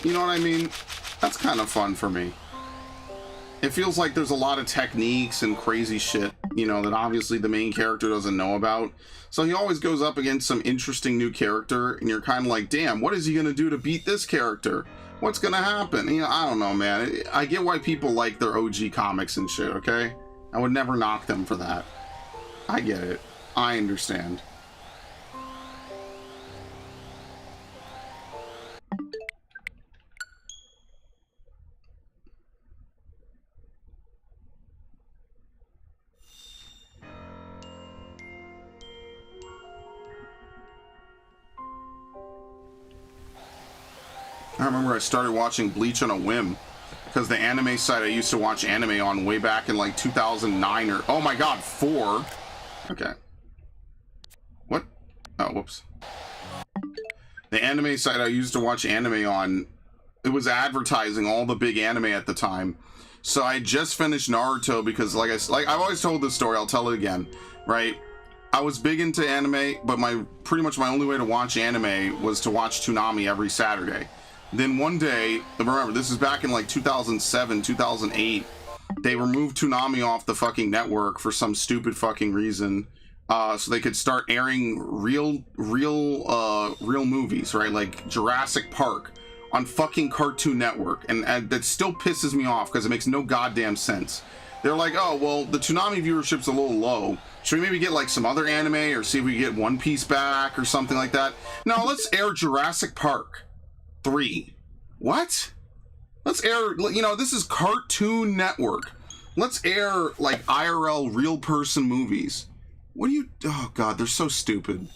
You know what I mean? That's kind of fun for me. It feels like there's a lot of techniques and crazy shit, you know, that obviously the main character doesn't know about. So he always goes up against some interesting new character, and you're kind of like, damn, what is he gonna do to beat this character? What's gonna happen? You know, I don't know, man. I get why people like their OG comics and shit, okay? I would never knock them for that. I get it. I understand. I remember I started watching Bleach on a whim because the anime site I used to watch anime on way back in like 2009 or, oh my god, 4. Okay. What? Oh, whoops. The anime site I used to watch anime on, it was advertising all the big anime at the time. So I just finished Naruto because like I've always told this story, I'll tell it again, right? I was big into anime, but pretty much my only way to watch anime was to watch Toonami every Saturday. Then one day, remember, this is back in like 2007, 2008, they removed Toonami off the fucking network for some stupid fucking reason, so they could start airing real movies, right? Like Jurassic Park on fucking Cartoon Network, and that still pisses me off because it makes no goddamn sense. They're like, oh, well, the Toonami viewership's a little low. Should we maybe get like some other anime or see if we get One Piece back or something like that? No, let's air Jurassic Park 3. What? Let's air, you know, this is Cartoon Network. Let's air like IRL real person movies. What do you, oh god, they're so stupid.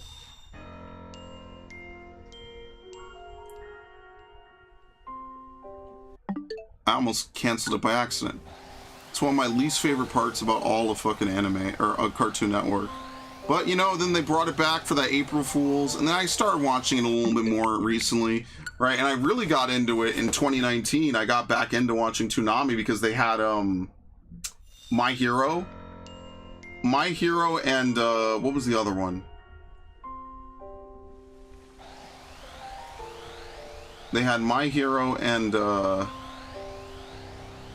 I almost canceled it by accident. It's one of my least favorite parts about all of fucking anime, or Cartoon Network. But, you know, then they brought it back for that April Fools, and then I started watching it a little bit more recently, right? And I really got into it in 2019. I got back into watching Toonami because they had, My Hero, and, what was the other one? They had My Hero and,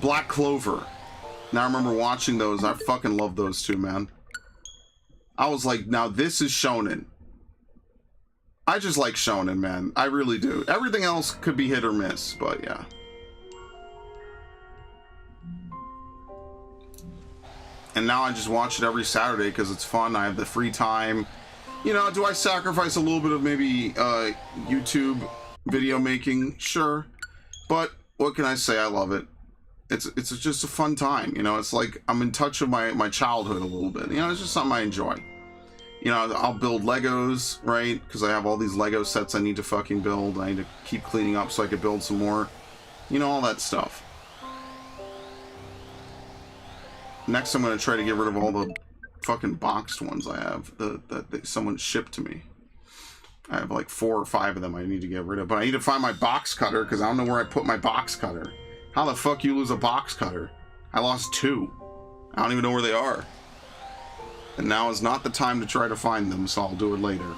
Black Clover. Now I remember watching those. I fucking love those two, man. I was like, now this is shonen. I just like shonen, man. I really do. Everything else could be hit or miss, but yeah. And now I just watch it every Saturday because it's fun. I have the free time. You know, do I sacrifice a little bit of maybe YouTube video making? Sure. But what can I say? I love it. It's just a fun time, you know. It's like I'm in touch with my childhood a little bit. You know, it's just something I enjoy. You know, I'll build Legos, right? Because I have all these Lego sets I need to fucking build. I need to keep cleaning up so I could build some more. You know, all that stuff. Next, I'm going to try to get rid of all the fucking boxed ones I have that someone shipped to me. I have like 4 or 5 of them I need to get rid of. But I need to find my box cutter because I don't know where I put my box cutter. How the fuck you lose a box cutter? I lost 2. I don't even know where they are. And now is not the time to try to find them, so I'll do it later.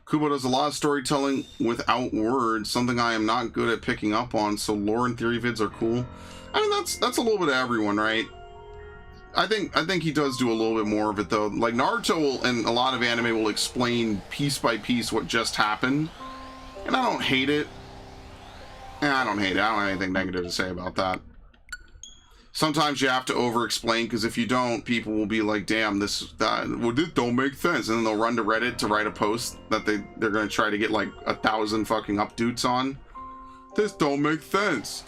Kubo does a lot of storytelling without words, something I am not good at picking up on, so lore and theory vids are cool. I mean, that's a little bit of everyone, right? I think he does do a little bit more of it, though. Like, Naruto will, and a lot of anime will explain piece by piece what just happened. And I don't hate it. I don't hate it. I don't have anything negative to say about that. Sometimes you have to over-explain, because if you don't, people will be like, damn, this don't make sense. And then they'll run to Reddit to write a post that they're going to try to get, like, 1,000 fucking updates on. This don't make sense.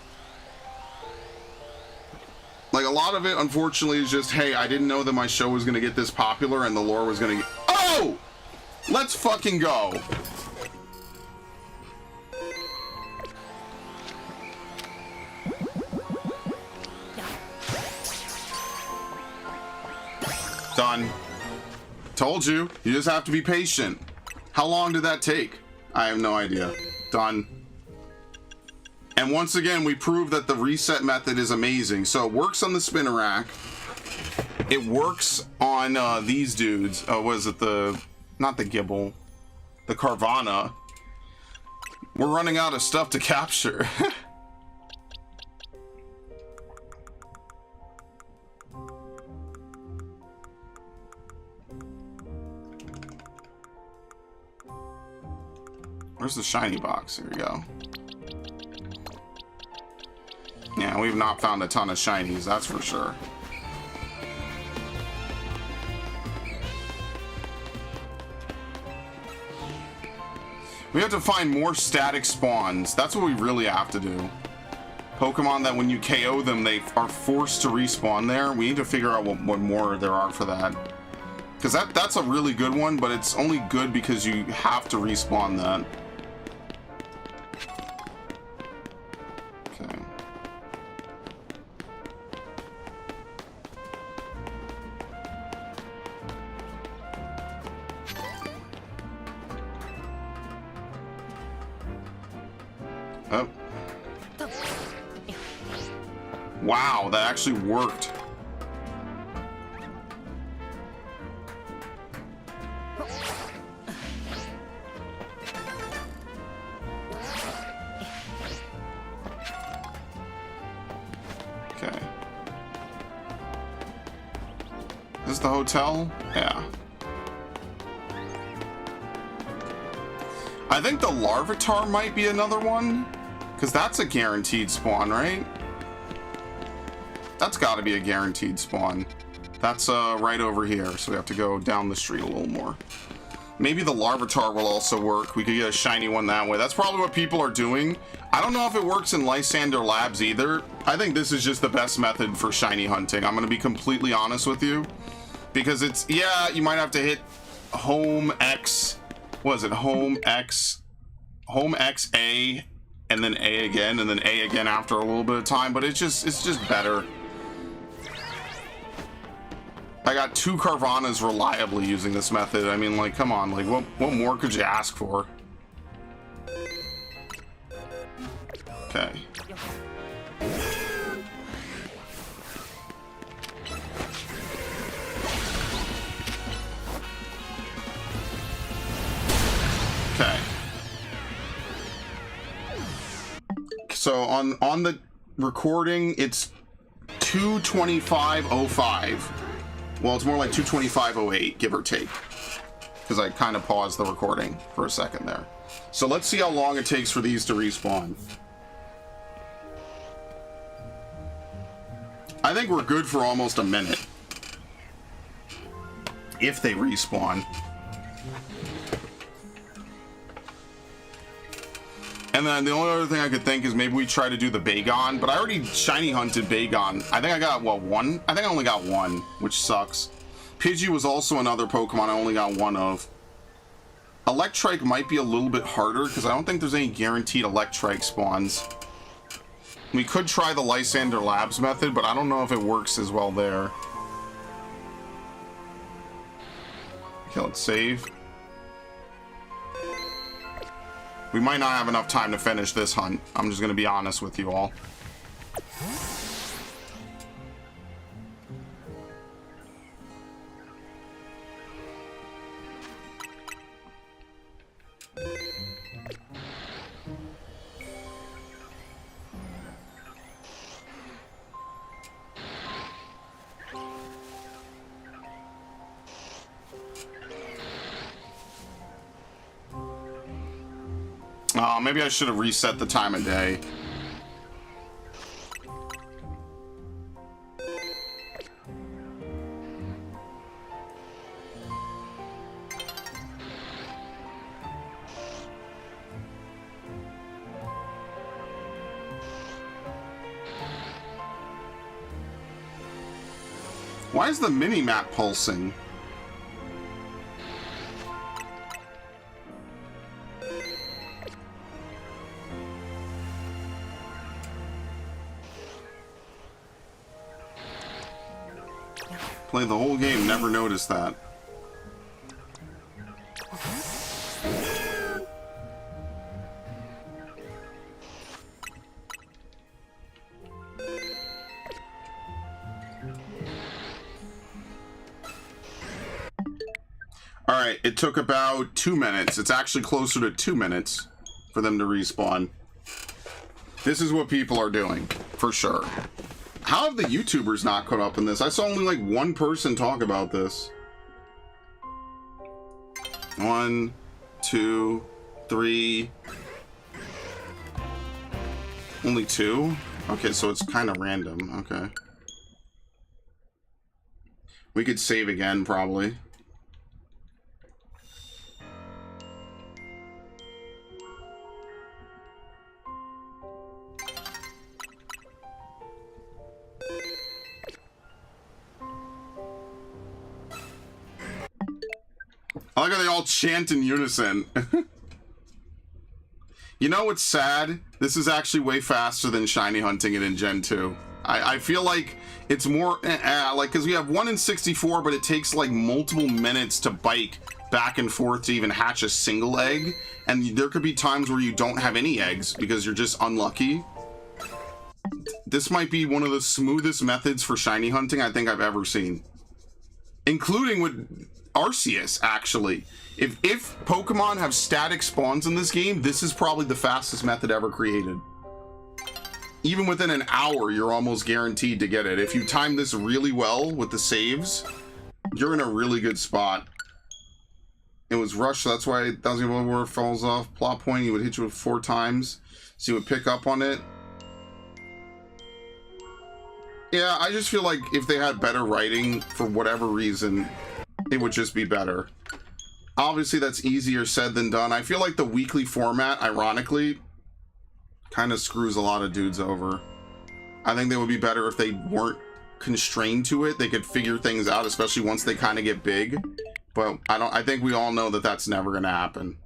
Like, a lot of it, unfortunately, is just, hey, I didn't know that my show was going to get this popular and the lore was going to get... Oh! Let's fucking go! Done. Told you. You just have to be patient. How long did that take? I have no idea. Done. And once again, we proved that the reset method is amazing. So it works on the spinner rack. It works on these dudes. Was it the... Not the Gibble. The Carvana. We're running out of stuff to capture. Where's the shiny box? Here we go. Yeah, we've not found a ton of shinies, that's for sure. We have to find more static spawns. That's what we really have to do. Pokemon that when you KO them, they are forced to respawn there. We need to figure out what more there are for that. Because that's a really good one, but it's only good because you have to respawn that. Okay. Oh. Wow, that actually worked. Okay. Is this the hotel? Yeah. I think the Larvitar might be another one, because that's a guaranteed spawn, right? That's got to be a guaranteed spawn. That's right over here, so we have to go down the street a little more. Maybe the Larvitar will also work. We could get a shiny one that way. That's probably what people are doing. I don't know if it works in Lysander Labs either. I think this is just the best method for shiny hunting. I'm going to be completely honest with you. Because it's, yeah, you might have to hit home X, what is it, home X, A, and then A again, and then A again after a little bit of time, but it's just better. I got 2 Carvanas reliably using this method. I mean, like, come on, like, what more could you ask for? Okay. Okay. So on the recording, it's 2:25:05. Well, it's more like 2:25:08, give or take, because I kind of paused the recording for a second there. So let's see how long it takes for these to respawn. I think we're good for almost a minute, if they respawn. And then the only other thing I could think is maybe we try to do the Bagon, but I already shiny hunted Bagon. I think I got, what, 1? I think I only got 1, which sucks. Pidgey was also another Pokemon I only got one of. Electrike might be a little bit harder because I don't think there's any guaranteed Electrike spawns. We could try the Lysander Labs method, but I don't know if it works as well there. Okay, let's save. We might not have enough time to finish this hunt. I'm just going to be honest with you all. Maybe I should have reset the time of day. Why is the mini-map pulsing? Played the whole game, never noticed that. Alright, it took about 2 minutes. It's actually closer to 2 minutes for them to respawn. This is what people are doing, for sure. How have the YouTubers not caught up in this? I saw only like one person talk about this. 1, 2, 3. Only 2? Okay, so it's kind of random. Okay. We could save again, probably. I like how they all chant in unison. You know what's sad? This is actually way faster than shiny hunting it in Gen 2. I feel like it's more, like, because we have 1 in 64, but it takes like multiple minutes to bike back and forth to even hatch a single egg. And there could be times where you don't have any eggs because you're just unlucky. This might be one of the smoothest methods for shiny hunting I think I've ever seen. Including with Arceus, actually. If Pokemon have static spawns in this game, this is probably the fastest method ever created. Even within an hour, you're almost guaranteed to get it. If you time this really well with the saves, you're in a really good spot. It was rushed, so that's why 1,000 War falls off. Plot point, he would hit you with 4 times, so you would pick up on it. Yeah, I just feel like if they had better writing, for whatever reason, it would just be better. Obviously, that's easier said than done. I feel like the weekly format, ironically, kind of screws a lot of dudes over. I think they would be better if they weren't constrained to it. They could figure things out, especially once they kind of get big. But I think we all know that that's never going to happen.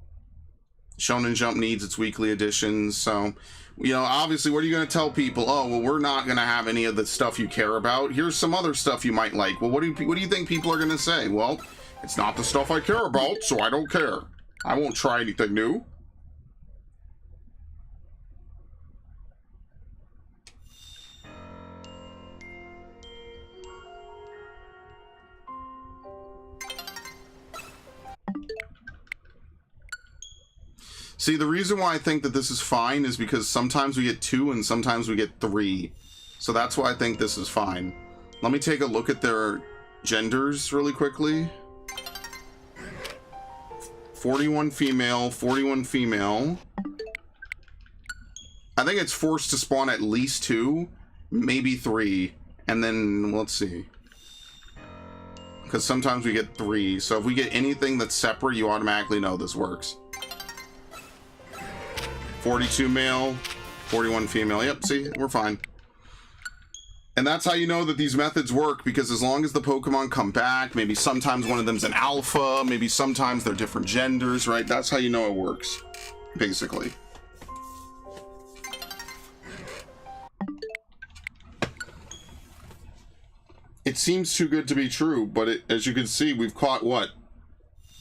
Shonen Jump needs its weekly editions, so... You know, obviously, what are you going to tell people? Oh, well, we're not going to have any of the stuff you care about. Here's some other stuff you might like. Well, what do you think people are going to say? Well, it's not the stuff I care about, so I don't care. I won't try anything new. See, the reason why I think that this is fine is because sometimes we get 2 and sometimes we get 3. So that's why I think this is fine. Let me take a look at their genders really quickly. 41 female, 41 female. I think it's forced to spawn at least 2, maybe 3. And then, let's see. Because sometimes we get 3. So if we get anything that's separate, you automatically know this works. 42 male, 41 female. Yep, see, we're fine. And that's how you know that these methods work, because as long as the Pokemon come back, maybe sometimes one of them's an alpha, maybe sometimes they're different genders, right? That's how you know it works, basically. It seems too good to be true, but as you can see, we've caught, what,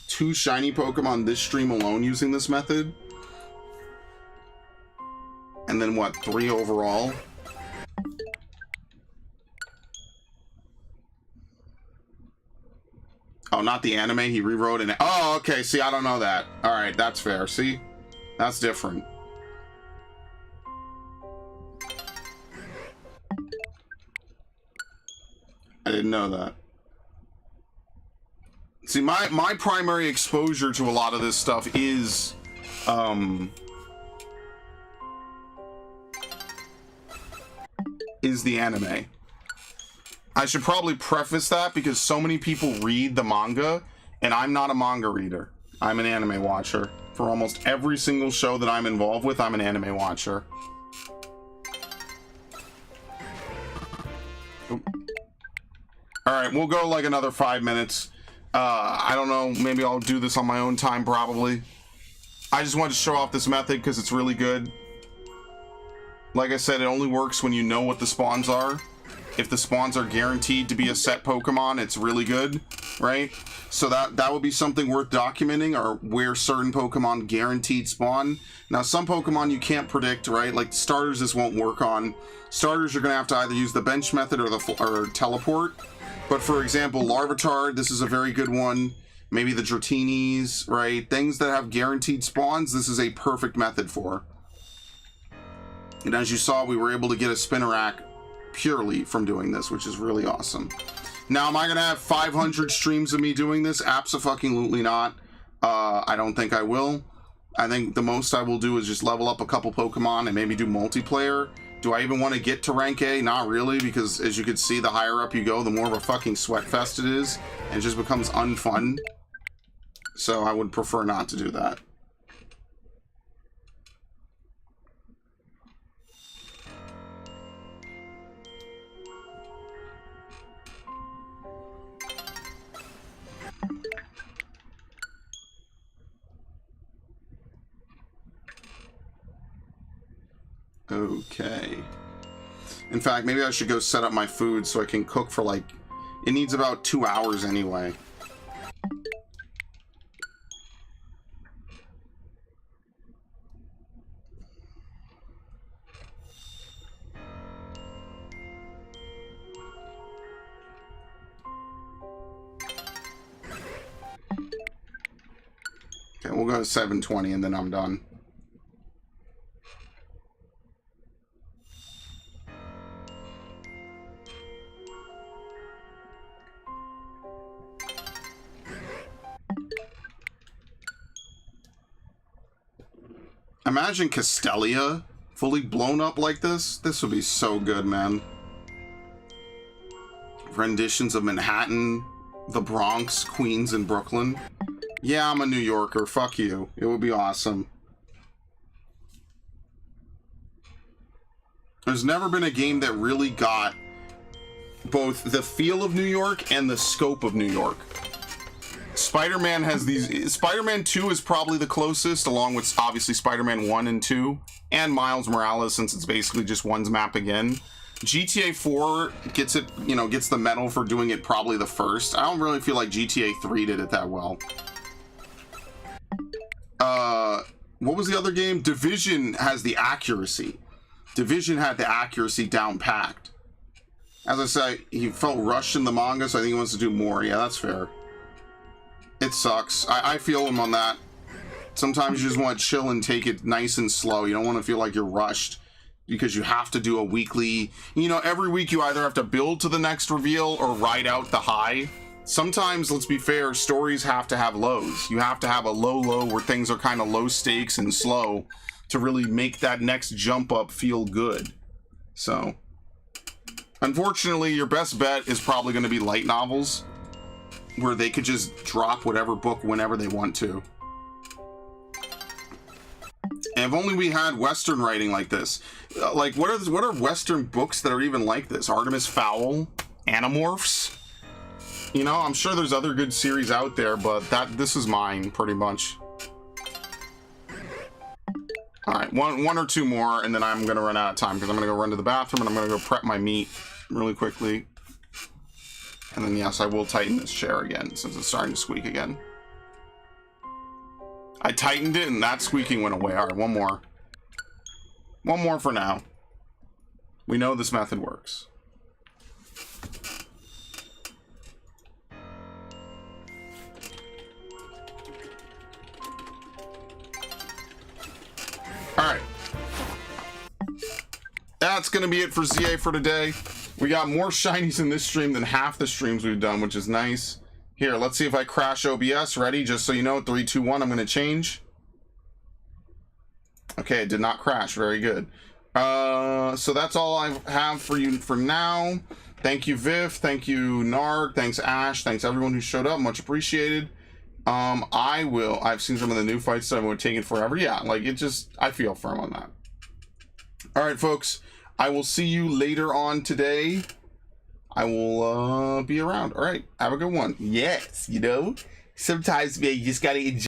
2 shiny Pokemon this stream alone using this method? And then, what, 3 overall? Oh, not the anime? He rewrote it. Oh, okay. See, I don't know that. All right, that's fair. See? That's different. I didn't know that. See, my primary exposure to a lot of this stuff is the anime. I should probably preface that because so many people read the manga, and I'm not a manga reader. I'm an anime watcher. For almost every single show that I'm involved with, I'm an anime watcher. Alright, we'll go like another 5 minutes. I don't know, maybe I'll do this on my own time, probably. I just wanted to show off this method because it's really good. Like I said, it only works when you know what the spawns are. If the spawns are guaranteed to be a set Pokemon, it's really good, right? So that would be something worth documenting, or where certain Pokemon guaranteed spawn. Now, some Pokemon you can't predict, right? Like starters, this won't work on. Starters, you're going to have to either use the bench method or teleport. But for example, Larvitar, this is a very good one. Maybe the Dratini's, right? Things that have guaranteed spawns, this is a perfect method for. And as you saw, we were able to get a Spinarak purely from doing this, which is really awesome. Now, am I gonna have 500 streams of me doing this? Abso-fucking-lutely not. I don't think I will. I think the most I will do is just level up a couple Pokemon and maybe do multiplayer. Do I even want to get to rank A? Not really, because as you can see, the higher up you go, the more of a fucking sweat fest it is, and it just becomes unfun. So I would prefer not to do that. Okay. In fact, maybe I should go set up my food so I can cook for like... It needs about 2 hours anyway. Okay, we'll go to 7:20 and then I'm done. Imagine Castelia fully blown up like this. This would be so good, man. Renditions of Manhattan, the Bronx, Queens, and Brooklyn. Yeah, I'm a New Yorker. Fuck you. It would be awesome. There's never been a game that really got both the feel of New York and the scope of New York. Spider-Man has these... Spider-Man 2 is probably the closest, along with obviously Spider-Man 1 and 2, and Miles Morales, since it's basically just one's map again. GTA 4 gets it, you know, gets the medal for doing it probably the first. I don't really feel like GTA 3 did it that well. What was the other game? Division has the accuracy. Division had the accuracy down packed. As I say, he felt rushed in the manga, so I think he wants to do more. Yeah, that's fair. It sucks. I feel him on that. Sometimes you just want to chill and take it nice and slow. You don't want to feel like you're rushed because you have to do a weekly... You know, every week you either have to build to the next reveal or ride out the high. Sometimes, let's be fair, stories have to have lows. You have to have a low where things are kind of low stakes and slow to really make that next jump up feel good. So, unfortunately, your best bet is probably going to be light novels, where they could just drop whatever book whenever they want to. And If only we had Western writing like this. Like, what are Western books that are even like this? Artemis Fowl? Animorphs? You know, I'm sure there's other good series out there, but this is mine, pretty much. Alright, one or two more, and then I'm going to run out of time, because I'm going to go run to the bathroom, and I'm going to go prep my meat really quickly. And then, yes, I will tighten this chair again, since it's starting to squeak again. I tightened it, and that squeaking went away. Alright, one more. One more for now. We know this method works. Alright. That's going to be it for ZA for today. We got more shinies in this stream than half the streams we've done, which is nice. Here, let's see if I crash OBS. Ready? Just so you know, 3, 2, 1, I'm going to change. Okay, it did not crash. Very good. So that's all I have for you for now. Thank you, Viv. Thank you, Narg. Thanks, Ash. Thanks, everyone who showed up. Much appreciated. I've seen some of the new fights that were taking forever. Yeah, like, I feel firm on that. All right, folks. I will see you later on today. I will be around. All right, have a good one. Yes, you know, sometimes, man, you just gotta enjoy